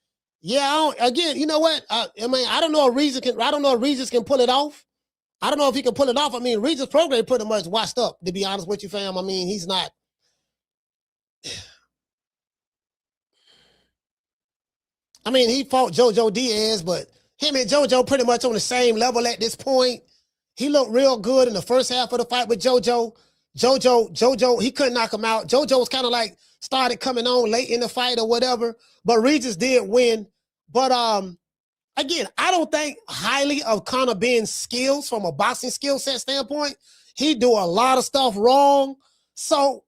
Yeah, again, you know what? I don't know if Regis can pull it off. I don't know if he can pull it off. I mean, Regis Prograis pretty much washed up, to be honest with you, fam. I mean, he's not. I mean, he fought JoJo Diaz, but him and JoJo pretty much on the same level at this point. He looked real good in the first half of the fight with JoJo. JoJo, he couldn't knock him out. JoJo was kind of like started coming on late in the fight or whatever, but Regis did win. But again, I don't think highly of Conor Benn's skills from a boxing skill set standpoint. He do a lot of stuff wrong. So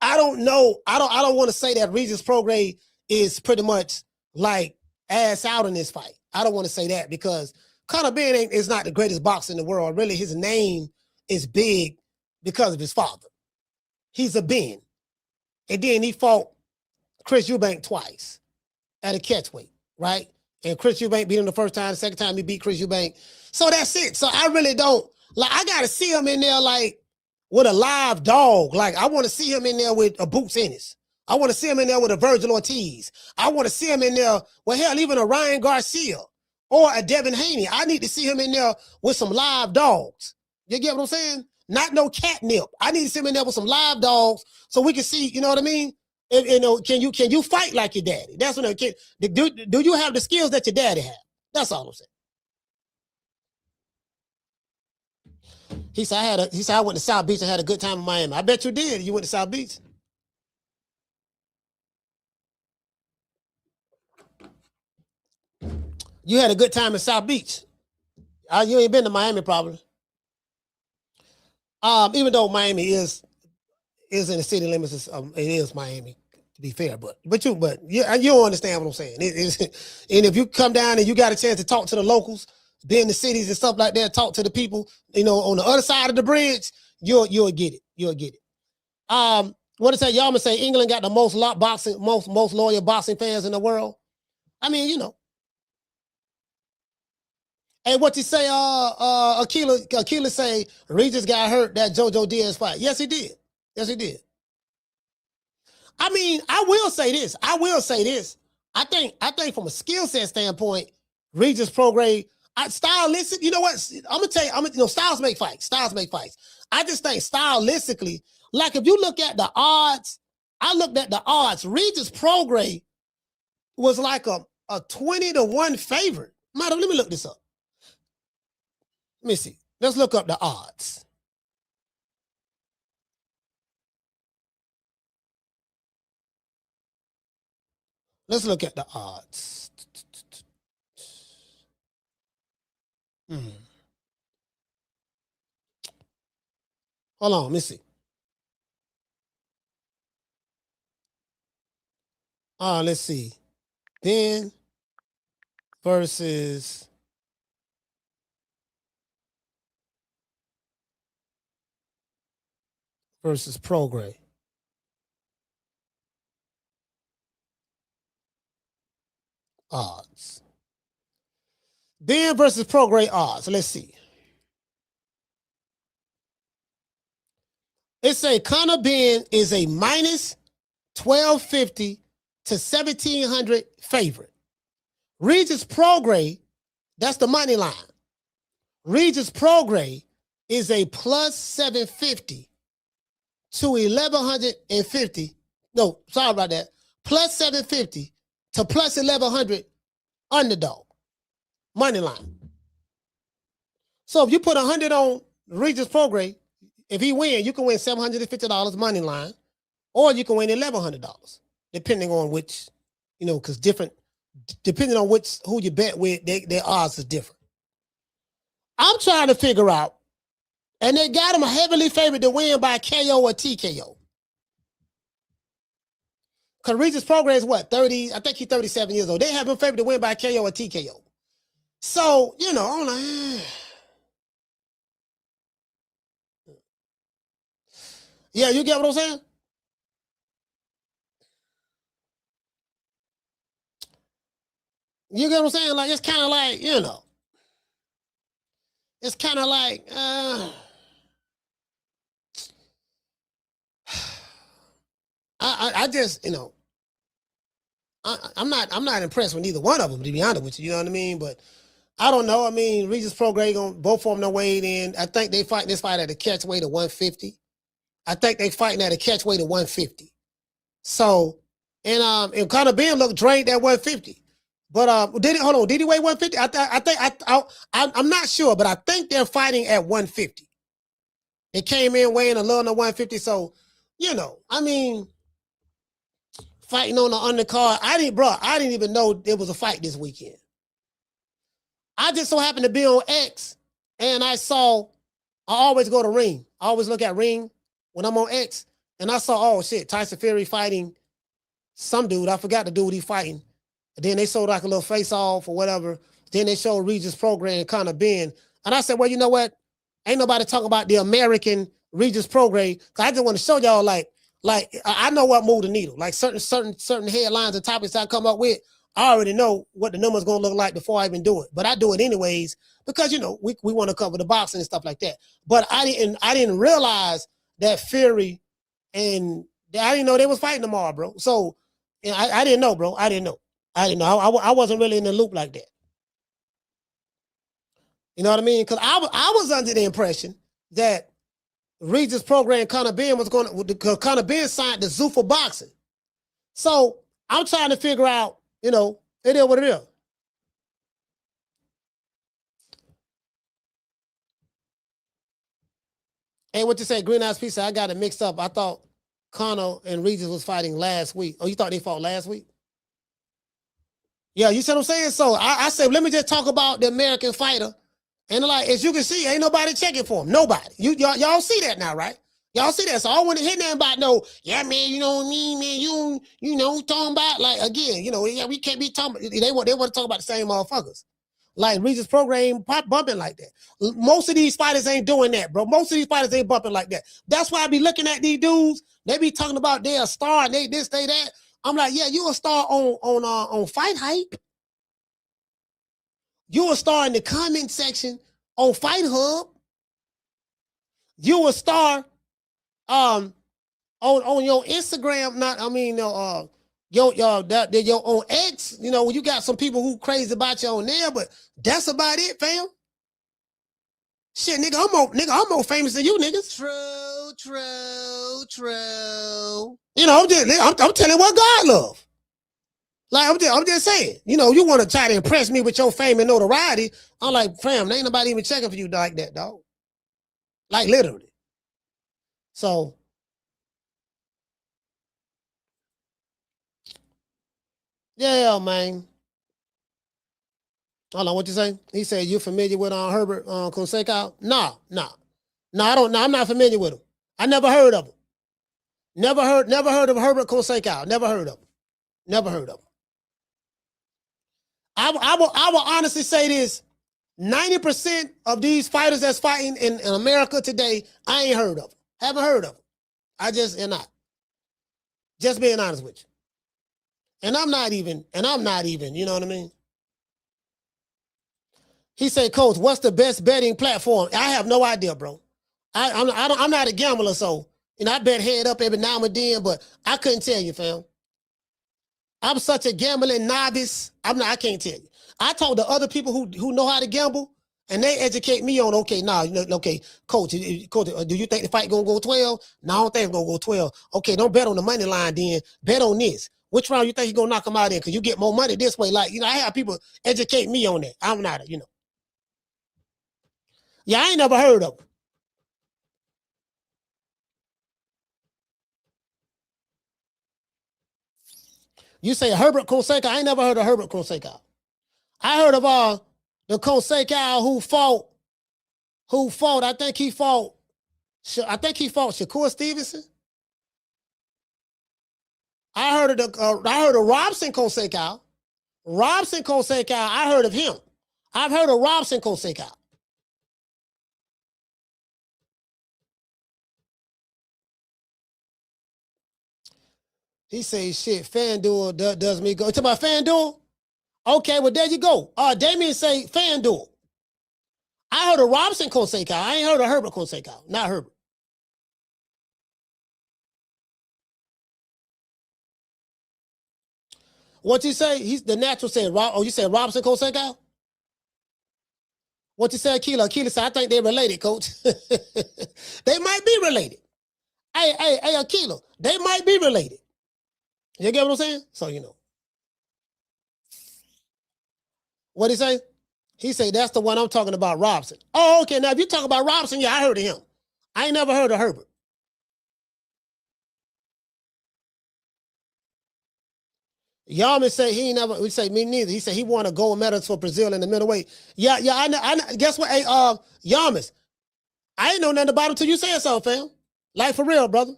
I don't know. I don't want to say that Regis Prograis is pretty much like ass out in this fight. I don't want to say that because Conor Benn is not the greatest boxer in the world. Really, his name is big because of his father. He's a Ben. And then he fought Chris Eubank twice at a catchweight, right? And Chris Eubank beat him the first time. The second time he beat Chris Eubank. So that's it. So I really don't, I got to see him in there like with a live dog. Like I want to see him in there with a Boots Ennis. I want to see him in there with a Virgil Ortiz. I want to see him in there, well, hell, even a Ryan Garcia or a Devin Haney. I need to see him in there with some live dogs. You get what I'm saying? Not no catnip. I need to see him in there with some live dogs so we can see, you know what I mean? Can you fight like your daddy? That's what do you have the skills that your daddy have? That's all I'm saying. He said I went to South Beach and had a good time in Miami. I bet you did. You went to South Beach. You had a good time in South Beach. You ain't been to Miami probably. Even though Miami is in the city limits, it is Miami, to be fair. But you don't understand what I'm saying. And if you come down and you got a chance to talk to the locals, be in the cities and stuff like that, talk to the people, on the other side of the bridge, you'll get it. You'll get it. What is that? Y'all gonna say England got the most loyal boxing fans in the world? I mean, Hey, what you say? Akila say Regis got hurt that JoJo Diaz fight. Yes, he did. Yes, he did. I mean, I will say this. I think from a skill set standpoint, Regis Prograis, stylistic. You know what? I'm gonna tell you. Styles make fights. I just think stylistically, like if you look at the odds, I looked at the odds. Regis Prograis was like a 20-1 favorite Matter, let me look this up. Let me see. Let's look up the odds. Let's look at the odds. Hold on, let me see. Let's see. Benn versus Prograis. Odds. Benn versus Prograis odds. Let's see. It say Conor Benn is a minus 1250 to 1700 favorite. Regis Prograis, that's the money line. Regis Prograis is a plus 750 to 1150. No, sorry about that. Plus 750 to plus 1100 underdog. Money line. So if you put 100 on Regis Prograis, if he win, you can win $750 money line, or you can win $1,100, depending on which, because depending on who you bet with, their odds is different. I'm trying to figure out, and they got him a heavily favored to win by KO or TKO. Because Regis Prograis is what, 30? I think he's 37 years old. They have him favored to win by KO or TKO. So, I'm like, yeah, you get what I'm saying? You get what I'm saying? Like, it's kind of like, it's kind of like, I just, I'm not impressed with neither one of them, to be honest with you. You know what I mean? But I don't know. I mean, Regis Prograis, both of them don't weigh in. I think they fight this fight at a catch weight of 150. I think they fighting at a catch weight of 150. So, and Conor Benn looked drained at 150. But did he weigh 150? I'm not sure, but I think they're fighting at 150. They came in weighing a little under 150. So, I mean, fighting on the undercard. I didn't even know there was a fight this weekend. I just so happened to be on X, and I always go to Ring. I always look at Ring when I'm on X, and I saw, oh shit, Tyson Fury fighting some dude. I forgot the dude he fighting. And then they showed like a little face off or whatever. Then they showed Regis Prograis and Conor Benn. And I said, well, you know what? Ain't nobody talking about the American Regis Prograis. Cause I just want to show y'all like I know what move the needle. Like certain headlines and topics I come up with, I already know what the number's gonna look like before I even do it. But I do it anyways because we want to cover the boxing and stuff like that. But I didn't realize that Fury and I didn't know they was fighting tomorrow, bro. So I didn't know, bro. I didn't know. I wasn't really in the loop like that. You know what I mean? Because I was under the impression that Regis Prograis and Conor Benn was going to, because Conor Benn signed the Zuffa Boxing. So I'm trying to figure out, it is what it is. Hey, what you say? Green Eyes Pizza, I got it mixed up. I thought Conor and Regis was fighting last week. Oh, you thought they fought last week? Yeah, you see what I'm saying? So I said, let me just talk about the American fighter. And like, as you can see, ain't nobody checking for him. Nobody. Y'all see that now, right? Y'all see that. So I don't want to hear nothing about yeah, man, you know what I mean, man, you talking about, like, again, yeah, we can't be talking about, they want to talk about the same motherfuckers. Like, Regis Prograis ain't bumping like that. Most of these fighters ain't doing that, bro. Most of these fighters ain't bumping like that. That's why I be looking at these dudes. They be talking about they're a star and they this, they that. I'm like, yeah, you a star on Fight Hype. You a star in the comment section on Fight Hub. You a star on your Instagram, your on X, when you got some people who crazy about you on there, but that's about it, fam. Shit, nigga, I'm more famous than you niggas. True. I'm telling what God love. Like, I'm just saying, you know, you want to try to impress me with your fame and notoriety. I'm like, fam, there ain't nobody even checking for you like that, dog. Like, literally. So, yeah, man. Hold on, what you say? He said, you familiar with Herbert Conseca? No, I don't know. I'm not familiar with him. I never heard of him. Never heard of Herbert Conseca. Never heard of him. Never heard of him. I will honestly say this. 90% of these fighters that's fighting in America today, I ain't heard of them. Haven't heard of them. I just am not. Just being honest with you. And I'm not even, you know what I mean? He said, Coach, what's the best betting platform? I have no idea, bro. I'm not a gambler, so, you know, I bet head up every now and then, but I couldn't tell you, fam. I'm such a gambling novice. I can't tell you. I told the other people who know how to gamble, and they educate me on, okay, coach, do you think the fight gonna go 12? No, I don't think it's gonna go 12. Okay, don't bet on the money line then. Bet on this. Which round you think you're gonna knock them out in? Because you get more money this way. Like, you know, I have people educate me on that. I'm not, you know. Yeah, I ain't never heard of them. You say Herbert Conseca. I ain't never heard of Herbert Conseca. I heard of the Conseca who fought. I think he fought Shakur Stevenson. I heard of Robson Conseca. Robson Conseca, I heard of him. I've heard of Robson Conseca. He says, shit, FanDuel does me go. You talking about FanDuel? Okay, well, there you go. Damien say FanDuel. I heard of Robson Conseca. I ain't heard of Herbert Conseca. Not Herbert. What you say? He's the natural said. You said Robson Conseca? What you say, Keela? Keela said, I think they're related, coach. They might be related. Hey, Keela, they might be related. You get what I'm saying? So, you know. What'd he say? He said, that's the one I'm talking about, Robson. Oh, okay. Now, if you talk about Robson, yeah, I heard of him. I ain't never heard of Herbert. Yamas say he ain't never, we say me neither. He said he won a gold medal for Brazil in the middleweight. Yeah, I know. Guess what? Hey, Yamas, I ain't know nothing about him till you said so, fam. Like for real, brother.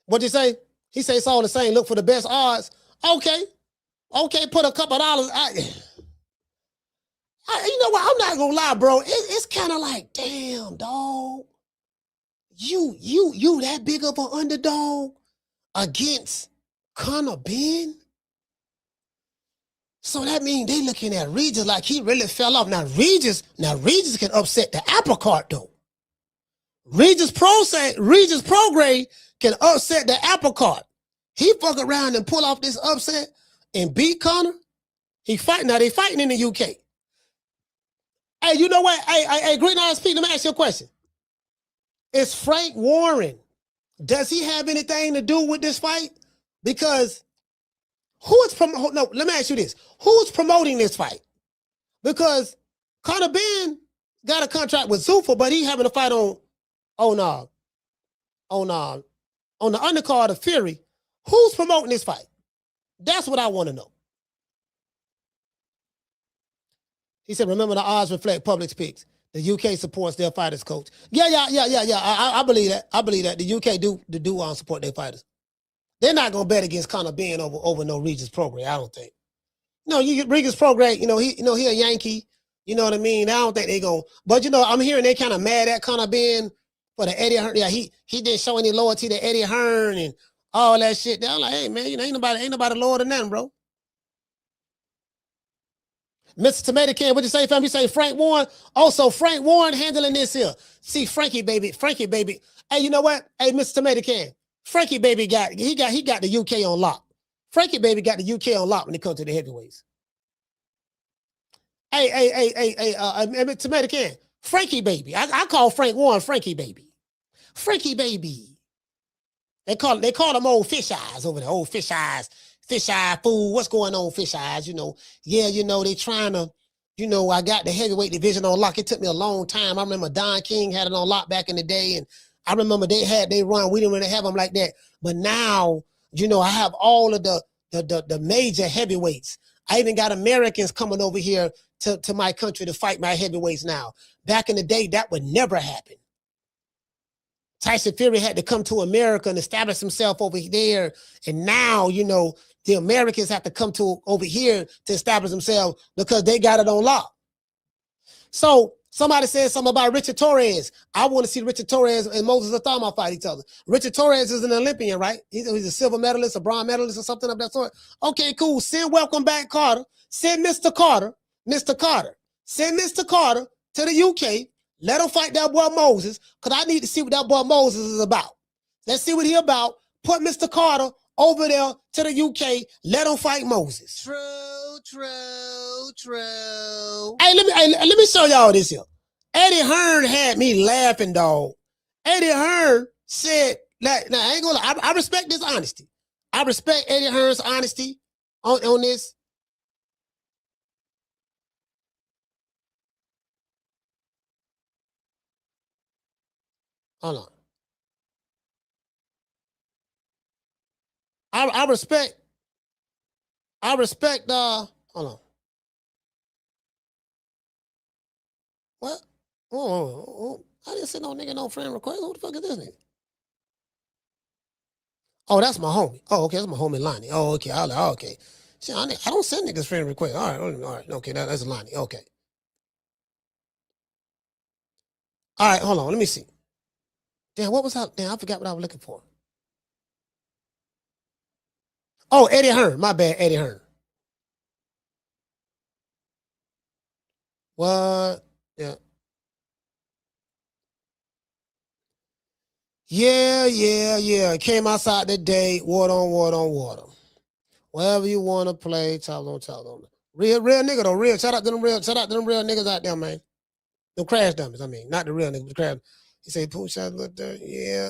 What'd you say? He say it's all the same. Look for the best odds. Okay, put a couple of dollars. You know what? I'm not gonna lie, bro. It's kind of like, damn, dog. You that big of an underdog against Conor Benn? So that means they looking at Regis like he really fell off. Now Regis can upset the apple cart though. Regis Prograis can upset the apple cart. He fuck around and pull off this upset and beat Conor. They fighting in the UK. Hey, you know what? Hey, Green Eyes Pete, let me ask you a question. Is Frank Warren, does he have anything to do with this fight? Because let me ask you this. Who's promoting this fight? Because Conor Benn got a contract with Zuffa, but he having a fight on the undercard of Fury. Who's promoting this fight? That's what I want to know. He said, remember the odds reflect public's picks. The UK supports their fighters, coach. Yeah. I believe that. I believe that. The UK do support their fighters. They're not going to bet against Conor Benn over no Regis Prograis, I don't think. No, Regis Prograis, he a Yankee. You know what I mean? I don't think they going to. But, I'm hearing they kind of mad at Conor Benn for the Eddie Hearn. Yeah, he didn't show any loyalty to Eddie Hearn and all that shit. I'm like, hey, man, ain't nobody lower than them, bro. Mr. Tomato Can, what you say, fam? You say Frank Warren. Also, Frank Warren handling this here. See, Frankie baby. Hey, you know what? Hey, Mr. Tomato Can. Frankie baby got the UK on lock. Frankie baby got the UK on lock when it comes to the heavyweights. Hey, Tomato Can. Frankie baby. I call Frank Warren Frankie baby. Frankie baby. They call them old fish eyes over there. Old fish eyes, fish eye fool. What's going on, fish eyes? Yeah, they trying to, I got the heavyweight division on lock. It took me a long time. I remember Don King had it on lock back in the day, and I remember they run. We didn't really have them like that. But now, I have all of the major heavyweights. I even got Americans coming over here to my country to fight my heavyweights now. Back in the day, that would never happen. Tyson Fury had to come to America and establish himself over there. And now, the Americans have to come to over here to establish themselves because they got it on lock. So somebody said something about Richard Torres. I want to see Richard Torres and Moses Athama fight each other. Richard Torres is an Olympian, right? He's a silver medalist, a bronze medalist, or something of that sort. Okay, cool. Send welcome back Carter. Send Mr. Carter. Send Mr. Carter to the UK. Let him fight that boy Moses, because I need to see what that boy Moses is about. Let's see what he about. Put Mr. Carter over there to the UK. Let him fight Moses. True. Hey, let me show y'all this here. Eddie Hearn had me laughing, dog. Eddie Hearn said, now I ain't gonna lie, I respect this honesty. I respect Eddie Hearn's honesty on this. Hold on. I respect, hold on. What? Oh, I didn't send no nigga no friend request. Who the fuck is this nigga? Oh, that's my homie. Oh, okay, that's my homie Lonnie. Oh, okay, okay. See, I don't send niggas friend request. All right, okay, that's Lonnie. Okay. All right, hold on, let me see. Damn, what was that? Damn, I forgot what I was looking for. Oh, Eddie Hearn. My bad, Eddie Hearn. What? Yeah. Yeah. Came outside today. Water on water. Wherever you want to play, talk on. Real nigga though. Real. Shout out to them real niggas out there, man. Them crash dummies. I mean, not the real niggas, the crash. He say, push out, look there. Yeah.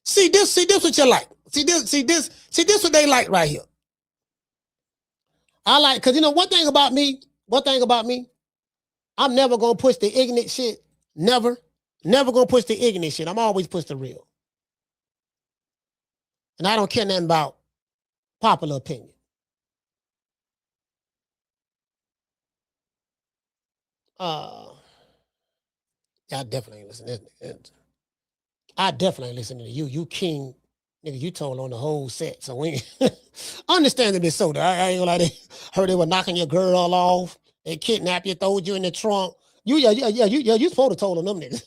See this what you like. See this what they like right here. I like, because one thing about me, I'm never gonna push the ignorant shit. Never gonna push the ignorant shit. I'm always push the real. And I don't care nothing about popular opinion. I definitely ain't listening to this. I definitely ain't listening to you. You king, nigga, you told on the whole set. So we understandably so. I ain't gonna lie, they heard they were knocking your girl off. They kidnapped you, throwed you in the trunk. You supposed to told on them niggas.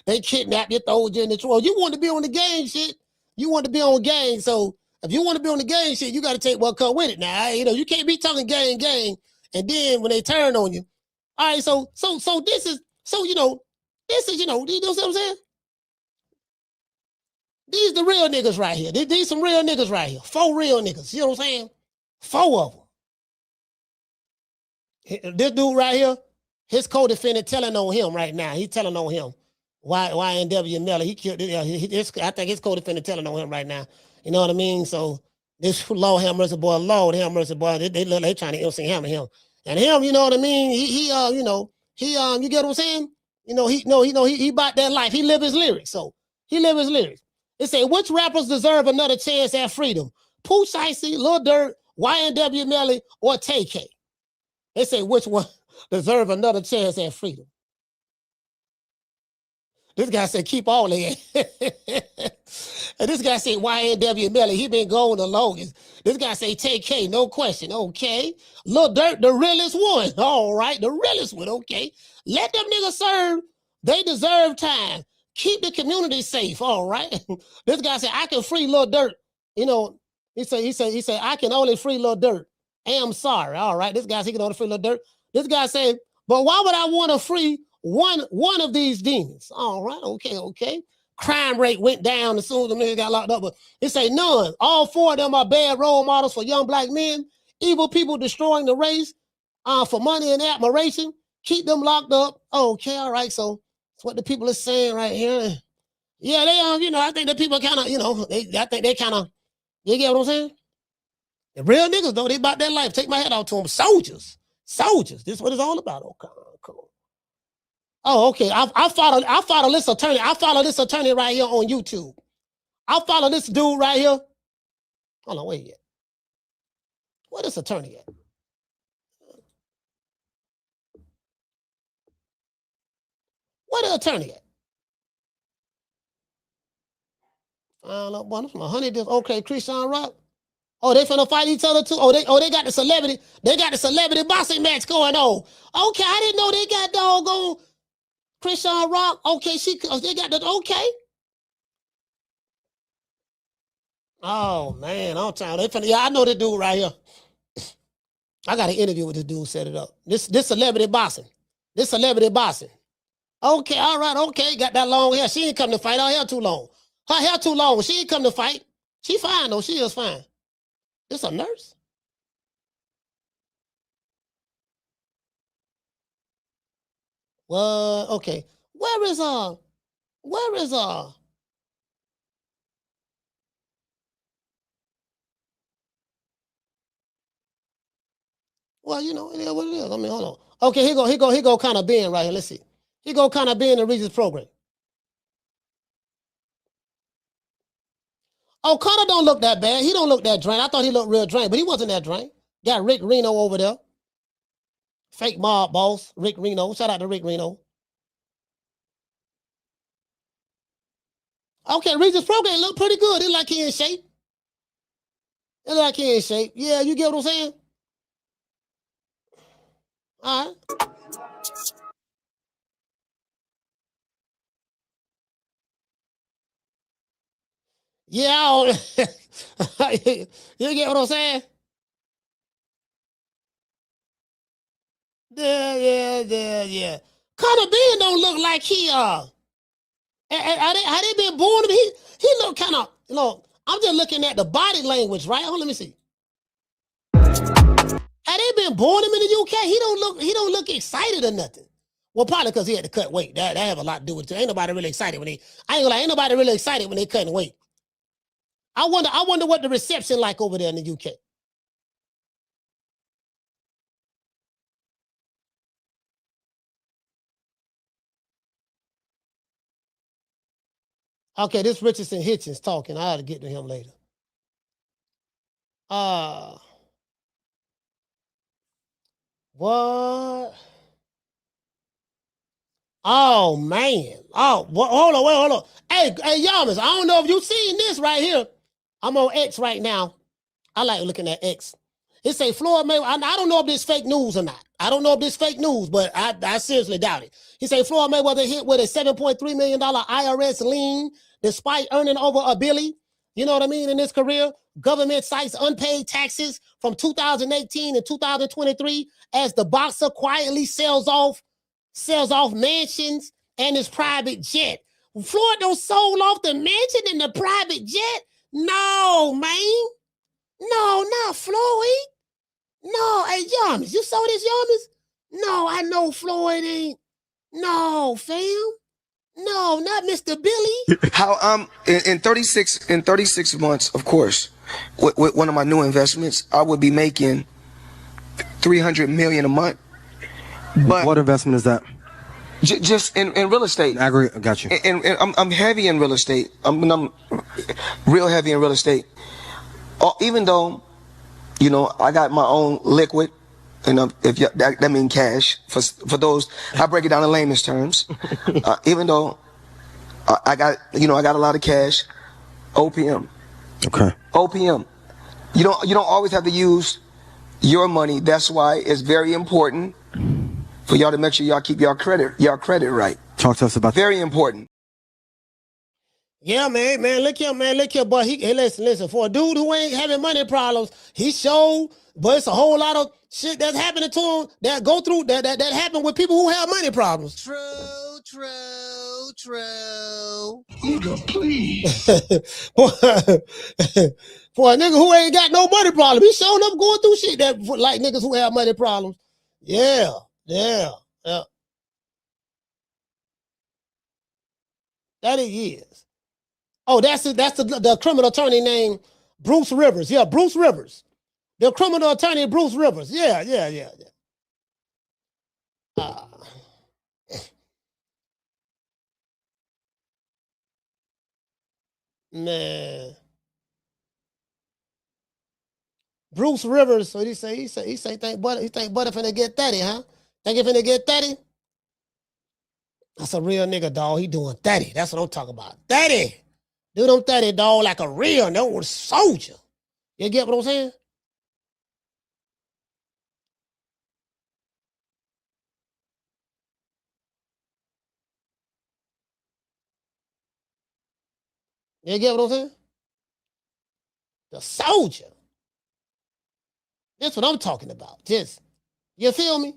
They kidnapped you, throwed you in the trunk. You want to be on the gang shit. You want to be on gang. So if you want to be on the gang shit, you got to take what come with it. Now, you can't be talking gang, and then when they turn on you. All right, so this is, you know what I'm saying? These the real niggas right here. These some real niggas right here. 4 real niggas. You know what I'm saying? 4 of them. This dude right here, his co-defendant telling on him right now. He telling on him. YNW Nelly. He killed. I think his co-defendant telling on him right now. You know what I mean? So this Lord have mercy boy, Lord have mercy boy. They trying to MC him and him. And him, you know what I mean? He you get what I'm saying? He bought that life. He live his lyrics. So he live his lyrics. They say, which rappers deserve another chance at freedom? Pooh Shiesty, Lil Durk, YNW Melly, or TK? They say, which one deserve another chance at freedom? This guy said, keep all in. And this guy said, YNW Melly, he been going the longest. This guy say, TK, no question. Okay. Lil Durk, the realest one. All right, the realest one. Okay. Let them niggas serve. They deserve time. Keep the community safe. All right. This guy said, I can free Lil Durk. He said, I can only free Lil Durk. I'm sorry. All right. This guy said he can only free Lil Durk. This guy said, but why would I want to free one of these demons? All right. Okay. Crime rate went down as soon as the nigga got locked up. But he say none. All 4 of them are bad role models for young black men. Evil people destroying the race for money and admiration. Keep them locked up. Okay. All right. So That's what the people are saying right here. Yeah, they you know, I think the people kind of, you know, I think they kind of, you get what I'm saying? The real niggas though, they about their life. Take my head out to them. Soldiers. This is what it's all about. Okay, cool. Oh, okay. I follow this attorney. I follow this attorney right here on YouTube. I follow this dude right here. Hold on, wait yet. Where this attorney at? Where the attorney at? Honey, this okay, Christian Rock. Oh, they finna fight each other too. Oh, they got the celebrity. They got the celebrity boxing match going on. Okay, I didn't know they got doggone Christian Rock. Okay, they got the okay. Oh man, I'm trying. Yeah, I know this dude right here. I got an interview with this dude. Set it up. This celebrity boxing. Okay, all right, okay. Got that long hair. She ain't come to fight. Her hair too long. Her hair too long. She ain't come to fight. She fine though. She is fine. This a nurse? Well, okay. Where is well, you know, it is what it is. I mean, hold on. Okay, he go kind of being right here. Let's see. He go kind of being the Regis Prograis. Oh, Conor don't look that bad. He don't look that drained. I thought he looked real drained, but he wasn't that drained. Got Rick Reno over there. Fake mob boss, Rick Reno. Shout out to Rick Reno. Okay, Regis Prograis look pretty good. He like he in shape. Yeah, you get what I'm saying? All right. Yeah, you get what I'm saying? Yeah. Conor Benn don't look like he how they been born him? He look kind of, you know, I'm just looking at the body language, right? Hold on, let me see. Had they been born him in the UK, he don't look excited or nothing. Well, probably because he had to cut weight. That have a lot to do with it. Ain't nobody really excited when ain't nobody really excited when they cutting weight. I wonder what the reception like over there in the UK. Okay, this Richardson Hitchens talking. I ought to get to him later. What? Oh man. Oh, hold on. Hey, Yamas, I don't know if you seen this right here. I'm on X right now. I like looking at X. It say Floyd Mayweather. I don't know if this fake news or not. I don't know if this fake news, but I seriously doubt it. He say Floyd Mayweather hit with a $7.3 million IRS lien despite earning over $1 billion. You know what I mean? In his career, government cites unpaid taxes from 2018 and 2023 as the boxer quietly sells off mansions and his private jet. Floyd don't sold off the mansion and the private jet? No, man. No, not Floyd. No, hey, Yamas, you saw this, Yamas? No, I know Floyd ain't. No, fam. No, not Mr. Billy. How in 36 months, of course, with one of my new investments, I would be making $300 million a month. But what investment is that? Just in real estate. I agree. Got you. And I'm heavy in real estate. I'm real heavy in real estate. Even though, you know, I got my own liquid, and if that means cash for those, I break it down in layman's terms. Even though I got a lot of cash, OPM. Okay. OPM. You don't always have to use your money. That's why it's very important for y'all to make sure y'all keep y'all credit right. Talk to us about very important. Yeah, man, look here, boy. Hey, listen. For a dude who ain't having money problems, he showed, but it's a whole lot of shit that's happening to him that go through that happen with people who have money problems. True. Nigga, please. For a nigga who ain't got no money problem, he showing up going through shit that like niggas who have money problems. Yeah. That he is. Oh, that's the criminal attorney named Bruce Rivers. Yeah, Bruce Rivers. The criminal attorney Bruce Rivers. Yeah. Man. Bruce Rivers, so he say, think Butter finna get 30, huh? Think he finna get 30? That's a real nigga, dog. He doing 30. That's what I'm talking about. 30. Do them 30, dog, like a real no soldier. You get what I'm saying? You get what I'm saying? The soldier. That's what I'm talking about. Just, you feel me?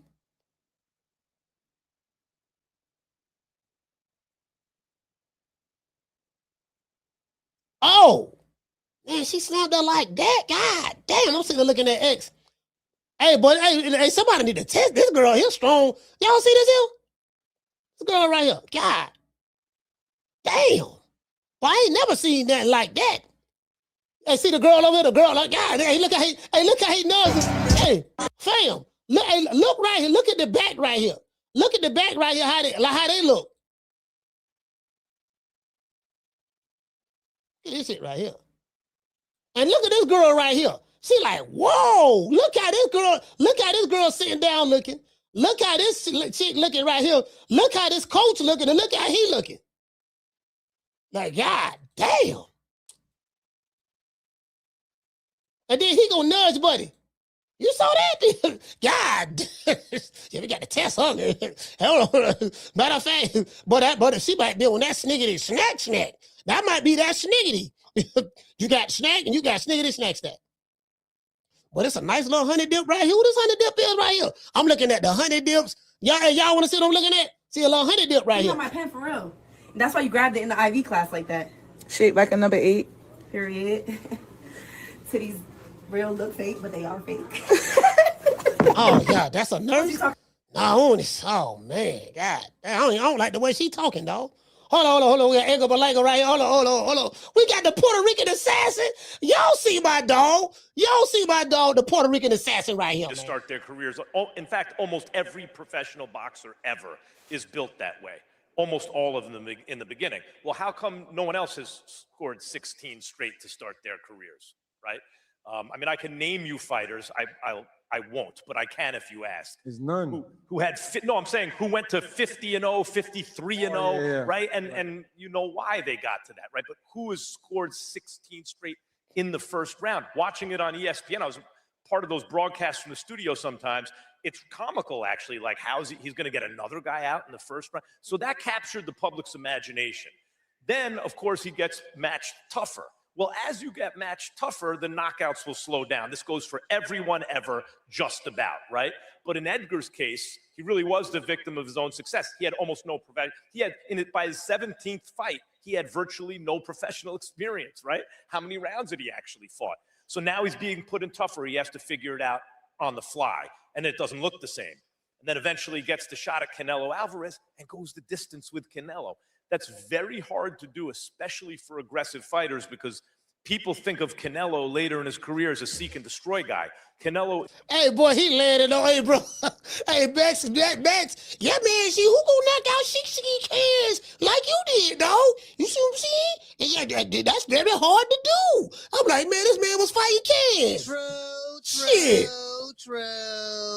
Oh, man, she snapped her like that. God damn, I'm sitting there looking at X. Hey, boy, hey, somebody need to test this girl here strong. Y'all see this here? This girl right here. God damn. Boy, I ain't never seen nothing like that. Hey, see the girl over here, the girl like, God, hey, look how he knows. Hey, fam, look right here. Look at the back right here. Look at the back right here, how they look. Look at this shit right here. And look at this girl right here. She like, whoa, look how this girl sitting down looking. Look how this chick looking right here. Look how this coach looking and look how he looking. Like, God damn. And then he gonna nudge Buddy. You saw that? God, yeah, we got to test her. Hold on. Matter of fact, but she might be on that sniggity snack. That might be that sniggity. You got snack and you got sniggity snack. But it's a nice little honey dip right here. What this honey dip is right here? I'm looking at the honey dips. Y'all want to see what I'm looking at? See a little honey dip right here. You got my pen for real. That's why you grabbed it in the IV class like that. Shaped like a number 8. Period. Titties real look fake, but they are fake. Oh, God, that's a nurse? Oh, man, God. I don't like the way she talking, dog. Hold on. We got Edgar Berlanga right here. Hold on. We got the Puerto Rican assassin. Y'all see my dog, the Puerto Rican assassin right here, to man. Start their careers. In fact, almost every professional boxer ever is built that way. Almost all of them in the beginning. Well, how come no one else has scored 16 straight to start their careers, right? I mean, I can name you fighters. I won't, but I can if you ask. There's none. Who had, I'm saying who went to 50-0, 53-0, right? And you know why they got to that, right? But who has scored 16 straight in the first round? Watching it on ESPN, I was part of those broadcasts from the studio sometimes. It's comical, actually, like he's going to get another guy out in the first round. So that captured the public's imagination. Then, of course, he gets matched tougher. Well, as you get matched tougher, the knockouts will slow down. This goes for everyone ever, just about, right? But in Edgar's case, he really was the victim of his own success. He had almost no by his 17th fight, he had virtually no professional experience, right? How many rounds had he actually fought? So now he's being put in tougher. He has to figure it out on the fly, and it doesn't look the same. And then eventually gets the shot at Canelo Alvarez and goes the distance with Canelo. That's very hard to do, especially for aggressive fighters, because people think of Canelo later in his career as a seek and destroy guy. Canelo. Hey, boy, he landed on. Hey, bro. Hey, Bex. Yeah, man, see, who gonna knock out 60 cans like you did, dog? You see what I'm saying? And yeah, that's very hard to do. I'm like, man, this man was fighting cans. True.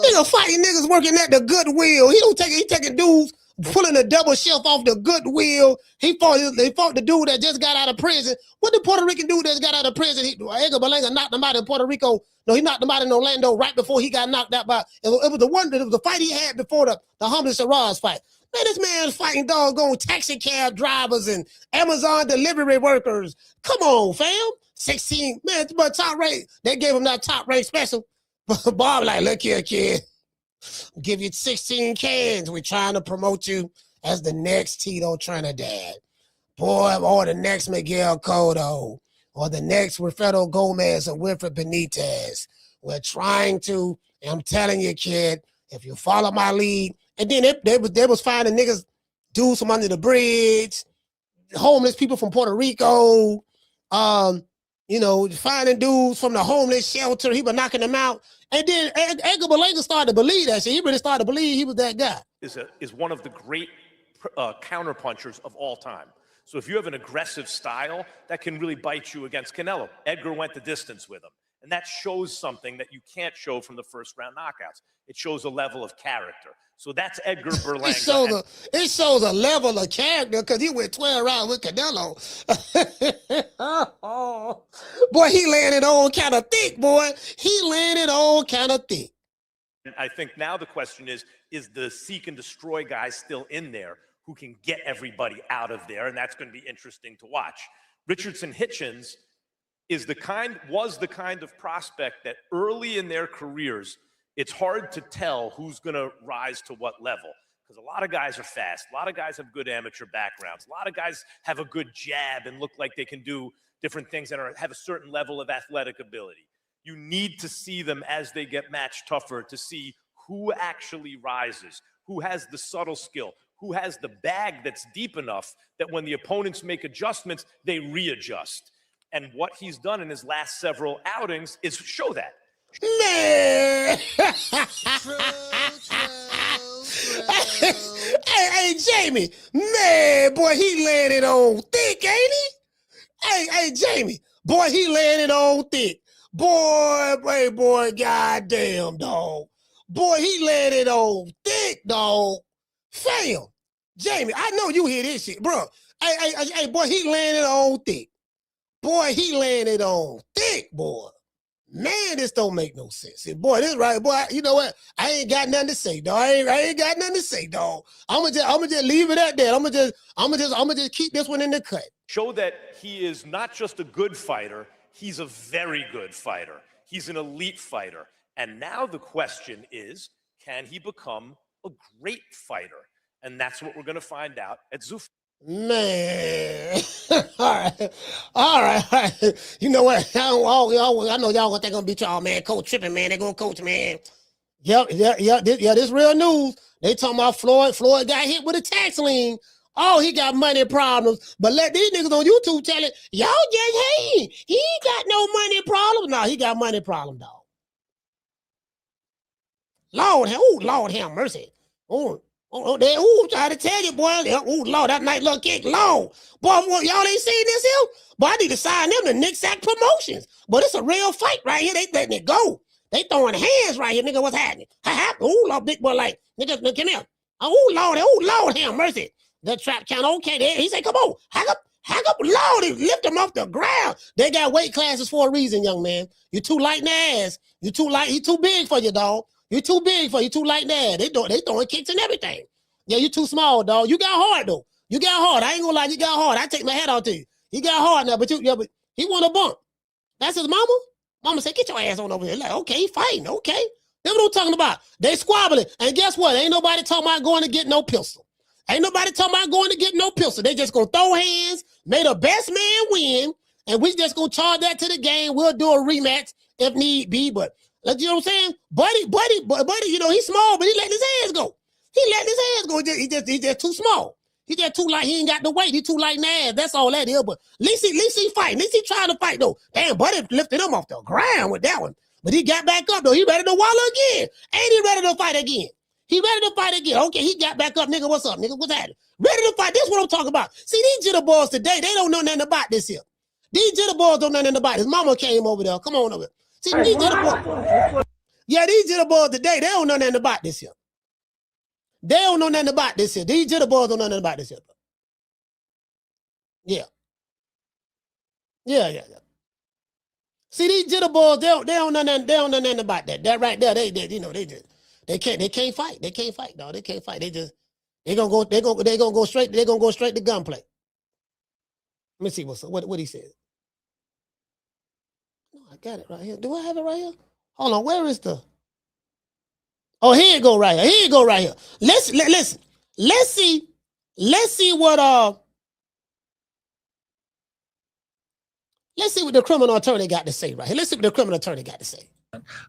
Nigga fighting niggas working at the Goodwill. He taking dudes pulling a double shelf off the Goodwill. They fought the dude that just got out of prison. What the Puerto Rican dude that got out of prison? Edgar Berlanga knocked him out in Puerto Rico. No, he knocked him out in Orlando right before he got knocked out by. It was the fight he had before the Hamza Shiraz fight. Man, this man's fighting doggone taxi cab drivers and Amazon delivery workers. Come on, fam. 16, man, but top rate. They gave him that top rate special. Bob like, look here, kid. Give you 16 cans. We're trying to promote you as the next Tito Trinidad. Boy, or the next Miguel Cotto, or the next Rafael Gomez or Wilfred Benitez. We're trying to, and I'm telling you, kid, if you follow my lead, and then they was finding niggas, dudes from under the bridge, homeless people from Puerto Rico, finding dudes from the homeless shelter. He was knocking them out. And then Edgar Berlanga started to believe that shit. He really started to believe he was that guy. Is one of the great counterpunchers of all time. So if you have an aggressive style, that can really bite you against Canelo. Edgar went the distance with him. And that shows something that you can't show from the first round knockouts. It shows a level of character. So that's Edgar Berlanga. It shows a level of character because he went 12 rounds with Canelo. Boy, he landed on kind of thick, boy. He landed on kind of thick. And I think now the question is the seek and destroy guy still in there who can get everybody out of there? And that's going to be interesting to watch. Richardson Hitchens was the kind of prospect that early in their careers, it's hard to tell who's going to rise to what level, because a lot of guys are fast. A lot of guys have good amateur backgrounds. A lot of guys have a good jab and look like they can do different things and have a certain level of athletic ability. You need to see them as they get matched tougher to see who actually rises, who has the subtle skill, who has the bag that's deep enough that when the opponents make adjustments, they readjust. And what he's done in his last several outings is show that. Man. Hey, Jamie. Man, boy, he landed on thick, ain't he? Hey, Jamie. Boy, he landed on thick. Boy, goddamn, dog. Boy, he landed on thick, dog. Fam. Jamie, I know you hear this shit, bro. Hey, boy, he landed on thick. Boy, he landed on thick, boy. Man, this don't make no sense. And boy, this right, boy. You know what? I ain't got nothing to say, dog. I ain't got nothing to say, dog. I'ma just leave it at that. I'ma just keep this one in the cut. Show that he is not just a good fighter, he's a very good fighter. He's an elite fighter. And now the question is, can he become a great fighter? And that's what we're going to find out at Zuffa. Man, all right. You know what? I know y'all gonna think I'm gonna beat y'all, man. Coach tripping, man. They gonna coach, man. Yep. This real news. They talking about Floyd. Floyd got hit with a tax lien. Oh, he got money problems. But let these niggas on YouTube tell it, y'all just hate. He ain't got no money problems. No, he got money problem, dog. Lord have mercy. I'm trying to tell you, boy. Oh, Lord, that night little kick, Lord. Boy, y'all ain't seen this here? Boy, I need to sign them to Nick Sack Promotions. But it's a real fight right here. They letting it go. They throwing hands right here, nigga. What's happening? Oh, Lord, big boy, like, nigga, come here. Oh, Lord, have mercy. The trap count, okay. He said, come on, hack up, Lord, lift him off the ground. They got weight classes for a reason, young man. You too light in the ass. You too light. He too big for you, dog. You too big for you. Too light in the ass. They throwing kicks and everything. Yeah, you too small, dog. You got hard though. You got hard. I ain't gonna lie, you got hard. I take my hat off to you. He got hard now, but he want a bump. That's his mama. Mama said, get your ass on over here. Like, okay, he fighting. Okay. That's what I'm talking about. They squabbling. And guess what? Ain't nobody talking about going to get no pistol. Ain't nobody talking about going to get no pistol. They just gonna throw hands, may the best man win, and we just gonna charge that to the game. We'll do a rematch if need be. But you know what I'm saying? Buddy, you know, he's small, but he letting his hands go. He just too small. He just too light. He ain't got the weight. He too light in the ass. That's all that is. But at least he fighting. At least he trying to fight though. Damn, Buddy lifted him off the ground with that one. But he got back up though. He ready to wallow again. Ain't he ready to fight again? He ready to fight again. Okay, he got back up. Nigga, what's up? Nigga, what's happening? Ready to fight. This is what I'm talking about. See, these jitter boys today, they don't know nothing about this here. These jitter boys don't know nothing about it. His mama came over there. Come on over. See, these jitter boys. Yeah, these jitter boys today, they don't know nothing about this here. They don't know nothing about this here. These jitter boys don't know nothing about this here. Yeah. See, these jitter boys, they don't know nothing about that. That right there, they can't fight. They can't fight, dog. They can't fight. They gonna go straight to gunplay. Let me see what he said. No, I got it right here. Do I have it right here? Hold on, where is the? Oh, here it go right here. Here it go right here. Listen. Let's see what the criminal attorney got to say right here. Let's see what the criminal attorney got to say.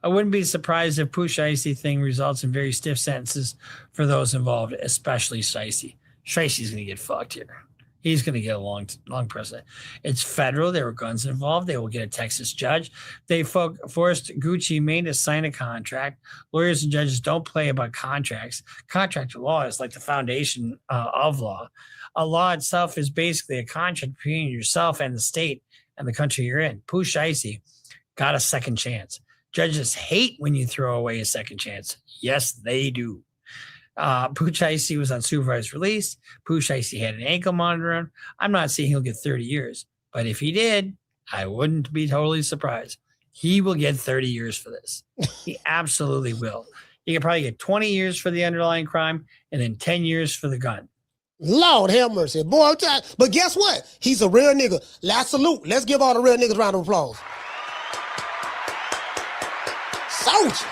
I wouldn't be surprised if Push-Icy thing results in very stiff sentences for those involved, especially Shicey. Shicey's going to get fucked here. He's going to get a long prison. It's federal. There were guns involved. They will get a Texas judge. They forced Gucci Mane to sign a contract. Lawyers and judges don't play about contracts. Contract law is like the foundation of law. A law itself is basically a contract between yourself and the state and the country you're in. Pooh Shiesty got a second chance. Judges hate when you throw away a second chance. Yes, they do. Pooh Shiesty was on supervised release. Pooh Shiesty had an ankle monitor on. I'm not saying he'll get 30 years, but if he did, I wouldn't be totally surprised. He will get 30 years for this. He absolutely will. He can probably get 20 years for the underlying crime and then 10 years for the gun. Lord have mercy. Boy, I'm tired. But guess what? He's a real nigga. Let's salute. Let's give all the real niggas a round of applause. Soldier.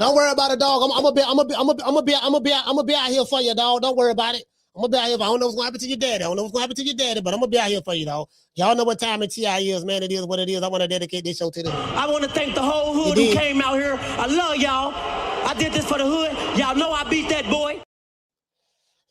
Don't worry about it, dog. I'm gonna be out here for you, dog. Don't worry about it. I'm gonna be out here. I don't know what's gonna happen to your daddy. But I'm gonna be out here for you, dog. Y'all know what time in TI is, man. It is what it is. I want to dedicate this show to them. I want to thank the whole hood who came out here. I love y'all. I did this for the hood. Y'all know I beat that boy.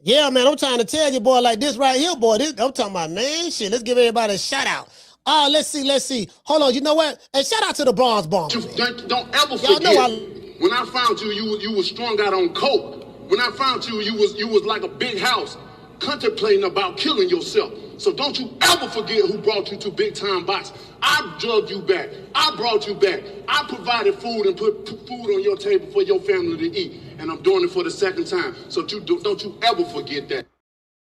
Yeah, man. I'm trying to tell you, boy, like this right here, boy. I'm talking about, man, shit. Let's give everybody a shout out. Let's see. Hold on. You know what? And shout out to the Bronze Bomber. Don't ever forget. When I found you, you was strung out on coke. When I found you, you was like a big house, contemplating about killing yourself. So don't you ever forget who brought you to Big Time Box. I drugged you back. I brought you back. I provided food and put food on your table for your family to eat. And I'm doing it for the second time. So don't you ever forget that.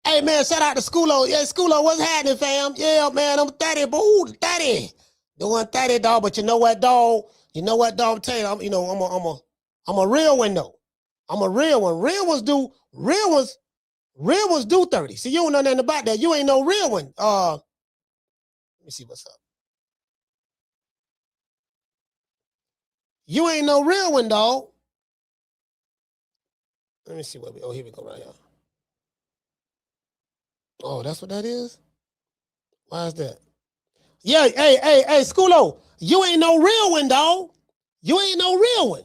Hey, man, shout out to Schoolo. Yeah, Schoolo, what's happening, fam? Yeah, man, I'm 30, boo, 30. Doing 30, dog, but you know what, dog? I'm telling you, I'm a real one, though. I'm a real one. Real ones do 30. See, you don't know nothing about that. You ain't no real one. Let me see what's up. You ain't no real one, dog. Let me see what here we go right here. Oh, that's what that is? Why is that? Yeah, hey, Schoolo, you ain't no real one, dog. You ain't no real one.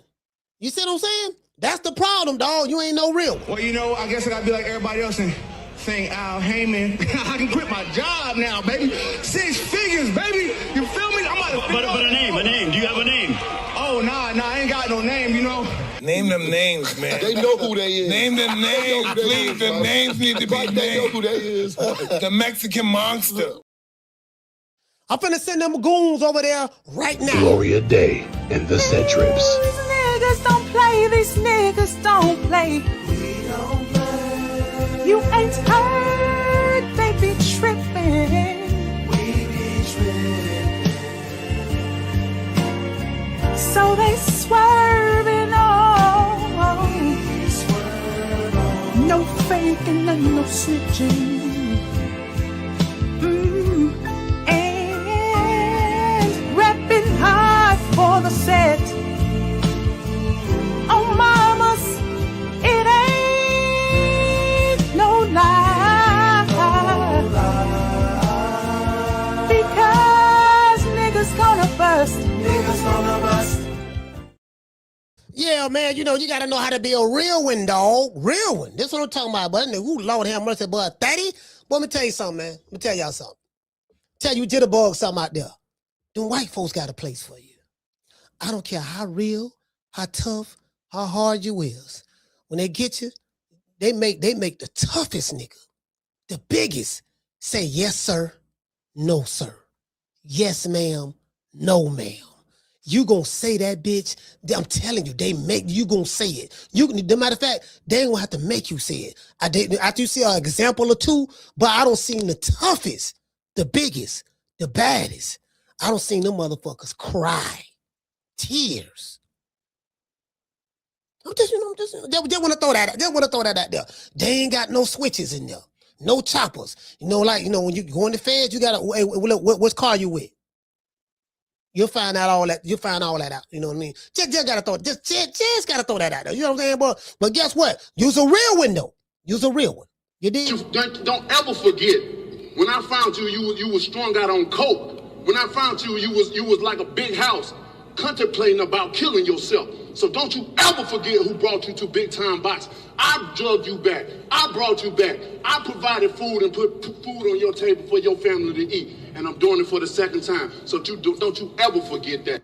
You see what I'm saying? That's the problem, dog. You ain't no real one. Well, you know, I guess I gotta be like everybody else and sing Al Heyman. I can quit my job now, baby. 6 figures, baby. You feel me? I'm about to But a name. Do you have a name? Oh, nah, I ain't got no name, you know. Name them names, man. They know who they is. Name them names, please. The names need to be named. They know who they is. The Mexican monster. I'm finna send them goons over there right now. Gloria Day and the Set Trips. These niggas don't play. We don't play. You ain't heard, they be tripping. We be tripping. So they swerving on. We swerve on. No faking and no snitching. And repping hard for the set. Oh, mamas, it ain't no lie. Because niggas gonna bust. Yeah, man, you gotta know how to be a real one, dog. Real one. This is what I'm talking about, but ooh, Lord have mercy, boy, 30? Boy, let me tell you something, man. Let me tell y'all something. Tell you jitterbug something out there. Them white folks got a place for you. I don't care how real, how tough, how hard you is. When they get you, they make the toughest nigga, the biggest, say yes, sir, no, sir. Yes, ma'am, no, ma'am. You gonna say that, bitch. I'm telling you, you gonna say it. The matter of fact, they ain't gonna have to make you say it. I do see an example or two, but I don't see the toughest, the biggest, the baddest. I don't see them motherfuckers cry. Tears. Just want to throw that out there. They ain't got no switches in there. No choppers. When you go in the feds, you gotta, hey, what car you with? You'll find out all that. You'll find all that out. You know what I mean? Just gotta throw that out there. You know what I'm saying, but guess what? Use a real one though. Use a real one. You did? Don't ever forget. When I found you, you was strung out on coke. When I found you, you was like a big house, contemplating about killing yourself. So don't you ever forget who brought you to big time boxing. I drugged you back. I brought you back. I provided food and put food on your table for your family to eat. And I'm doing it for the second time. So don't you ever forget that.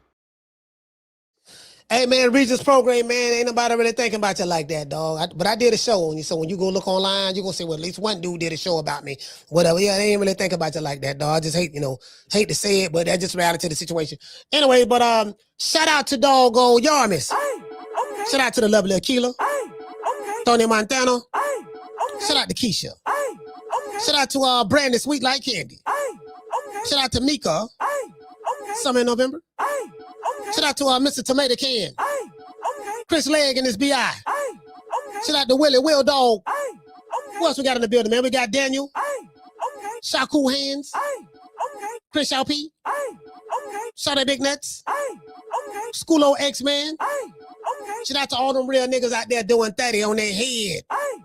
Hey, man, Regis Prograis, man, ain't nobody really thinking about you like that, dog. But I did a show on you, so when you go look online, you're going to say, well, at least one dude did a show about me. Whatever. Yeah, they ain't really thinking about you like that, dog. I just hate to say it, but that's just reality of the situation. Anyway, but shout out to doggone Yarmis. Okay. Shout out to the lovely Akila. Okay. Tony Montana. Okay. Shout out to Keisha. Okay. Shout out to Brandon Sweet Like Candy. Okay. Shout out to Mika. Okay. Summer in November. Okay. Shout out to Mr. Tomato Can. Okay. Chris Legg and his BI. Okay. Shout out to Willie Will Dog. Okay. Who else we got in the building, man? We got Daniel. Okay. Shaku Hands. Okay. Chris LP. Okay. Shout out Big Nuts. Okay. Schoolo X-Man. Okay. Shout out to all them real niggas out there doing 30 on their head. Okay.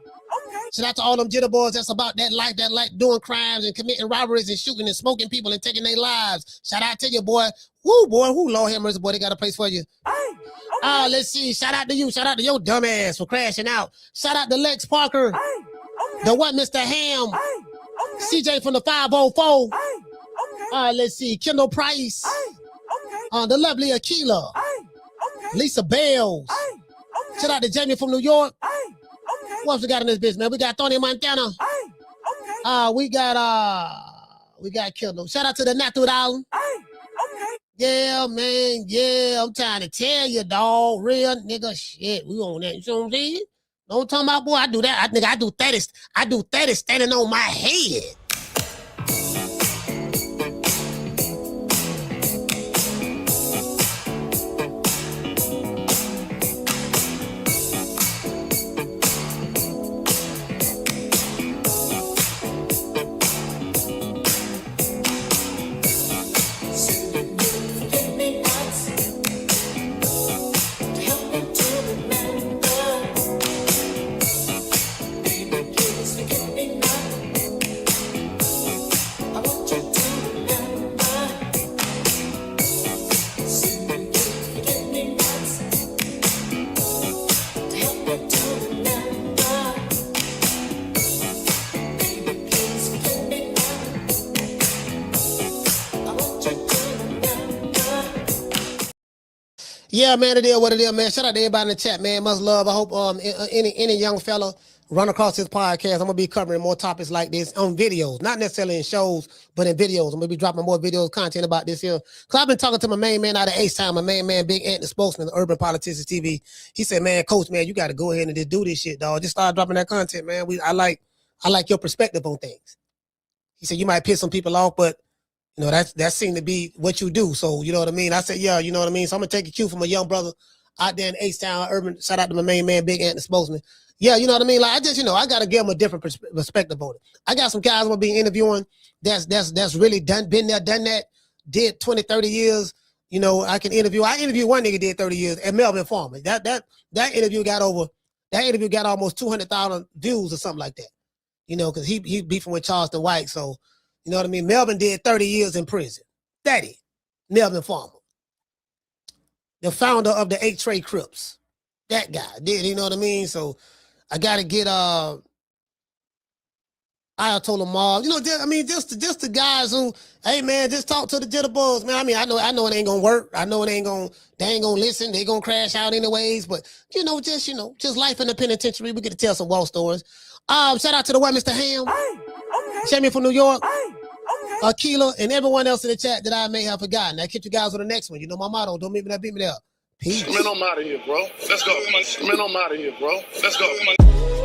Shout out to all them jitterboys that's about that life doing crimes and committing robberies and shooting and smoking people and taking their lives. Shout out to you, boy. Woo, boy. Who, Lord have mercy, boy. They got a place for you. Let's see. Shout out to you. Shout out to your dumb ass for crashing out. Shout out to Lex Parker. The what, Mr. Ham. CJ from the 504. Let's see. Kendall Price. The lovely Akila. Lisa Bells. Shout out to Jamie from New York. What else we got in this business, man? We got Tony Montana. We got Kendall. Shout out to the Natural Island. Yeah, man. Yeah, I'm trying to tell you, dog. Real nigga shit. We on that. You know what I'm saying? Don't talk about, boy. I do that. I do 30. I do 30 standing on my head. Yeah, man, it is what it is, man. Shout out to everybody in the chat, man. Much love. I hope any young fella run across this podcast. I'm going to be covering more topics like this on videos, not necessarily in shows, but in videos. I'm going to be dropping more videos, content about this here. Because I've been talking to my main man out of H-Town, my main man, Big Ant, the spokesman of Urban Politicians TV. He said, man, coach, man, you got to go ahead and just do this shit, dog. Just start dropping that content, man. I like your perspective on things. He said, you might piss some people off, but you know, that seemed to be what you do. So, you know what I mean? I said, yeah, you know what I mean? So I'm going to take a cue from a young brother out there in H-Town, Urban. Shout out to my main man, Big Ant, the spokesman. Yeah, you know what I mean? Like, I just, I got to give him a different perspective on it. I got some guys I'm going to be interviewing that's really been there, done that, did 20, 30 years. You know, I interviewed one nigga did 30 years at Melvin Farmer. That interview got almost 200,000 views or something like that. You know, because he beefing with Charleston White, so you know what I mean? Melvin did 30 years in prison. 30. Melvin Farmer. The founder of the 8 Trey Crips. That guy did, you know what I mean? So I got to get Ayatollah Mob. You know, just the guys who, hey man, just talk to the jitterbugs, man. I mean, I know it ain't gonna work. I know they ain't gonna listen. They gonna crash out anyways. But just life in the penitentiary. We get to tell some war stories. Shout out to the one, Mr. Ham. Jamie from New York. Akila, and everyone else in the chat that I may have forgotten. I catch you guys on the next one. You know my motto, don't meet me there, beat me there. Peace. Man, I'm out of here, bro. Let's go. Man, I'm out of here, bro. Let's go.